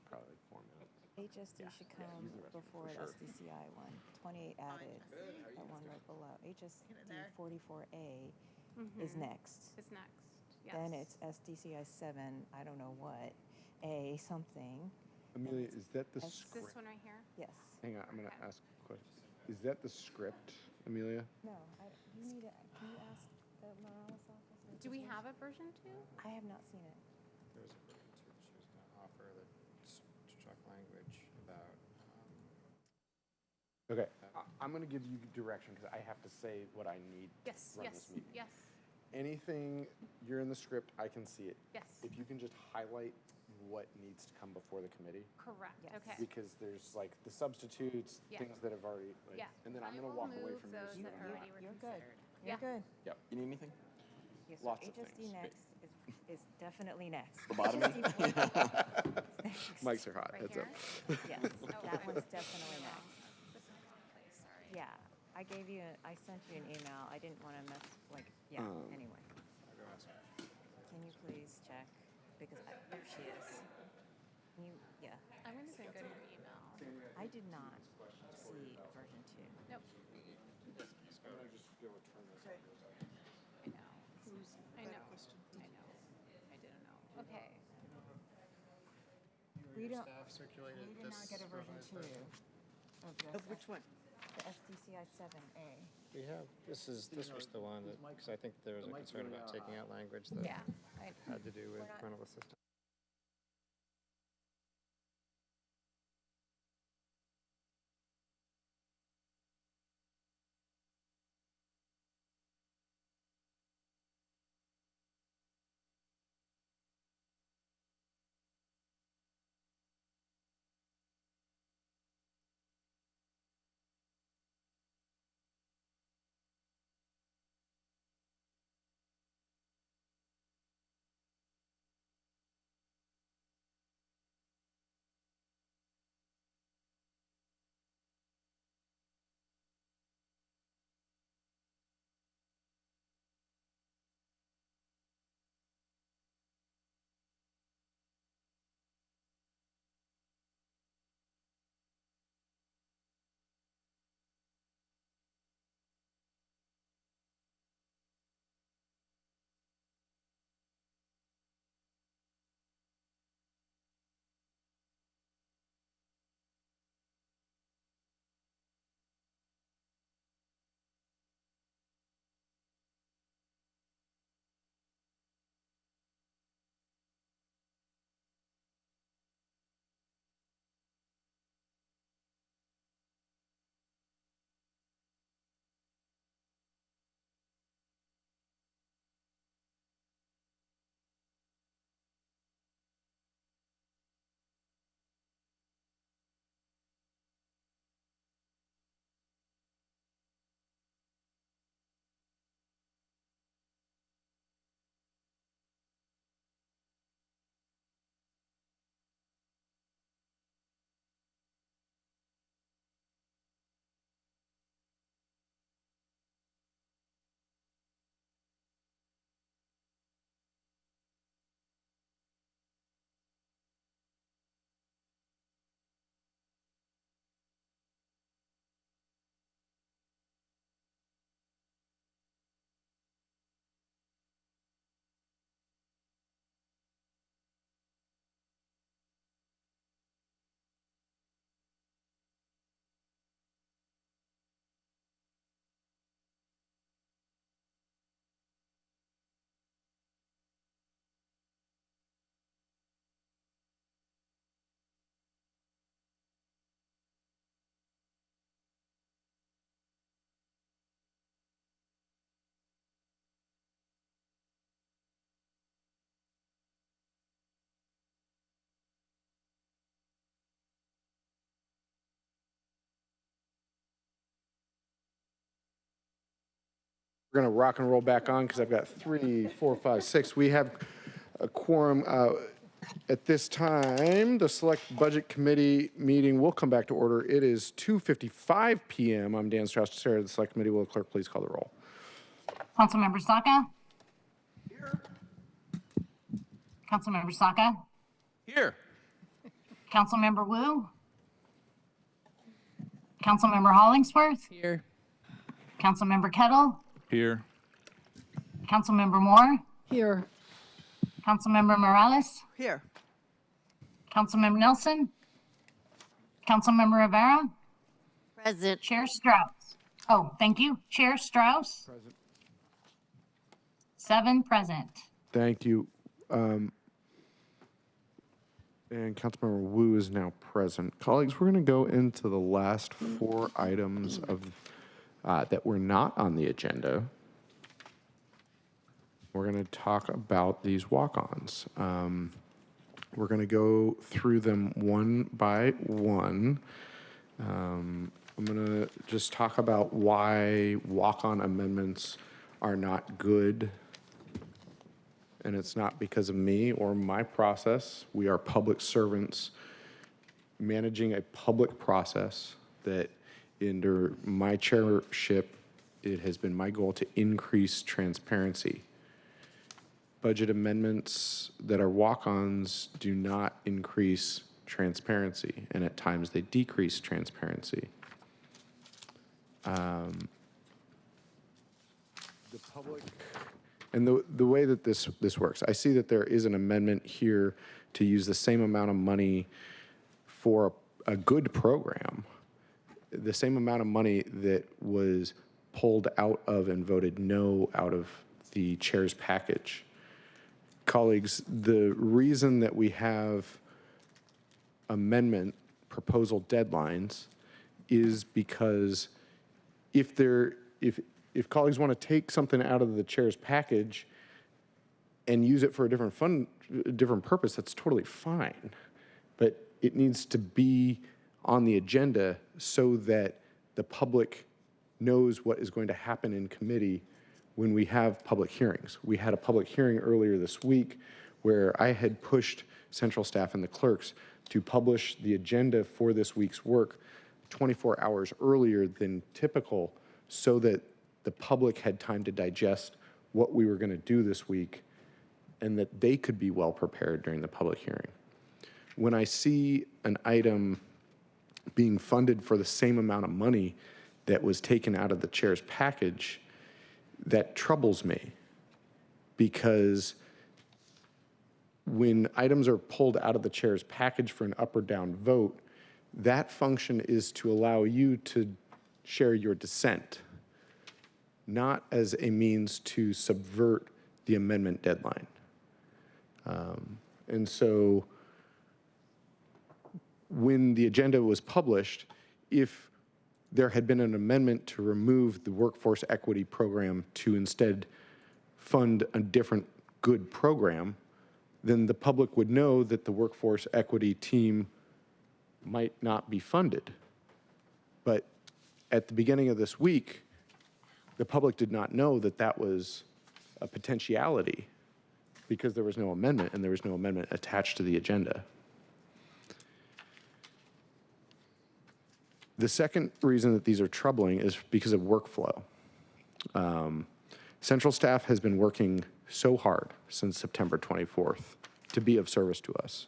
Probably 4 minutes. HSD should come before the SDCI one. 28 added, that one right below. HSD 44A is next. It's next, yes. Then it's SDCI 7, I don't know what, A something. Amelia, is that the S- script? This one right here? Yes. Hang on, I'm going to ask a question. Is that the script, Amelia? No, you need to, can you ask the Morales office? what Do we this is? have a version 2? I have not seen it. There was a version 2 that she was going to offer that struck language about, Okay. I'm going to give you direction because I have to say what I need Yes, to run yes, this meeting. yes, Anything you're in the script, I can see it. yes. If you can just highlight what needs to come before the committee, Correct, Yes. okay. because there's like the substitutes, Yeah. things that have already, like, Yeah. and then I'm I going to will walk away move from those yours. that already were You're good. considered. You're Yeah. good. Yep. You need anything? Yes, so Lots of HSD things. next is definitely next. Lobotomy? Mics are hot. Right Heads here? up. Yes, that one's definitely next. This one's wrong place, sorry. Yeah, I gave you, I sent you an email. I didn't want to mess, like, yeah, anyway. I'll go ask her. Can you please check? Because there she is. Can you, yeah. I'm going to go to your email. I did not see version 2. Nope. I know. I know. I know. I didn't know. Okay. We don't, Staff circulated we did not this get a version revised 2 version. of Of which one? the SDCI 7A. We have, this was the one that, because I think there was a concern about taking out language that Yeah. had to do with parental assistance. We're going to rock and roll back on because I've got 3, 4, 5, 6. We have a quorum. At this time, the Select Budget Committee meeting will come back to order. It is 2:55 p.m. I'm Dan Strauss, Chair of the Select Committee. Will the clerk please call the roll? Councilmember Saka? Here. Councilmember Saka? Here. Councilmember Wu? Councilmember Hollingsworth? Here. Councilmember Kettle? Here. Councilmember Moore? Here. Councilmember Morales? Here. Councilmember Nelson? Councilmember Rivera? Present. Chair Strauss? Oh, thank you. Chair Strauss? Present. 7 present. Thank you. And Councilmember Wu is now present. Colleagues, we're going to go into the last 4 items of that were not on the agenda. We're going to talk about these walk-ons. We're going to go through them one by one. I'm going to just talk about why walk-on amendments are not good. And it's not because of me or my process. We are public servants managing a public process that under my chairship, it has been my goal to increase transparency. Budget amendments that are walk-ons do not increase transparency, and at times they decrease transparency. The public, and the way that this works, I see that there is an amendment here to use the same amount of money for a good program, the same amount of money that was pulled out of and voted no out of the chair's package. Colleagues, the reason that we have amendment proposal deadlines is because if colleagues want to take something out of the chair's package and use it for a different purpose, that's totally fine. But it needs to be on the agenda so that the public knows what is going to happen in committee when we have public hearings. We had a public hearing earlier this week where I had pushed central staff and the clerks to publish the agenda for this week's work 24 hours earlier than typical so that the public had time to digest what we were going to do this week and that they could be well prepared during the public hearing. When I see an item being funded for the same amount of money that was taken out of the chair's package, that troubles me, because when items are pulled out of the chair's package for an up or down vote, that function is to allow you to share your dissent, not as a means to subvert the amendment deadline. And so when the agenda was published, if there had been an amendment to remove the workforce equity program to instead fund a different good program, then the public would know that the workforce equity team might not be funded. But at the beginning of this week, the public did not know that that was a potentiality because there was no amendment and there was no amendment attached to the agenda. The second reason that these are troubling is because of workflow. Central staff has been working so hard since September 24th to be of service to us.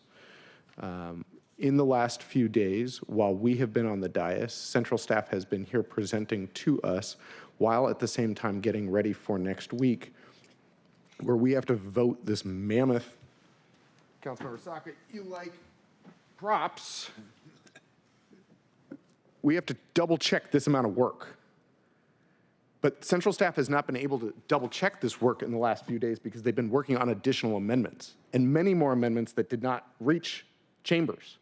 In the last few days, while we have been on the dais, central staff has been here presenting to us while at the same time getting ready for next week, where we have to vote this mammoth, Councilmember Saka, you like props. We have to double check this amount of work. But central staff has not been able to double check this work in the last few days because they've been working on additional amendments and many more amendments that did not reach chambers.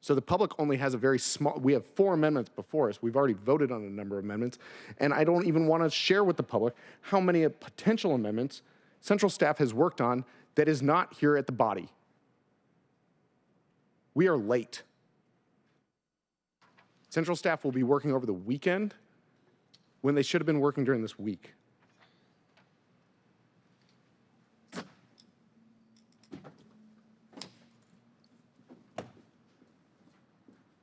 So the public only has a very small, we have 4 amendments before us. We've already voted on a number of amendments, and I don't even want to share with the public how many potential amendments central staff has worked on that is not here at the body. We are late. Central staff will be working over the weekend when they should have been working during this week.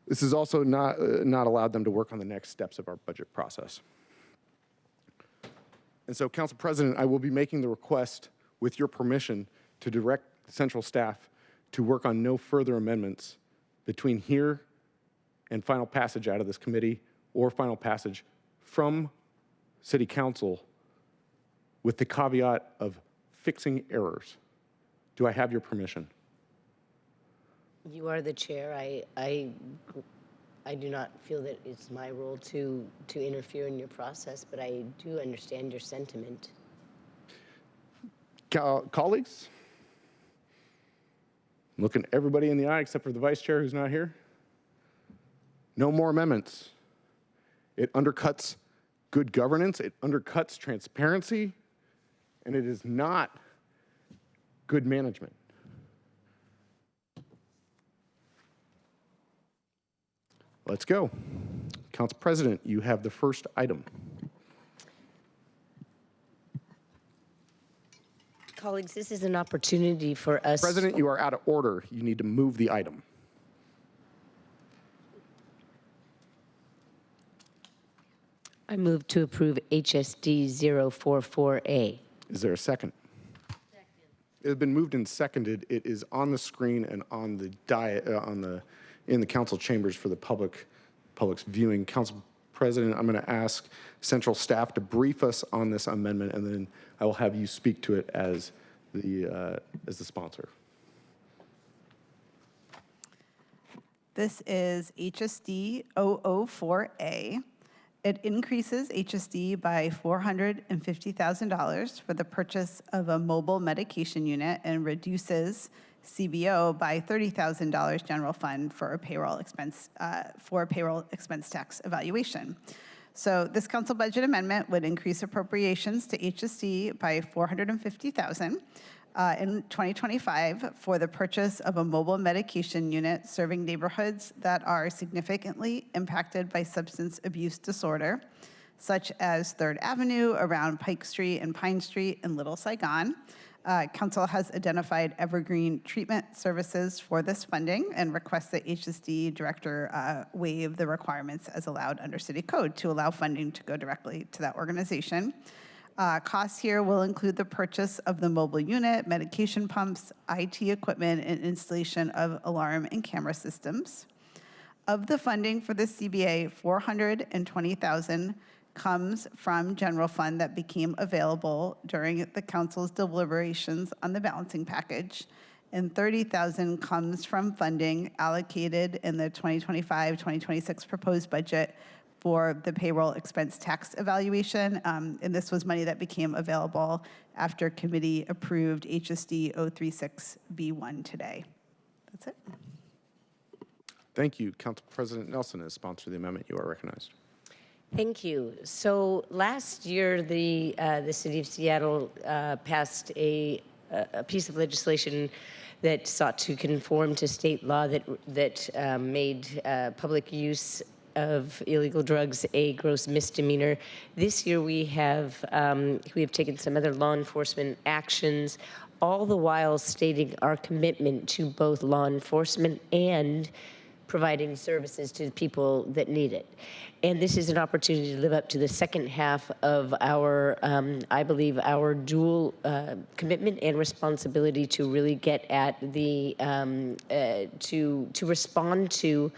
This has also not allowed them to work on the next steps of our budget process. And so, Council President, I will be making the request, with your permission, to direct central staff to work on no further amendments between here and final passage out of this committee or final passage from City Council, with the caveat of fixing errors. Do I have your permission? You are the chair. I do not feel that it's my role to interfere in your process, but I do understand your sentiment. Colleagues? I'm looking everybody in the eye except for the vice chair who's not here. No more amendments. It undercuts good governance, it undercuts transparency, and it is not good management. Let's go. Council President, you have the first item. Colleagues, this is an opportunity for us. President, you are out of order. You need to move the item. I move to approve HSD 044A. Is there a second? Second. It has been moved and seconded. It is on the screen and on the in the council chambers for the public's viewing. Council President, I'm going to ask central staff to brief us on this amendment, and then I will have you speak to it as the sponsor. This is HSD 004A. It increases HSD by $450,000 for the purchase of a mobile medication unit and reduces CBO by $30,000 general fund for a payroll expense tax evaluation. So this council budget amendment would increase appropriations to HSD by $450,000 in 2025 for the purchase of a mobile medication unit serving neighborhoods that are significantly impacted by substance abuse disorder, such as 3rd Avenue, around Pike Street and Pine Street in Little Saigon. Council has identified Evergreen Treatment Services for this funding and requests that HSD director waive the requirements as allowed under city code to allow funding to go directly to that organization. Costs here will include the purchase of the mobile unit, medication pumps, IT equipment, and installation of alarm and camera systems. Of the funding for the CBA, $420,000 comes from general fund that became available during the council's deliberations on the balancing package, and $30,000 comes from funding allocated in the 2025-2026 proposed budget for the payroll expense tax evaluation. And this was money that became available after committee approved HSD 036B1 today. That's it. Thank you. Council President Nelson has sponsored the amendment. You are recognized. Thank you. So last year, the city of Seattle passed a piece of legislation that sought to conform to state law that made public use of illegal drugs a gross misdemeanor. This year we have taken some other law enforcement actions, all the while stating our commitment to both law enforcement and providing services to the people that need it. And this is an opportunity to live up to the second half of our, I believe, our dual commitment and responsibility to really get at the, to respond to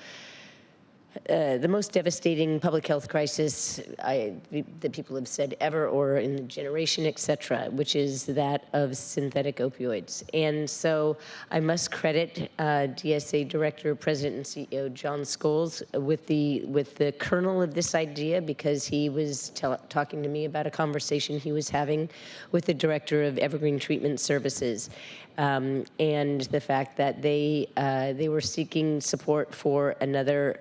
the most devastating public health crisis that people have said ever or in the generation, et cetera, which is that of synthetic opioids. And so I must credit DSA Director, President, and CEO John Scholes with the kernel of this idea, because he was talking to me about a conversation he was having with the Director of Evergreen Treatment Services. And the fact that they were seeking support for another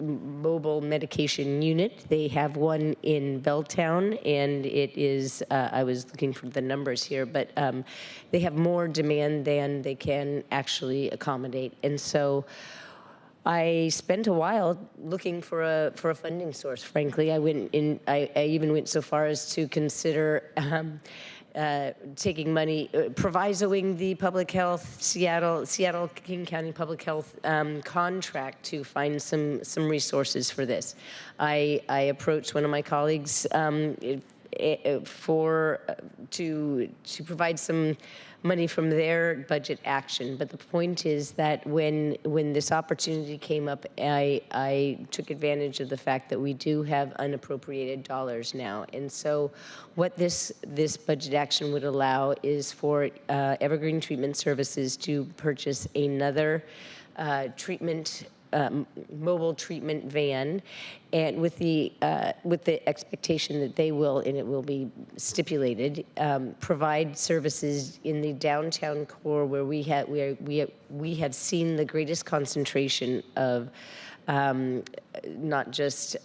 mobile medication unit. They have one in Belltown, and it is, I was looking for the numbers here, but they have more demand than they can actually accommodate. And so I spent a while looking for a funding source, frankly. I even went so far as to consider taking money, provisoing the public health, Seattle King County Public Health contract to find some resources for this. I approached one of my colleagues to provide some money from their budget action. But the point is that when this opportunity came up, I took advantage of the fact that we do have unappropriated dollars now. And so what this budget action would allow is for Evergreen Treatment Services to purchase another mobile treatment van, and with the expectation that they will, and it will be stipulated, provide services in the downtown core where we have seen the greatest concentration of not just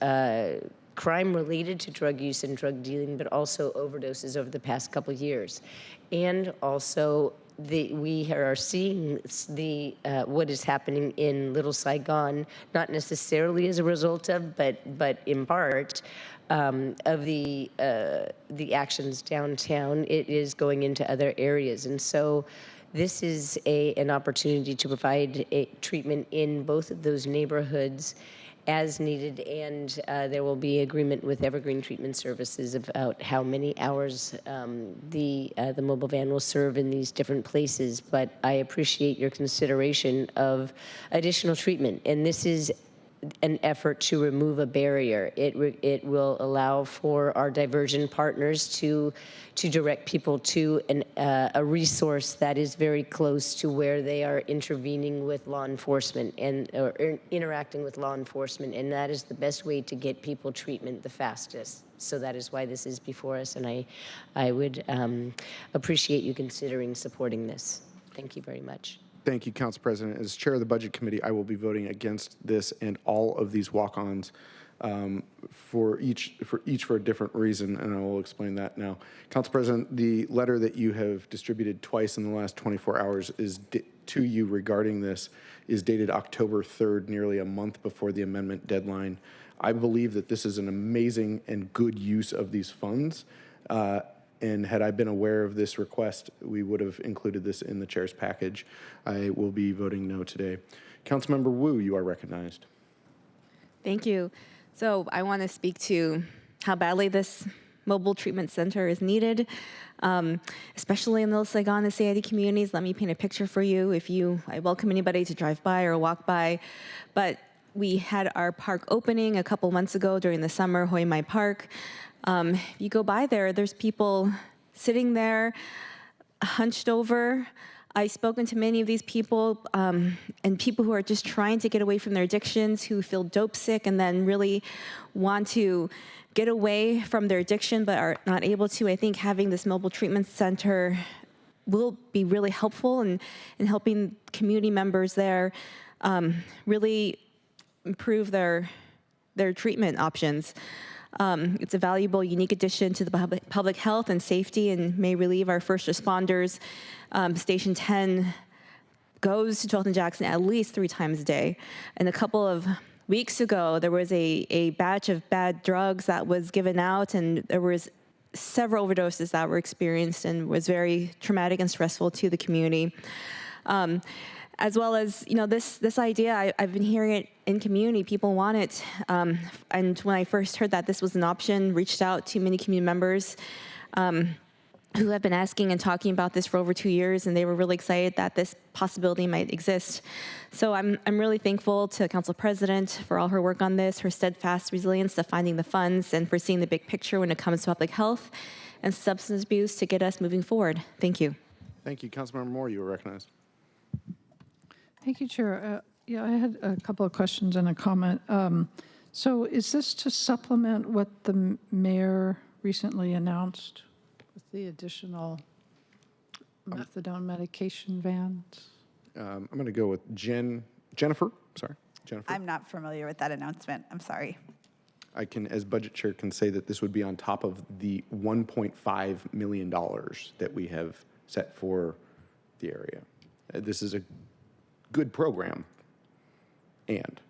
crime related to drug use and drug dealing, but also overdoses over the past couple of years, and also we are seeing what is happening in Little Saigon, not necessarily as a result of, but in part of the actions downtown. It is going into other areas, and so this is an opportunity to provide treatment in both of those neighborhoods as needed, and there will be agreement with Evergreen Treatment Services about how many hours the mobile van will serve in these different places. But I appreciate your consideration of additional treatment, and this is an effort to remove a barrier. It will allow for our diversion partners to direct people to a resource that is very close to where they are intervening with law enforcement or interacting with law enforcement, and that is the best way to get people treatment the fastest. So that is why this is before us, and I would appreciate you considering supporting this. Thank you very much. Thank you, Council President. As Chair of the Budget Committee, I will be voting against this and all of these walk-ons for each for a different reason, and I will explain that now. Council President, the letter that you have distributed twice in the last 24 hours to you regarding this is dated October 3rd, nearly a month before the amendment deadline. I believe that this is an amazing and good use of these funds. And had I been aware of this request, we would have included this in the chair's package. I will be voting no today. Councilmember Wu, you are recognized. Thank you. So I want to speak to how badly this mobile treatment center is needed, especially in Little Saigon and CID communities. Let me paint a picture for you. I welcome anybody to drive by or walk by, but we had our park opening a couple months ago during the summer, Hoi Mai Park. If you go by there, there's people sitting there, hunched over. I've spoken to many of these people, and people who are just trying to get away from their addictions, who feel dope sick and then really want to get away from their addiction but are not able to. I think having this mobile treatment center will be really helpful in helping community members there really improve their treatment options. It's a valuable, unique addition to the public health and safety and may relieve our first responders. Station 10 goes to 12th and Jackson at least 3 times a day. And a couple of weeks ago, there was a batch of bad drugs that was given out, and there was several overdoses that were experienced and was very traumatic and stressful to the community. As well as, this idea, I've been hearing it in community, people want it. And when I first heard that this was an option, reached out to many community members who have been asking and talking about this for over 2 years, and they were really excited that this possibility might exist. So I'm really thankful to Council President for all her work on this, her steadfast resilience to finding the funds, and for seeing the big picture when it comes to public health and substance abuse to get us moving forward. Thank you. Thank you. Councilmember Moore, you are recognized. Thank you, Chair. I had a couple of questions and a comment. So is this to supplement what the mayor recently announced with the additional methadone medication vans? I'm going to go with Jennifer. Sorry, Jennifer. I'm not familiar with that announcement. I'm sorry. I can, as budget chair, can say that this would be on top of the $1.5 million that we have set for the area. This is a good program, and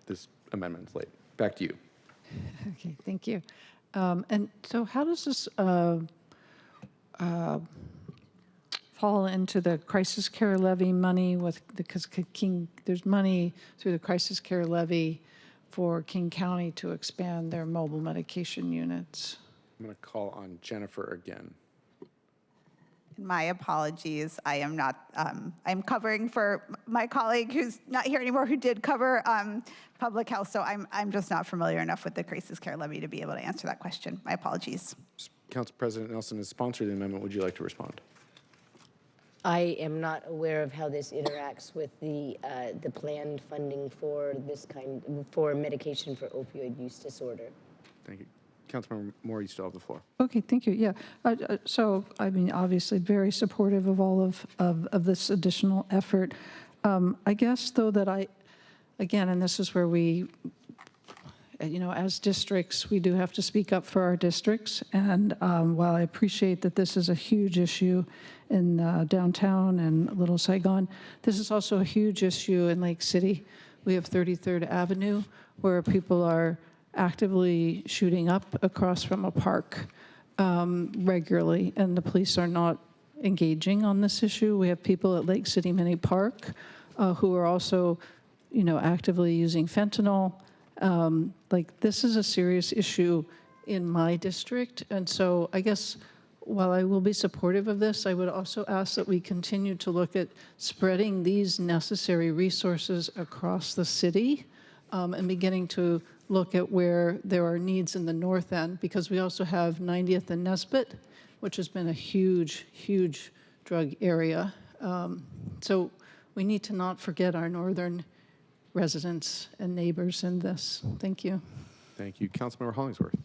this amendment's late. Back to you. Okay, thank you. And so how does this fall into the crisis care levy money because there's money through the crisis care levy for King County to expand their mobile medication units. I'm going to call on Jennifer again. My apologies. I am not, I'm covering for my colleague who's not here anymore who did cover public health. So I'm just not familiar enough with the crisis care levy to be able to answer that question. My apologies. Council President Nelson has sponsored the amendment. Would you like to respond? I am not aware of how this interacts with the planned funding for for medication for opioid use disorder. Thank you. Councilmember Moore, you still have the floor. Okay, thank you. Yeah. So, I mean, obviously very supportive of all of this additional effort. I guess, though, that again, and this is where we, as districts, we do have to speak up for our districts. And while I appreciate that this is a huge issue in downtown and Little Saigon, this is also a huge issue in Lake City. We have 33rd Avenue, where people are actively shooting up across from a park regularly, and the police are not engaging on this issue. We have people at Lake City Mini Park who are also, actively using fentanyl. This is a serious issue in my district, and so I guess while I will be supportive of this, I would also ask that we continue to look at spreading these necessary resources across the city and beginning to look at where there are needs in the north end, because we also have 90th and Nesbitt, which has been a huge, huge drug area. So we need to not forget our northern residents and neighbors in this. Thank you. Thank you. Councilmember Hollingsworth.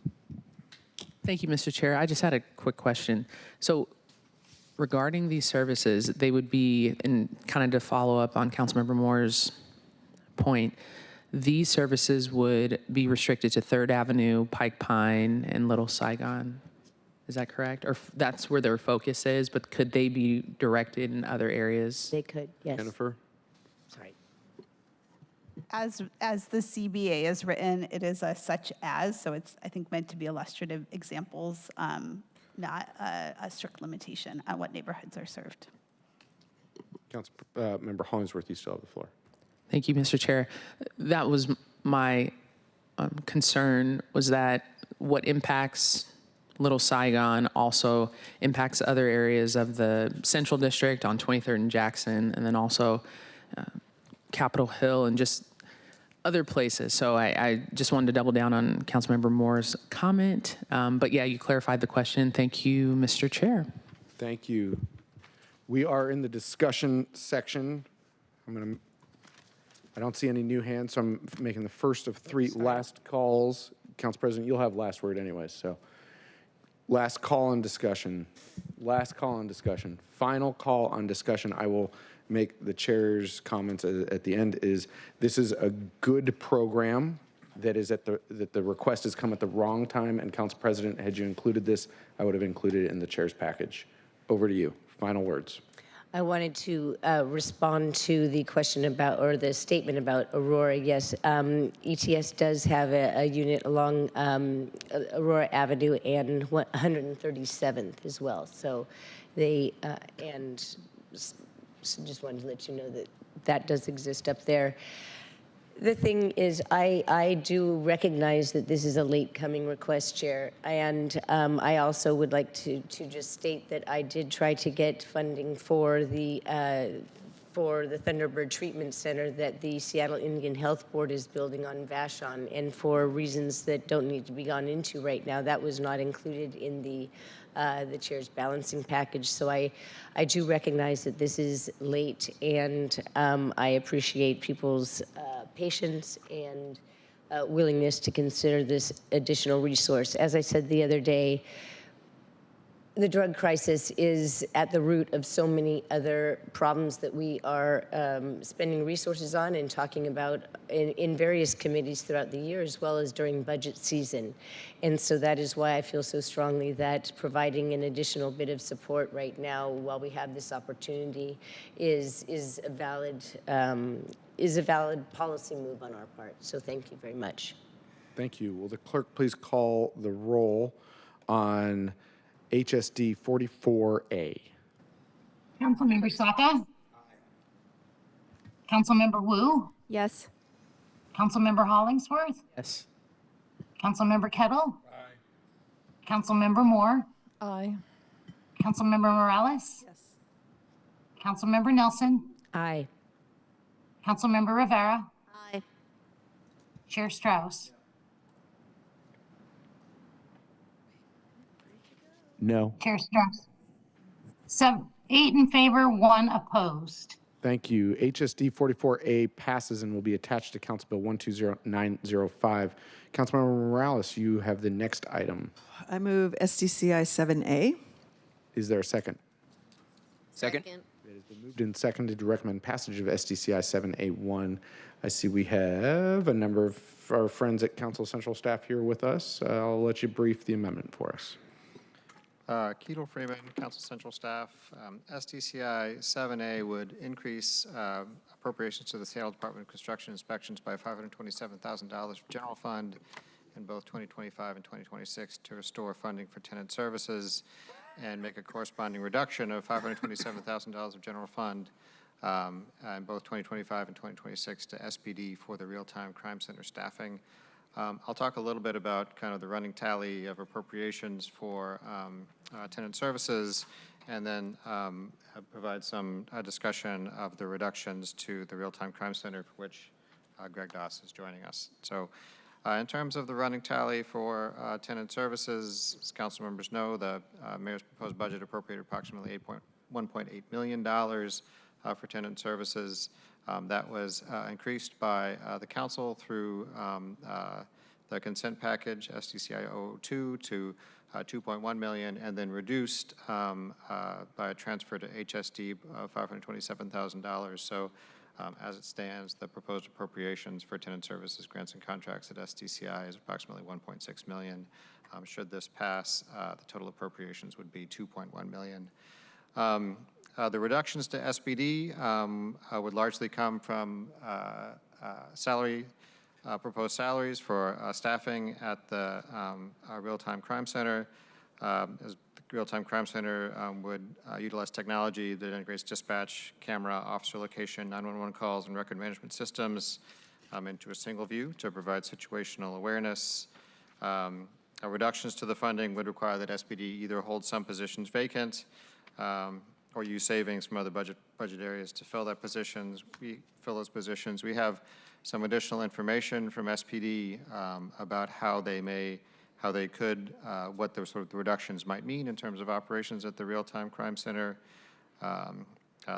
Thank you, Mr. Chair. I just had a quick question. So regarding these services, they would be, and kind of to follow up on Councilmember Moore's point, these services would be restricted to 3rd Avenue, Pike Pine, and Little Saigon. Is that correct? Or that's where their focus is, but could they be directed in other areas? They could, yes. Jennifer? Sorry. As the CBA is written, it is a such as, so it's, I think, meant to be illustrative examples, not a strict limitation on what neighborhoods are served. Councilmember Hollingsworth, you still have the floor. Thank you, Mr. Chair. That was my concern, was that what impacts Little Saigon also impacts other areas of the Central District on 23rd and Jackson, and then also Capitol Hill and just other places. So I just wanted to double down on Councilmember Moore's comment. But yeah, you clarified the question. Thank you, Mr. Chair. Thank you. We are in the discussion section. I don't see any new hands, so I'm making the first of three last calls. Council President, you'll have last word anyways, so. Last call on discussion. Last call on discussion. Final call on discussion. I will make the chair's comments at the end. This is a good program that the request has come at the wrong time, and Council President, had you included this, I would have included it in the chair's package. Over to you. Final words. I wanted to respond to the question about, or the statement about Aurora. Yes, ETS does have a unit along Aurora Avenue and 137th as well. So they, so just wanted to let you know that that does exist up there. The thing is, I do recognize that this is a late coming request, Chair, and I also would like to just state that I did try to get funding for the Thunderbird Treatment Center that the Seattle Indian Health Board is building on Vashon, and for reasons that don't need to be gone into right now, that was not included in the chair's balancing package. So I do recognize that this is late, and I appreciate people's patience and willingness to consider this additional resource. As I said the other day, the drug crisis is at the root of so many other problems that we are spending resources on and talking about in various committees throughout the year, as well as during budget season. And so that is why I feel so strongly that providing an additional bit of support right now while we have this opportunity is a valid policy move on our part. So thank you very much. Thank you. Will the clerk please call the roll on HSD 44A. Councilmember Saka? Councilmember Wu? Yes. Councilmember Hollingsworth? Yes. Councilmember Kettle? Councilmember Moore? Aye. Councilmember Morales? Yes. Councilmember Nelson? Aye. Councilmember Rivera? Aye. Chair Strauss? No. Chair Strauss. 8 in favor, 1 opposed. Thank you. HSD 44A passes and will be attached to Council Bill 120905. Councilmember Morales, you have the next item. I move SDCI 7A. Is there a second? Second? It has been moved and seconded to recommend passage of SDCI 7A1. I see we have a number of our friends at Council Central staff here with us. I'll let you brief the amendment for us. Ketel Freeman, Council Central staff. SDCI 7A would increase appropriations to the Seattle Department of Construction Inspections by $527,000 general fund in both 2025 and 2026 to restore funding for tenant services and make a corresponding reduction of $527,000 of general fund in both 2025 and 2026 to SPD for the real-time crime center staffing. I'll talk a little bit about kind of the running tally of appropriations for tenant services, and then provide some discussion of the reductions to the real-time crime center, for which Greg Doss is joining us. So in terms of the running tally for tenant services, as council members know, the mayor's proposed budget appropriated approximately $1.8 million for tenant services. That was increased by the council through the consent package, SDCI 002, to $2.1 million, and then reduced by a transfer to HSD of $527,000. So as it stands, the proposed appropriations for tenant services, grants, and contracts at SDCI is approximately $1.6 million. Should this pass, the total appropriations would be $2.1 million. The reductions to SPD would largely come from proposed salaries for staffing at the real-time crime center. As the real-time crime center would utilize technology that integrates dispatch, camera, officer location, 911 calls, and record management systems into a single view to provide situational awareness. Reductions to the funding would require that SPD either hold some positions vacant or use savings from other budget areas to fill those positions. We have some additional information from SPD about what the sort of the reductions might mean in terms of operations at the real-time crime center.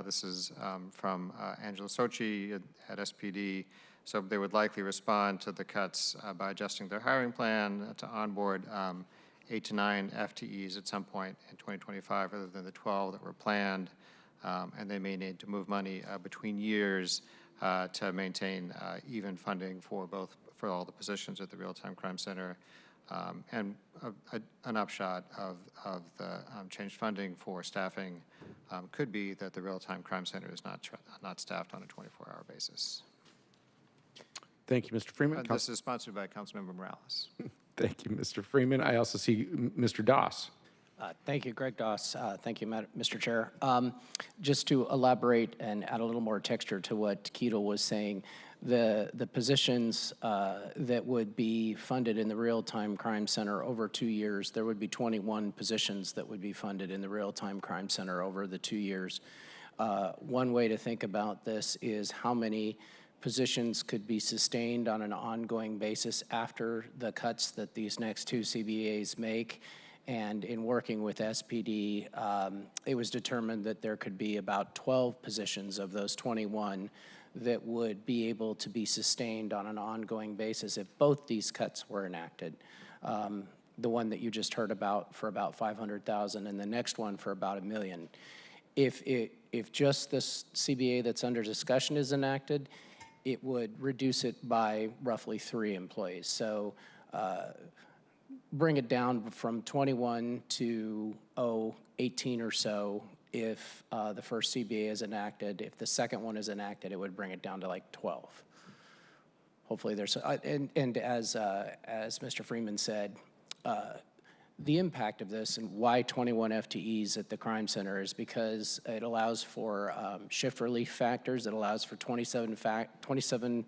This is from Angela Sochi at SPD. So they would likely respond to the cuts by adjusting their hiring plan to onboard 8 to 9 FTEs at some point in 2025 rather than the 12 that were planned. And they may need to move money between years to maintain even funding for all the positions at the real-time crime center. And an upshot of the changed funding for staffing could be that the real-time crime center is not staffed on a 24-hour basis. Thank you, Mr. Freeman. This is sponsored by Councilmember Morales. Thank you, Mr. Freeman. I also see Mr. Doss. Thank you, Greg Doss. Thank you, Mr. Chair. Just to elaborate and add a little more texture to what Ketel was saying, the positions that would be funded in the real-time crime center over 2 years, there would be 21 positions that would be funded in the real-time crime center over the 2 years. One way to think about this is how many positions could be sustained on an ongoing basis after the cuts that these next 2 CBAs make. And in working with SPD, it was determined that there could be about 12 positions of those 21 that would be able to be sustained on an ongoing basis if both these cuts were enacted. The one that you just heard about for about $500,000 and the next one for about $1 million. If just this CBA that's under discussion is enacted, it would reduce it by roughly 3 employees. So bring it down from 21 to 18 or so if the first CBA is enacted. If the second one is enacted, it would bring it down to like 12. Hopefully there's, and as Mr. Freeman said, the impact of this and why 21 FTEs at the crime center is because it allows for shift relief factors. It allows for 27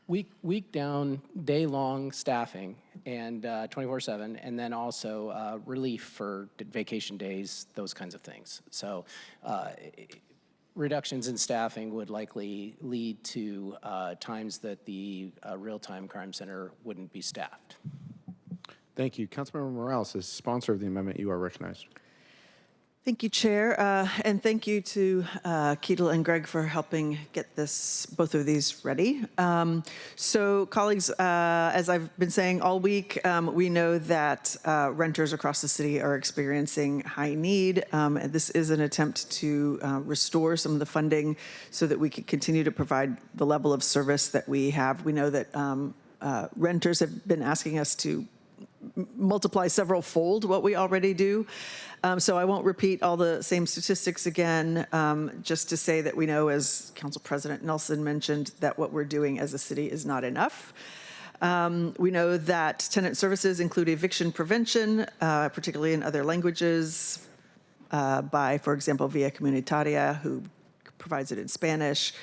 week down, day long staffing and 24/7, and then also relief for vacation days, those kinds of things. So reductions in staffing would likely lead to times that the real-time crime center wouldn't be staffed. Thank you. Councilmember Morales, as sponsor of the amendment, you are recognized. Thank you, Chair, and thank you to Keatle and Greg for helping get both of these ready. So, colleagues, as I've been saying all week, we know that renters across the city are experiencing high need, and this is an attempt to restore some of the funding so that we can continue to provide the level of service that we have. We know that renters have been asking us to multiply several-fold what we already do. So I won't repeat all the same statistics again, just to say that we know, as Council President Nelson mentioned, that what we're doing as a city is not enough. We know that tenant services include eviction prevention, particularly in other languages, by, for example, Via Comunitaria, who provides it in Spanish,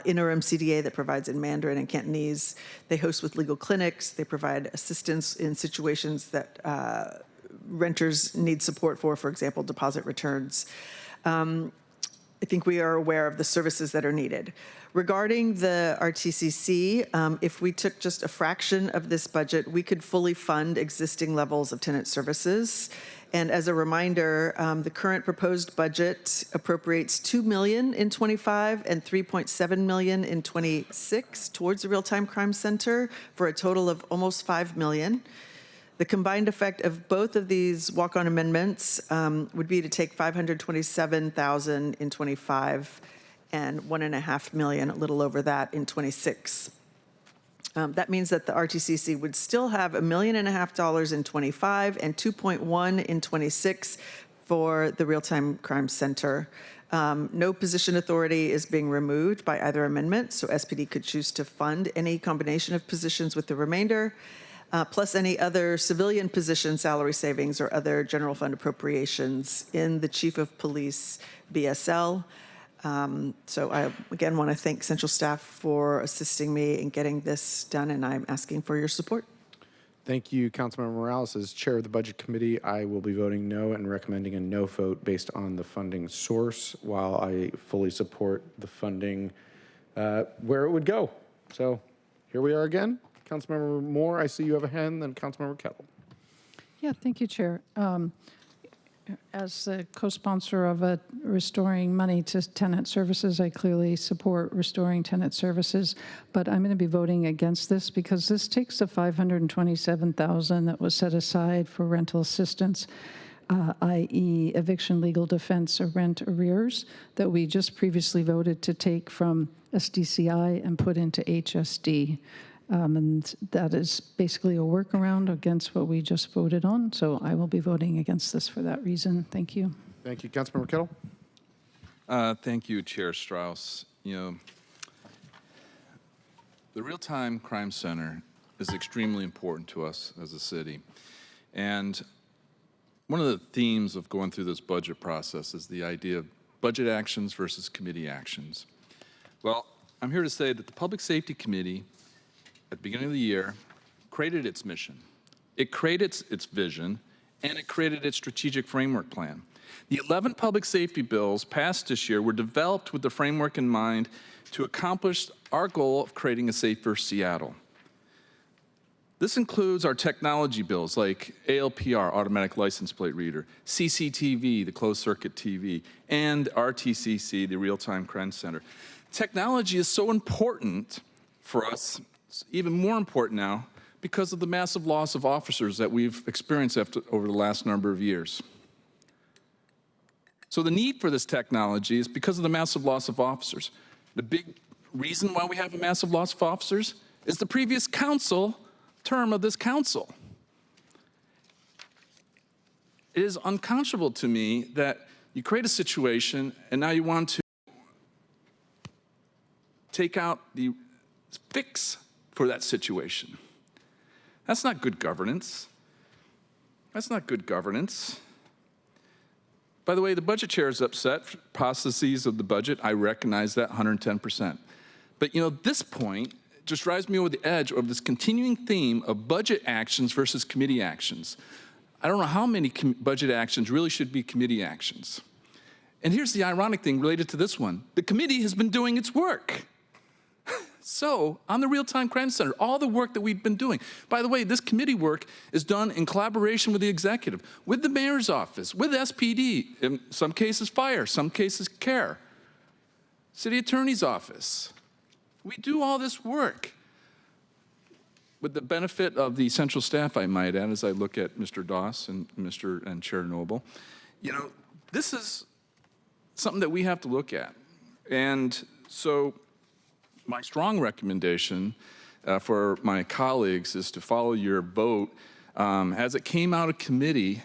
Interim CDA that provides in Mandarin and Cantonese. They host with legal clinics. They provide assistance in situations that renters need support for example, deposit returns. I think we are aware of the services that are needed. Regarding the RTCC, if we took just a fraction of this budget, we could fully fund existing levels of tenant services. And as a reminder, the current proposed budget appropriates $2 million in '25 and $3.7 million in '26 towards the Real-Time Crime Center for a total of almost $5 million. The combined effect of both of these walk-on amendments would be to take $527,000 in '25 and $1.5 million, a little over that, in '26. That means that the RTCC would still have $1.5 million in '25 and $2.1 million in '26 for the Real-Time Crime Center. No position authority is being removed by either amendment, so SPD could choose to fund any combination of positions with the remainder, plus any other civilian position salary savings or other general fund appropriations in the Chief of Police BSL. So I, again, want to thank Central staff for assisting me in getting this done, and I'm asking for your support. Thank you, Councilmember Morales. As chair of the Budget Committee, I will be voting no and recommending a no vote based on the funding source, while I fully support the funding where it would go. So here we are again. Councilmember Moore, I see you have a hand, then Councilmember Kettle. Yeah, thank you, Chair. As a co-sponsor of restoring money to tenant services, I clearly support restoring tenant services, but I'm going to be voting against this because this takes the $527,000 that was set aside for rental assistance, i.e. eviction legal defense or rent arrears, that we just previously voted to take from SDCI and put into HSD. And that is basically a workaround against what we just voted on. So I will be voting against this for that reason. Thank you. Thank you. Councilmember Kettle. Thank you, Chair Strauss. You know, the Real-Time Crime Center is extremely important to us as a city. And one of the themes of going through this budget process is the idea of budget actions versus committee actions. Well, I'm here to say that the Public Safety Committee at the beginning of the year, created its mission. It created its vision, and it created its strategic framework plan. The 11 public safety bills passed this year were developed with the framework in mind to accomplish our goal of creating a safer Seattle. This includes our technology bills like ALPR, automatic license plate reader, CCTV, the closed circuit TV, and RTCC, the Real-Time Crime Center. Technology is so important for us. It's even more important now because of the massive loss of officers that we've experienced over the last number of years. So the need for this technology is because of the massive loss of officers. The big reason why we have a massive loss of officers is the previous term of this council. It is unconscionable to me that you create a situation and now you want to take out the fix for that situation. That's not good governance. That's not good governance. By the way, the budget chair is upset processes of the budget. I recognize that 110%. But this point just drives me over the edge of this continuing theme of budget actions versus committee actions. I don't know how many budget actions really should be committee actions. And here's the ironic thing related to this one. The committee has been doing its work. So, on the Real-Time Crime Center, all the work that we've been doing. By the way, this committee work is done in collaboration with the executive, with the mayor's office, with SPD, in some cases fire, some cases care, city attorney's office. We do all this work with the benefit of the central staff, I might add, as I look at Mr. Doss and Chair Noble. This is something that we have to look at. And so my strong recommendation for my colleagues is to follow your vote as it came out of committee,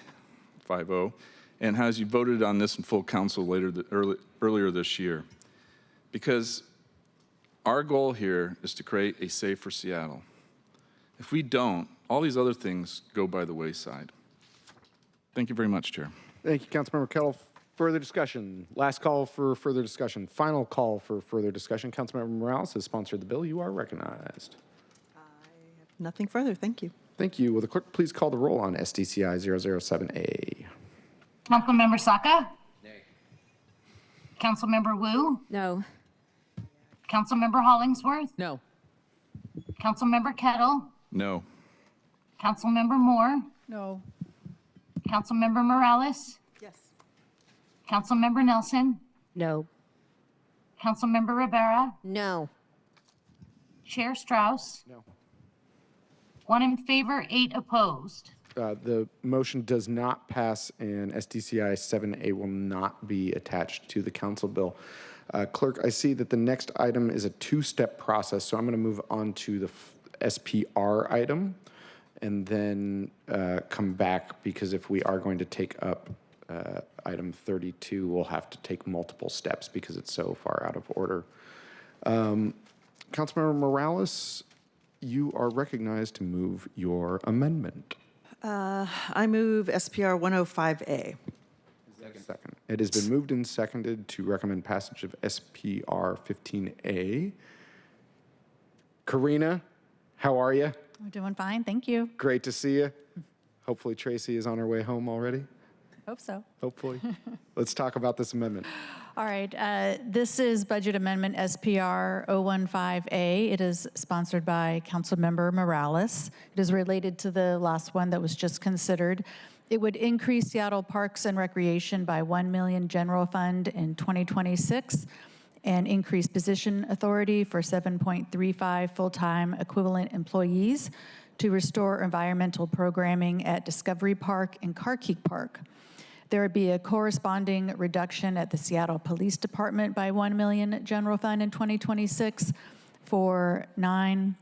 5-0, and as you voted on this in full council earlier this year. Because our goal here is to create a safer Seattle. If we don't, all these other things go by the wayside. Thank you very much, Chair. Thank you, Councilmember Kettle. Further discussion. Last call for further discussion. Final call for further discussion. Councilmember Morales has sponsored the bill. You are recognized. Nothing further. Thank you. Thank you. Will the clerk please call the roll on SDCI 007A? Councilmember Saka? Nay. Councilmember Wu? No. Councilmember Hollingsworth? No. Councilmember Kettle? No. Councilmember Moore? No. Councilmember Morales? Yes. Councilmember Nelson? No. Councilmember Rivera? No. Chair Strauss? No. 1 in favor, 8 opposed. The motion does not pass, and SDCI 7A will not be attached to the council bill. Clerk, I see that the next item is a two-step process, so I'm going to move on to the SPR item and then come back, because if we are going to take up item 32, we'll have to take multiple steps because it's so far out of order. Councilmember Morales, you are recognized to move your amendment. I move SPR 105A. Second. It has been moved and seconded to recommend passage of SPR 15A. Karina, how are you? I'm doing fine, thank you. Great to see you. Hopefully Tracy is on her way home already. Hope so. Hopefully. Let's talk about this amendment. All right, this is Budget Amendment SPR 015A. It is sponsored by Councilmember Morales. It is related to the last one that was just considered. It would increase Seattle Parks and Recreation by $1 million general fund in 2026 and increase position authority for 7.35 full-time equivalent employees to restore environmental programming at Discovery Park and Carkeek Park. There would be a corresponding reduction at the Seattle Police Department by $1 million general fund in 2026 for 9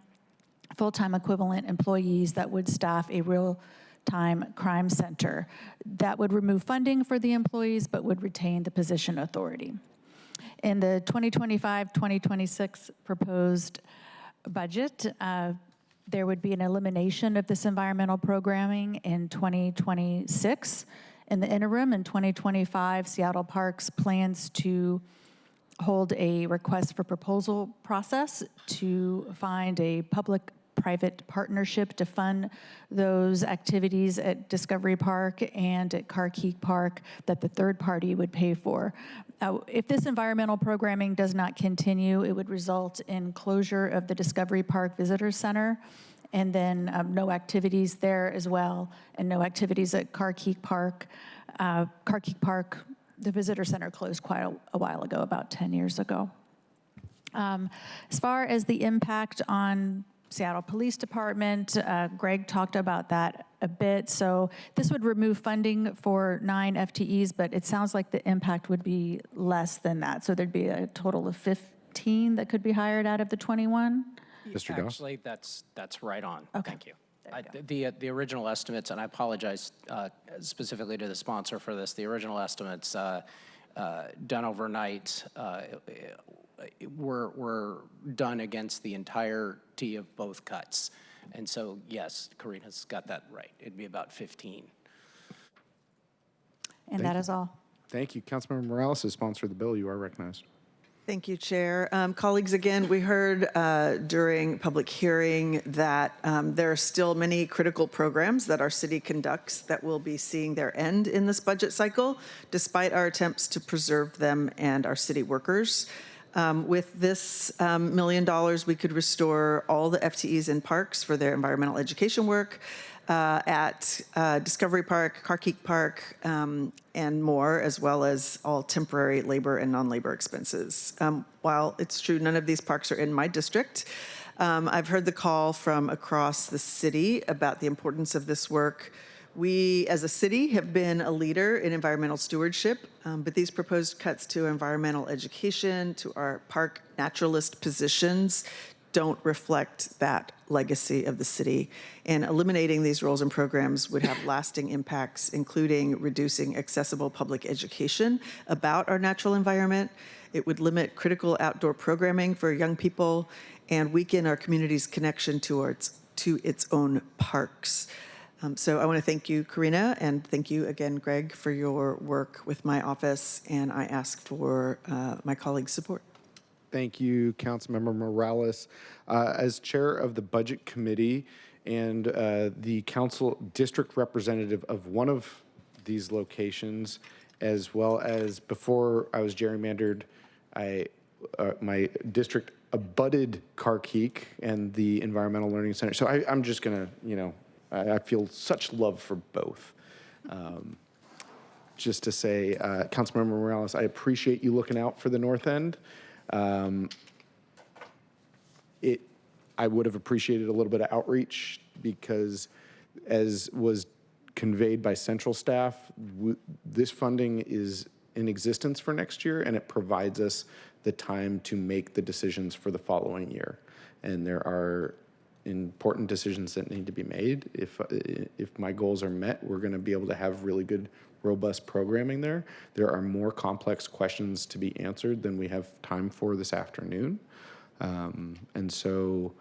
full-time equivalent employees that would staff a real-time crime center. That would remove funding for the employees but would retain the position authority. In the 2025-2026 proposed budget, there would be an elimination of this environmental programming in 2026. In the interim, in 2025, Seattle Parks plans to hold a request for proposal process to find a public-private partnership to fund those activities at Discovery Park and at Carkeek Park that the third party would pay for. If this environmental programming does not continue, it would result in closure of the Discovery Park Visitor Center, and then no activities there as well, and no activities at Carkeek Park. Carkeek Park, the visitor center closed quite a while ago, about 10 years ago. As far as the impact on Seattle Police Department, Greg talked about that a bit. So this would remove funding for 9 FTEs, but it sounds like the impact would be less than that. So there'd be a total of 15 that could be hired out of the 21. Mr. Doss? Actually, that's right on. Okay. Thank you. The original estimates, and I apologize specifically to the sponsor for this, the original estimates done overnight were done against the entirety of both cuts. And so, yes, Karina's got that right. It'd be about 15. And that is all. Thank you. Councilmember Morales has sponsored the bill. You are recognized. Thank you, Chair. Colleagues, again, we heard during public hearing that there are still many critical programs that our city conducts that will be seeing their end in this budget cycle, despite our attempts to preserve them and our city workers. With this $1 million, we could restore all the FTEs in parks for their environmental education work at Discovery Park, Carkeek Park, and more, as well as all temporary labor and non-labor expenses. While it's true none of these parks are in my district, I've heard the call from across the city about the importance of this work. We, as a city, have been a leader in environmental stewardship, but these proposed cuts to environmental education, to our park naturalist positions, don't reflect that legacy of the city. And eliminating these roles and programs would have lasting impacts, including reducing accessible public education about our natural environment. It would limit critical outdoor programming for young people and weaken our community's connection to its own parks. So I want to thank you, Karina, and thank you again, Greg, for your work with my office, and I ask for my colleagues' support. Thank you, Councilmember Morales. As chair of the Budget Committee and the council district representative of one of these locations, as well as before I was gerrymandered, my district abutted Carkeek and the Environmental Learning Center. So I'm just gonna, I feel such love for both. Just to say, Councilmember Morales, I appreciate you looking out for the North End. I would have appreciated a little bit of outreach because, as was conveyed by central staff, this funding is in existence for next year, and it provides us the time to make the decisions for the following year. And there are important decisions that need to be made. If my goals are met, we're going to be able to have really good, robust programming there. There are more complex questions to be answered than we have time for this afternoon. And so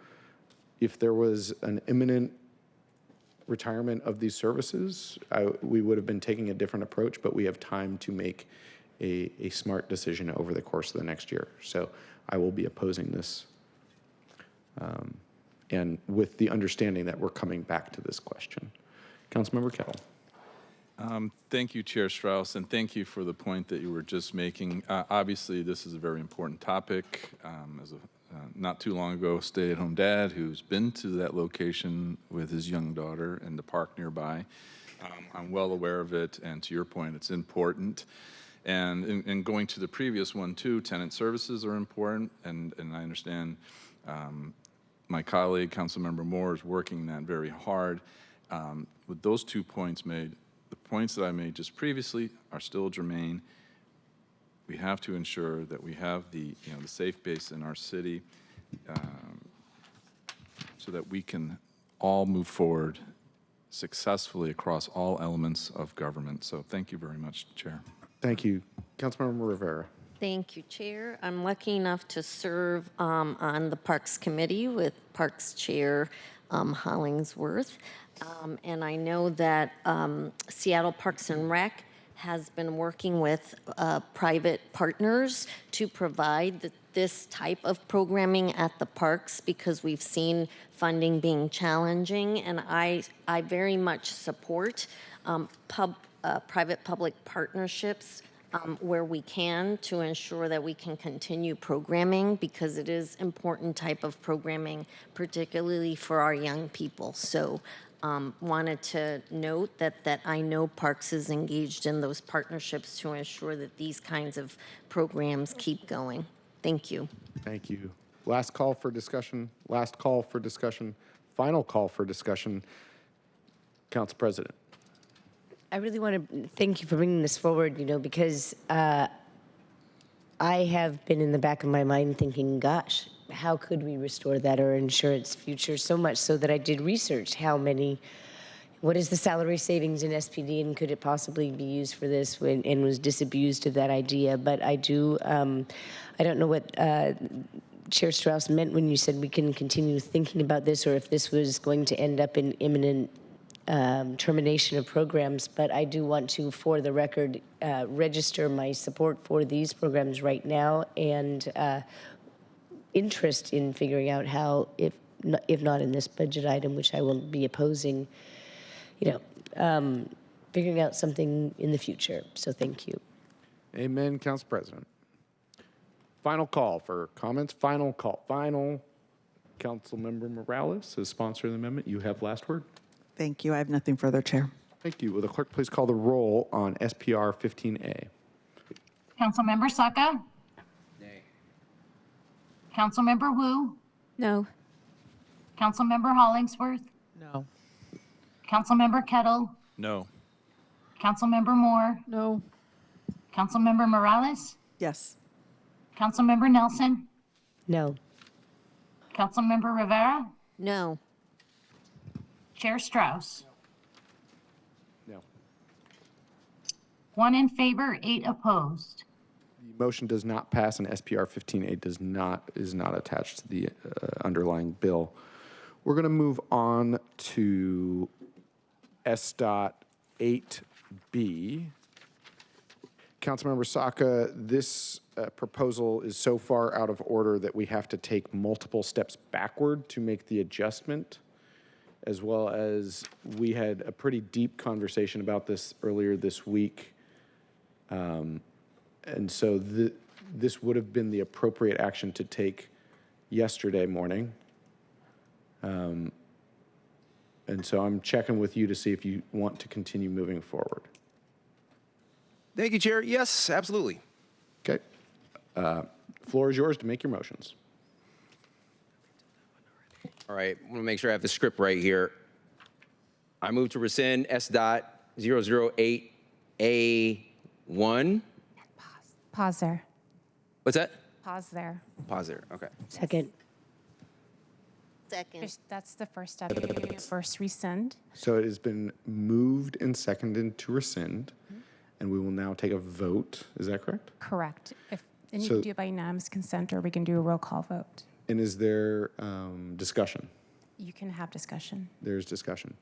if there was an imminent retirement of these services, we would have been taking a different approach, but we have time to make a smart decision over the course of the next year. So I will be opposing this. And with the understanding that we're coming back to this question. Councilmember Kettle. Thank you, Chair Strauss, and thank you for the point that you were just making. Obviously, this is a very important topic. As a not too long ago stay-at-home dad who's been to that location with his young daughter in the park nearby, I'm well aware of it, and to your point, it's important. And in going to the previous one too, tenant services are important, and I understand my colleague, Councilmember Moore, is working that very hard. With those 2 points made, the points that I made just previously are still germane. We have to ensure that we have the safe base in our city so that we can all move forward successfully across all elements of government. So thank you very much, Chair. Thank you. Councilmember Rivera. Thank you, Chair. I'm lucky enough to serve on the Parks Committee with Parks Chair Hollingsworth. And I know that Seattle Parks and Rec has been working with private partners to provide this type of programming at the parks because we've seen funding being challenging. And I very much support private-public partnerships where we can to ensure that we can continue programming because it is important type of programming, particularly for our young people. So wanted to note that I know Parks is engaged in those partnerships to ensure that these kinds of programs keep going. Thank you. Thank you. Last call for discussion. Last call for discussion. Final call for discussion. Council President. I really want to thank you for bringing this forward, because I have been in the back of my mind thinking, gosh, how could we restore that or ensure its future? So much so that I did research what is the salary savings in SPD and could it possibly be used for this and was disabused of that idea. But I don't know what Chair Strauss meant when you said we can continue thinking about this or if this was going to end up in imminent termination of programs, but I do want to, for the record, register my support for these programs right now and interest in figuring out how, if not in this budget item, which I will be opposing, figuring out something in the future. So thank you. Amen, Council President. Final call for comments. Final call. Final. Councilmember Morales is sponsoring the amendment. You have last word. Thank you. I have nothing further, Chair. Thank you. Will the clerk please call the roll on SPR 15A? Councilmember Saka? Nay. Councilmember Wu? No. Councilmember Hollingsworth? No. Councilmember Kettle? No. Councilmember Moore? No. Councilmember Morales? Yes. Councilmember Nelson? No. Councilmember Rivera? No. Chair Strauss? No. 1 in favor, 8 opposed. The motion does not pass, and SPR 15A is not attached to the underlying bill. We're going to move on to SDOT 8B. Councilmember Saka, this proposal is so far out of order that we have to take multiple steps backward to make the adjustment, as well as we had a pretty deep conversation about this earlier this week. And so this would have been the appropriate action to take yesterday morning. And so I'm checking with you to see if you want to continue moving forward. Thank you, Chair. Yes, absolutely. Okay. Floor is yours to make your motions. All right, I want to make sure I have the script right here. I move to rescind SDOT 008A1. Pause there. What's that? Pause there. Pause there. Okay. Second. Second. That's the first step. First rescind. So it has been moved and seconded to rescind, and we will now take a vote. Is that correct? Correct. And you So- can do it by unanimous consent, or we can do a roll call vote. And is there discussion? You can have discussion. There's discussion.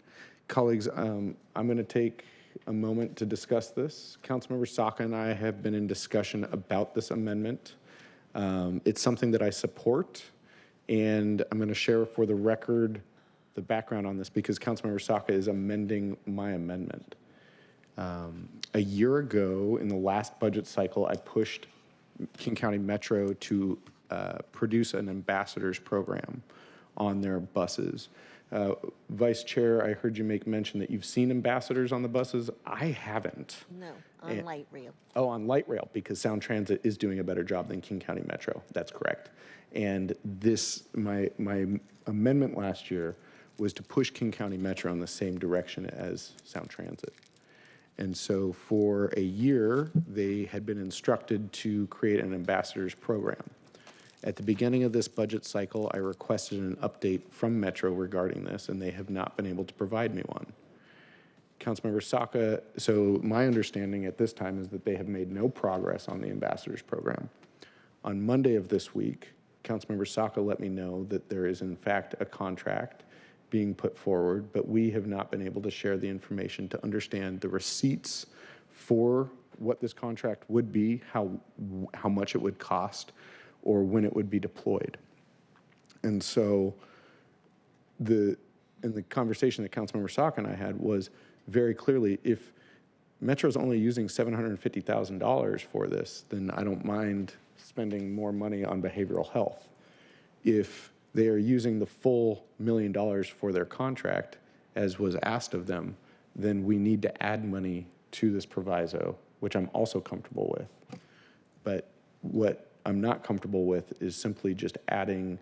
Colleagues, I'm going to take a moment to discuss this. Councilmember Saka and I have been in discussion about this amendment. It's something that I support, and I'm going to share for the record the background on this because Councilmember Saka is amending my amendment. A year ago, in the last budget cycle, I pushed King County Metro to produce an ambassadors program on their buses. Vice Chair, I heard you make mention that you've seen ambassadors on the buses. I haven't. No, on light rail. Oh, on light rail, because Sound Transit is doing a better job than King County Metro. That's correct. And this, my amendment last year was to push King County Metro in the same direction as Sound Transit. And so for a year, they had been instructed to create an ambassadors program. At the beginning of this budget cycle, I requested an update from Metro regarding this, and they have not been able to provide me one. Councilmember Saka, so my understanding at this time is that they have made no progress on the ambassadors program. On Monday of this week, Councilmember Saka let me know that there is in fact a contract being put forward, but we have not been able to share the information to understand the receipts for what this contract would be, how much it would cost, or when it would be deployed. And so the conversation that Councilmember Saka and I had was very clearly, if Metro's only using $750,000 for this, then I don't mind spending more money on behavioral health. If they are using the full $1 million for their contract, as was asked of them, then we need to add money to this proviso, which I'm also comfortable with. But what I'm not comfortable with is simply just adding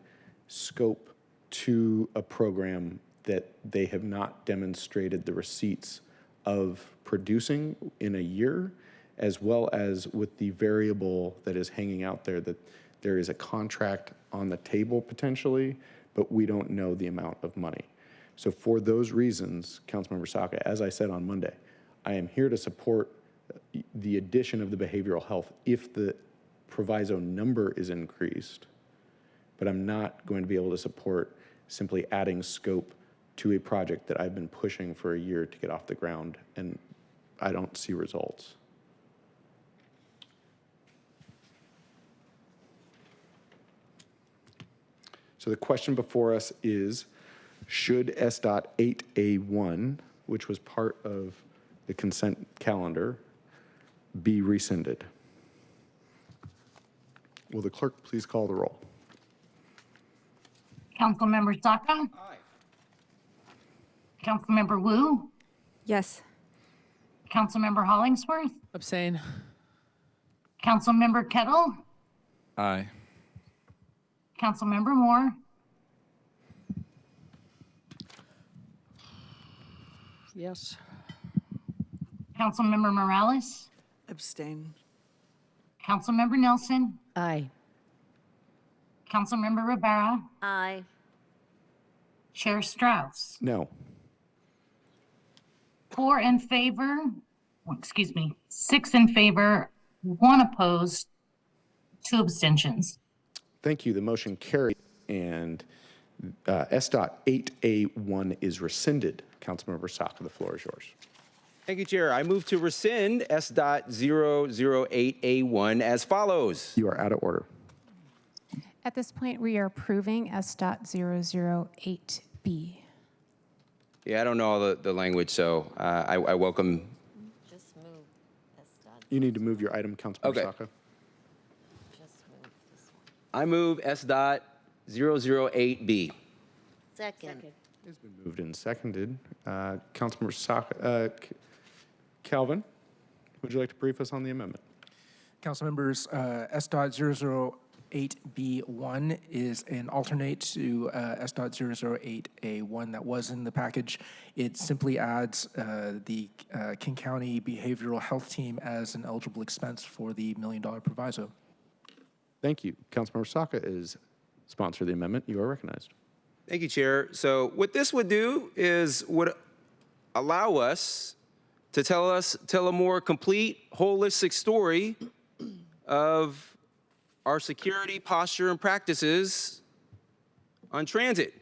scope to a program that they have not demonstrated the receipts of producing in a year, as well as with the variable that is hanging out there that there is a contract on the table potentially, but we don't know the amount of money. So for those reasons, Councilmember Saka, as I said on Monday, I am here to support the addition of the behavioral health if the proviso number is increased, but I'm not going to be able to support simply adding scope to a project that I've been pushing for a year to get off the ground, and I don't see results. So the question before us is, should SDOT 8A1, which was part of the consent calendar, be rescinded? Will the clerk please call the roll? Councilmember Saka? Aye. Councilmember Wu? Yes. Councilmember Hollingsworth? Abstain. Councilmember Kettle? Aye. Councilmember Moore? Yes. Councilmember Morales? Abstain. Councilmember Nelson? Aye. Councilmember Rivera? Aye. Chair Strauss? No. 4 in favor, 6 in favor, 1 opposed, 2 abstentions. Thank you. The motion carried, and SDOT 8A1 is rescinded. Councilmember Saka, the floor is yours. Thank you, Chair. I move to rescind SDOT 008A1 as follows. You are out of order. At this point, we are approving SDOT 008B. Yeah, I don't know all the language, so I welcome. Just move SDOT. You need to move your item, Councilmember Saka. Just move this one. I move SDOT 008B. Second. It's been moved and seconded. Councilmember Saka, Calvin, would you like to brief us on the amendment? Council members, SDOT 008B1 is an alternate to SDOT 008A1 that was in the package. It simply adds the King County Behavioral Health Team as an eligible expense for the $1 million proviso. Thank you. Councilmember Saka is sponsor of the amendment. You are recognized. Thank you, Chair. So what this would do is would allow us to tell a more complete, holistic story of our security posture and practices on transit.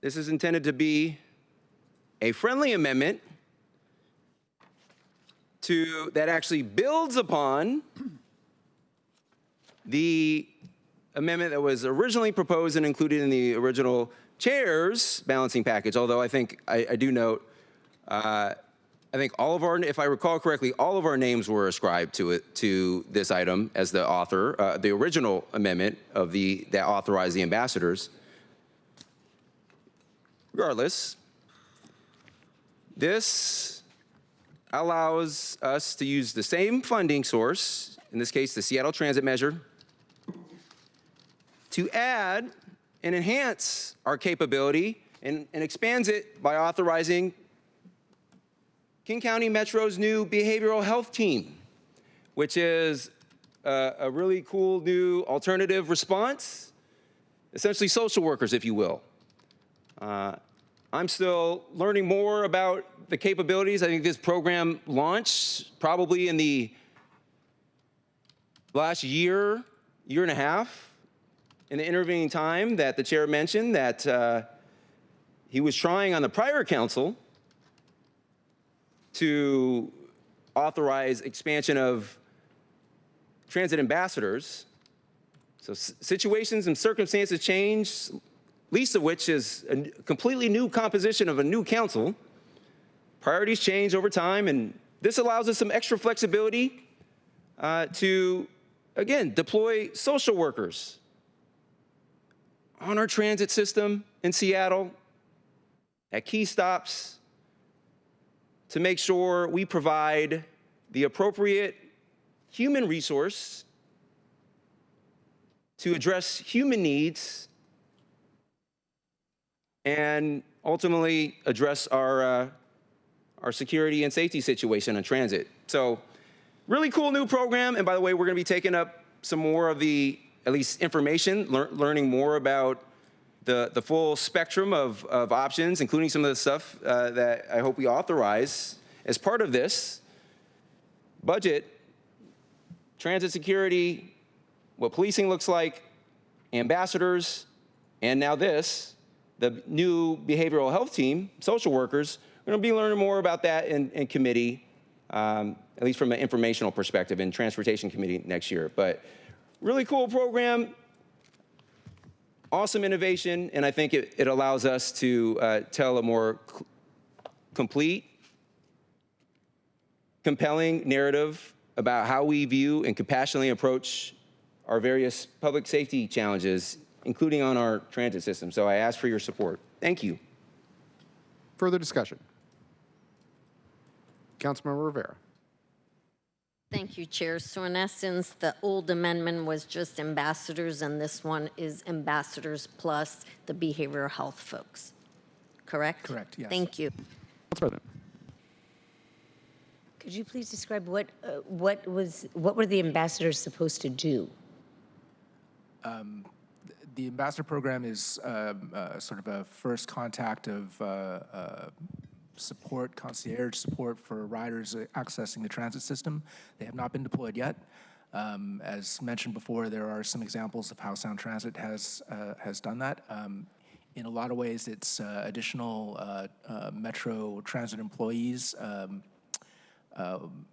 This is intended to be a friendly amendment that actually builds upon the amendment that was originally proposed and included in the original chair's balancing package, although I think I do note, I think all of our, if I recall correctly, all of our names were ascribed to this item as the author, the original amendment of that authorized the ambassadors. Regardless, this allows us to use the same funding source, in this case, the Seattle Transit Measure, to add and enhance our capability and expands it by authorizing King County Metro's new behavioral health team, which is a really cool new alternative response, essentially social workers, if you will. I'm still learning more about the capabilities. I think this program launched probably in the last year and a half. In the intervening time that the chair mentioned that he was trying on the prior council to authorize expansion of transit ambassadors. So situations and circumstances change, least of which is a completely new composition of a new council. Priorities change over time, and this allows us some extra flexibility to, again, deploy social workers on our transit system in Seattle at key stops to make sure we provide the appropriate human resource to address human needs and ultimately address our security and safety situation on transit. So really cool new program. And by the way, we're gonna be taking up some more of the, at least information, learning more about the full spectrum of options, including some of the stuff that I hope we authorize as part of this budget, transit security, what policing looks like, ambassadors, and now this. the new behavioral health team, social workers, we're going to be learning more about that in committee, at least from an informational perspective in Transportation Committee next year. But really cool program, awesome innovation, and I think it allows us to tell a more complete, compelling narrative about how we view and compassionately approach our various public safety challenges, including on our transit system. So I ask for your support. Thank you. Further discussion? Councilmember Rivera. Thank you, Chair. So in essence, the old amendment was just ambassadors, and this one is ambassadors plus the behavioral health folks. Correct? Correct, yes. Thank you. Council President. Could you please describe what were the ambassadors supposed to do? The ambassador program is sort of a first contact of support, concierge support for riders accessing the transit system. They have not been deployed yet. As mentioned before, there are some examples of how Sound Transit has done that. In a lot of ways, it's additional Metro Transit employees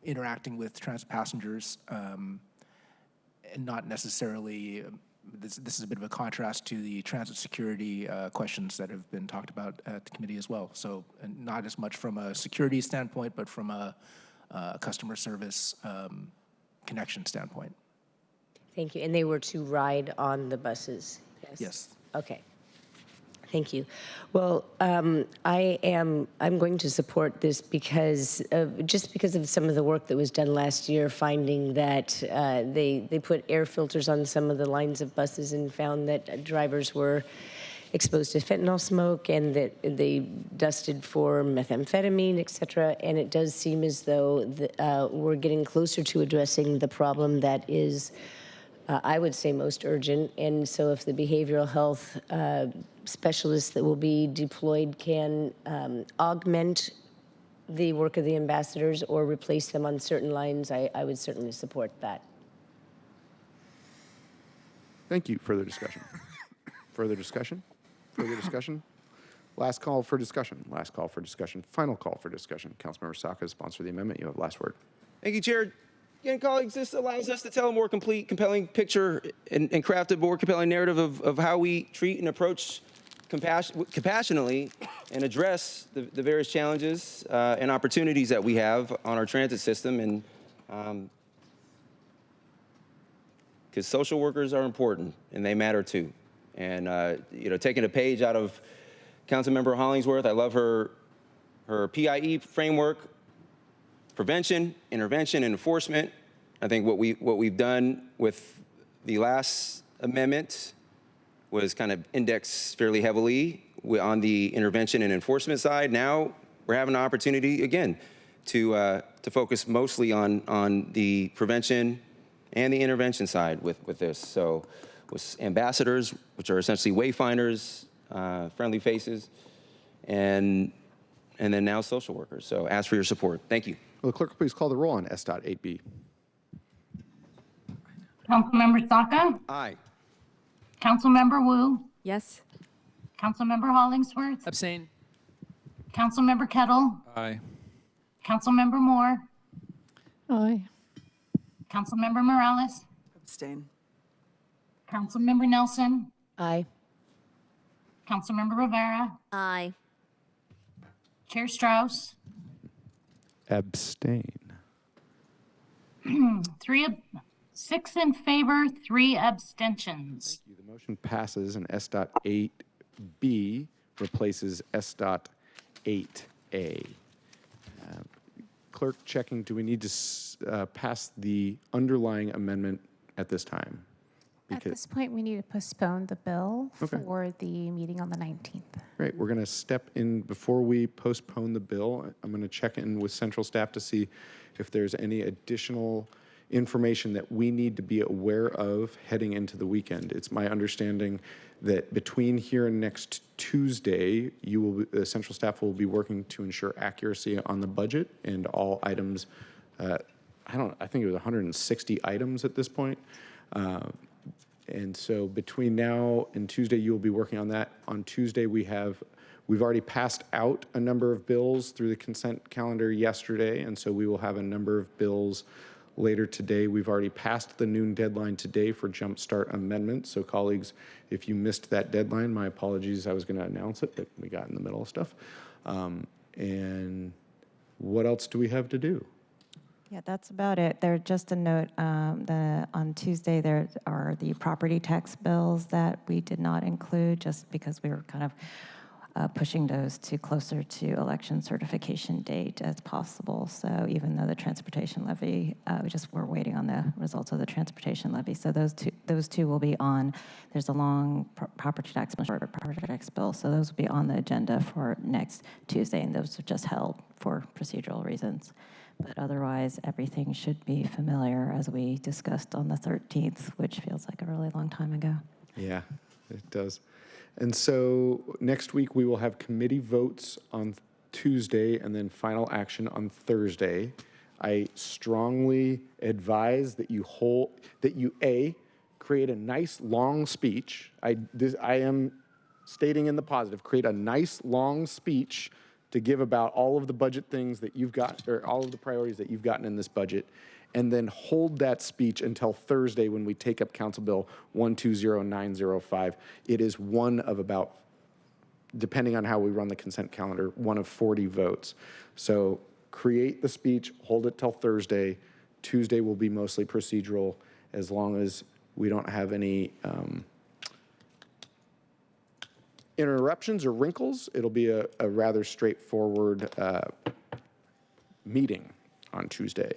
interacting with transit passengers, and not necessarily. This is a bit of a contrast to the transit security questions that have been talked about at the committee as well. So not as much from a security standpoint, but from a customer service connection standpoint. Thank you. And they were to ride on the buses? Yes. Yes. Okay. Thank you. Well, I'm going to support this because just because of some of the work that was done last year, finding that they put air filters on some of the lines of buses and found that drivers were exposed to fentanyl smoke and that they dusted for methamphetamine, et cetera. And it does seem as though we're getting closer to addressing the problem that is, I would say, most urgent. And so if the behavioral health specialists that will be deployed can augment the work of the ambassadors or replace them on certain lines, I would certainly support that. Thank you. Further discussion? Further discussion? Further discussion? Last call for discussion. Last call for discussion. Final call for discussion. Councilmember Saka, sponsor the amendment. You have last word. Thank you, Chair. Again, colleagues, this allows us to tell a more complete, compelling picture and craft a more compelling narrative of how we treat and approach compassionately and address the various challenges and opportunities that we have on our transit system. And because social workers are important and they matter too. And taking a page out of Councilmember Hollingsworth, I love her PIE framework. Prevention, intervention, and enforcement. I think what we've done with the last amendment was kind of index fairly heavily on the intervention and enforcement side. Now we're having an opportunity again to focus mostly on the prevention and the intervention side with this. So with ambassadors, which are essentially wayfinders, friendly faces, and then now social workers. So ask for your support. Thank you. Will the clerk please call the roll on S.8B? Councilmember Saka? Aye. Councilmember Wu? Yes. Councilmember Hollingsworth? Abstain. Councilmember Kettle? Aye. Councilmember Moore? Aye. Councilmember Morales? Abstain. Councilmember Nelson? Aye. Councilmember Rivera? Aye. Chair Strauss? Abstain. 6 in favor, 3 abstentions. Thank you. The motion passes and S.8B replaces S.8A. Clerk checking, do we need to pass the underlying amendment at this time? At this point, we need to postpone the bill for the meeting on the 19th. Great. We're going to step in before we postpone the bill. I'm going to check in with central staff to see if there's any additional information that we need to be aware of heading into the weekend. It's my understanding that between here and next Tuesday, central staff will be working to ensure accuracy on the budget and all items. I think it was 160 items at this point. And so between now and Tuesday, you will be working on that. On Tuesday, we've already passed out a number of bills through the consent calendar yesterday, and so we will have a number of bills later today. We've already passed the noon deadline today for Jumpstart amendments. So colleagues, if you missed that deadline, my apologies. I was going to announce it, but we got in the middle of stuff. And what else do we have to do? Yeah, that's about it. There, just a note, on Tuesday, there are the property tax bills that we did not include just because we were kind of pushing those to closer to election certification date as possible. So even though the transportation levy, we're waiting on the results of the transportation levy. So those two will be on. There's a long property tax bill. So those will be on the agenda for next Tuesday, and those are just held for procedural reasons. But otherwise, everything should be familiar as we discussed on the 13th, which feels like a really long time ago. Yeah, it does. And so next week we will have committee votes on Tuesday and then final action on Thursday. I strongly advise that you create a nice long speech. I am stating in the positive, create a nice long speech to give about all of the budget things that you've got, or all of the priorities that you've gotten in this budget, and then hold that speech until Thursday when we take up Council Bill 120905. It is one of about, depending on how we run the consent calendar, one of 40 votes. So create the speech, hold it till Thursday. Tuesday will be mostly procedural as long as we don't have any interruptions or wrinkles. It'll be a rather straightforward meeting on Tuesday.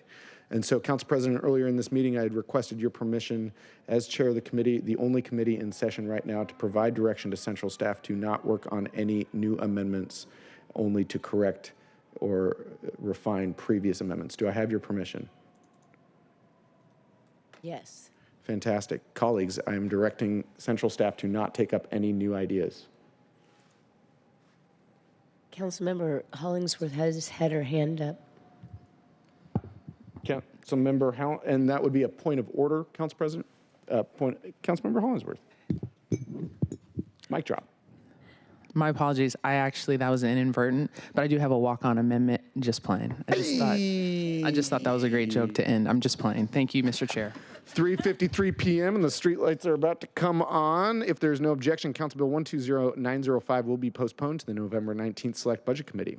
And so, Council President, earlier in this meeting, I had requested your permission as chair of the committee, the only committee in session right now, to provide direction to central staff to not work on any new amendments, only to correct or refine previous amendments. Do I have your permission? Yes. Fantastic. Colleagues, I am directing central staff to not take up any new ideas. Councilmember Hollingsworth has had her hand up. Councilmember Hall, and that would be a point of order, Council President. Councilmember Hollingsworth. Mic drop. My apologies. That was inadvertent, but I do have a walk-on amendment. Just playing. I just thought that was a great joke to end. I'm just playing. Thank you, Mr. Chair. 3:53 p.m. and the streetlights are about to come on. If there's no objection, Council Bill 120905 will be postponed to the November 19th Select Budget Committee.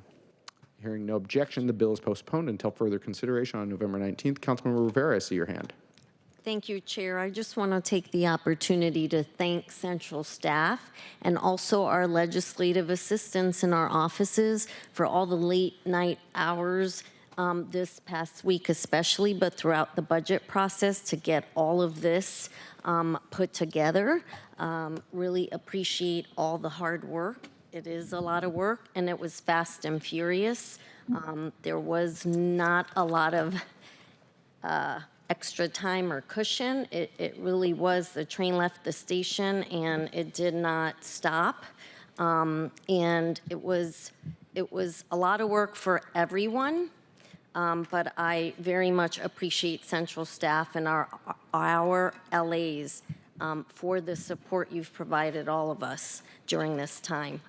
Hearing no objection, the bill is postponed until further consideration on November 19th. Councilmember Rivera, I see your hand. Thank you, Chair. I just want to take the opportunity to thank central staff and also our legislative assistants in our offices for all the late night hours this past week especially, but throughout the budget process to get all of this put together. Really appreciate all the hard work. It is a lot of work, and it was fast and furious. There was not a lot of extra time or cushion. It really was, the train left the station and it did not stop. And it was a lot of work for everyone, but I very much appreciate central staff and our LAs for the support you've provided all of us during this time.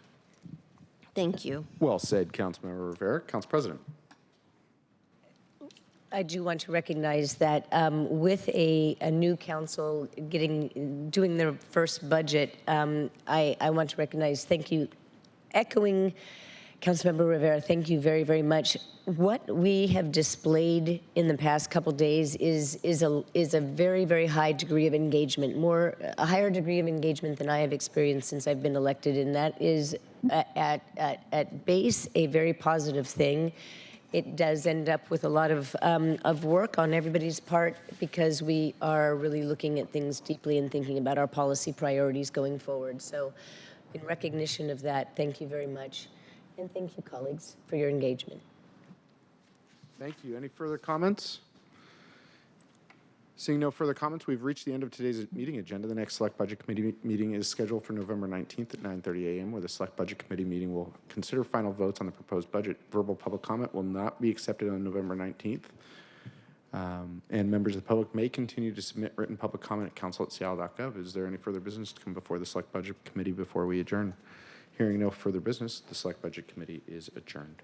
Thank you. Well said, Councilmember Rivera. Council President. I do want to recognize that with a new council doing their first budget, I want to recognize, thank you, echoing Councilmember Rivera, thank you very, very much. What we have displayed in the past couple days is a very, very high degree of engagement, a higher degree of engagement than I have experienced since I've been elected, and that is at base a very positive thing. It does end up with a lot of work on everybody's part because we are really looking at things deeply and thinking about our policy priorities going forward. So in recognition of that, thank you very much. And thank you, colleagues, for your engagement. Thank you. Any further comments? Seeing no further comments, we've reached the end of today's meeting agenda. The next Select Budget Committee meeting is scheduled for November 19th at 9:30 a.m., where the Select Budget Committee meeting will consider final votes on the proposed budget. Verbal public comment will not be accepted on November 19th. And members of the public may continue to submit written public comment at council@seattle.gov. Is there any further business to come before the Select Budget Committee before we adjourn? Hearing no further business, the Select Budget Committee is adjourned.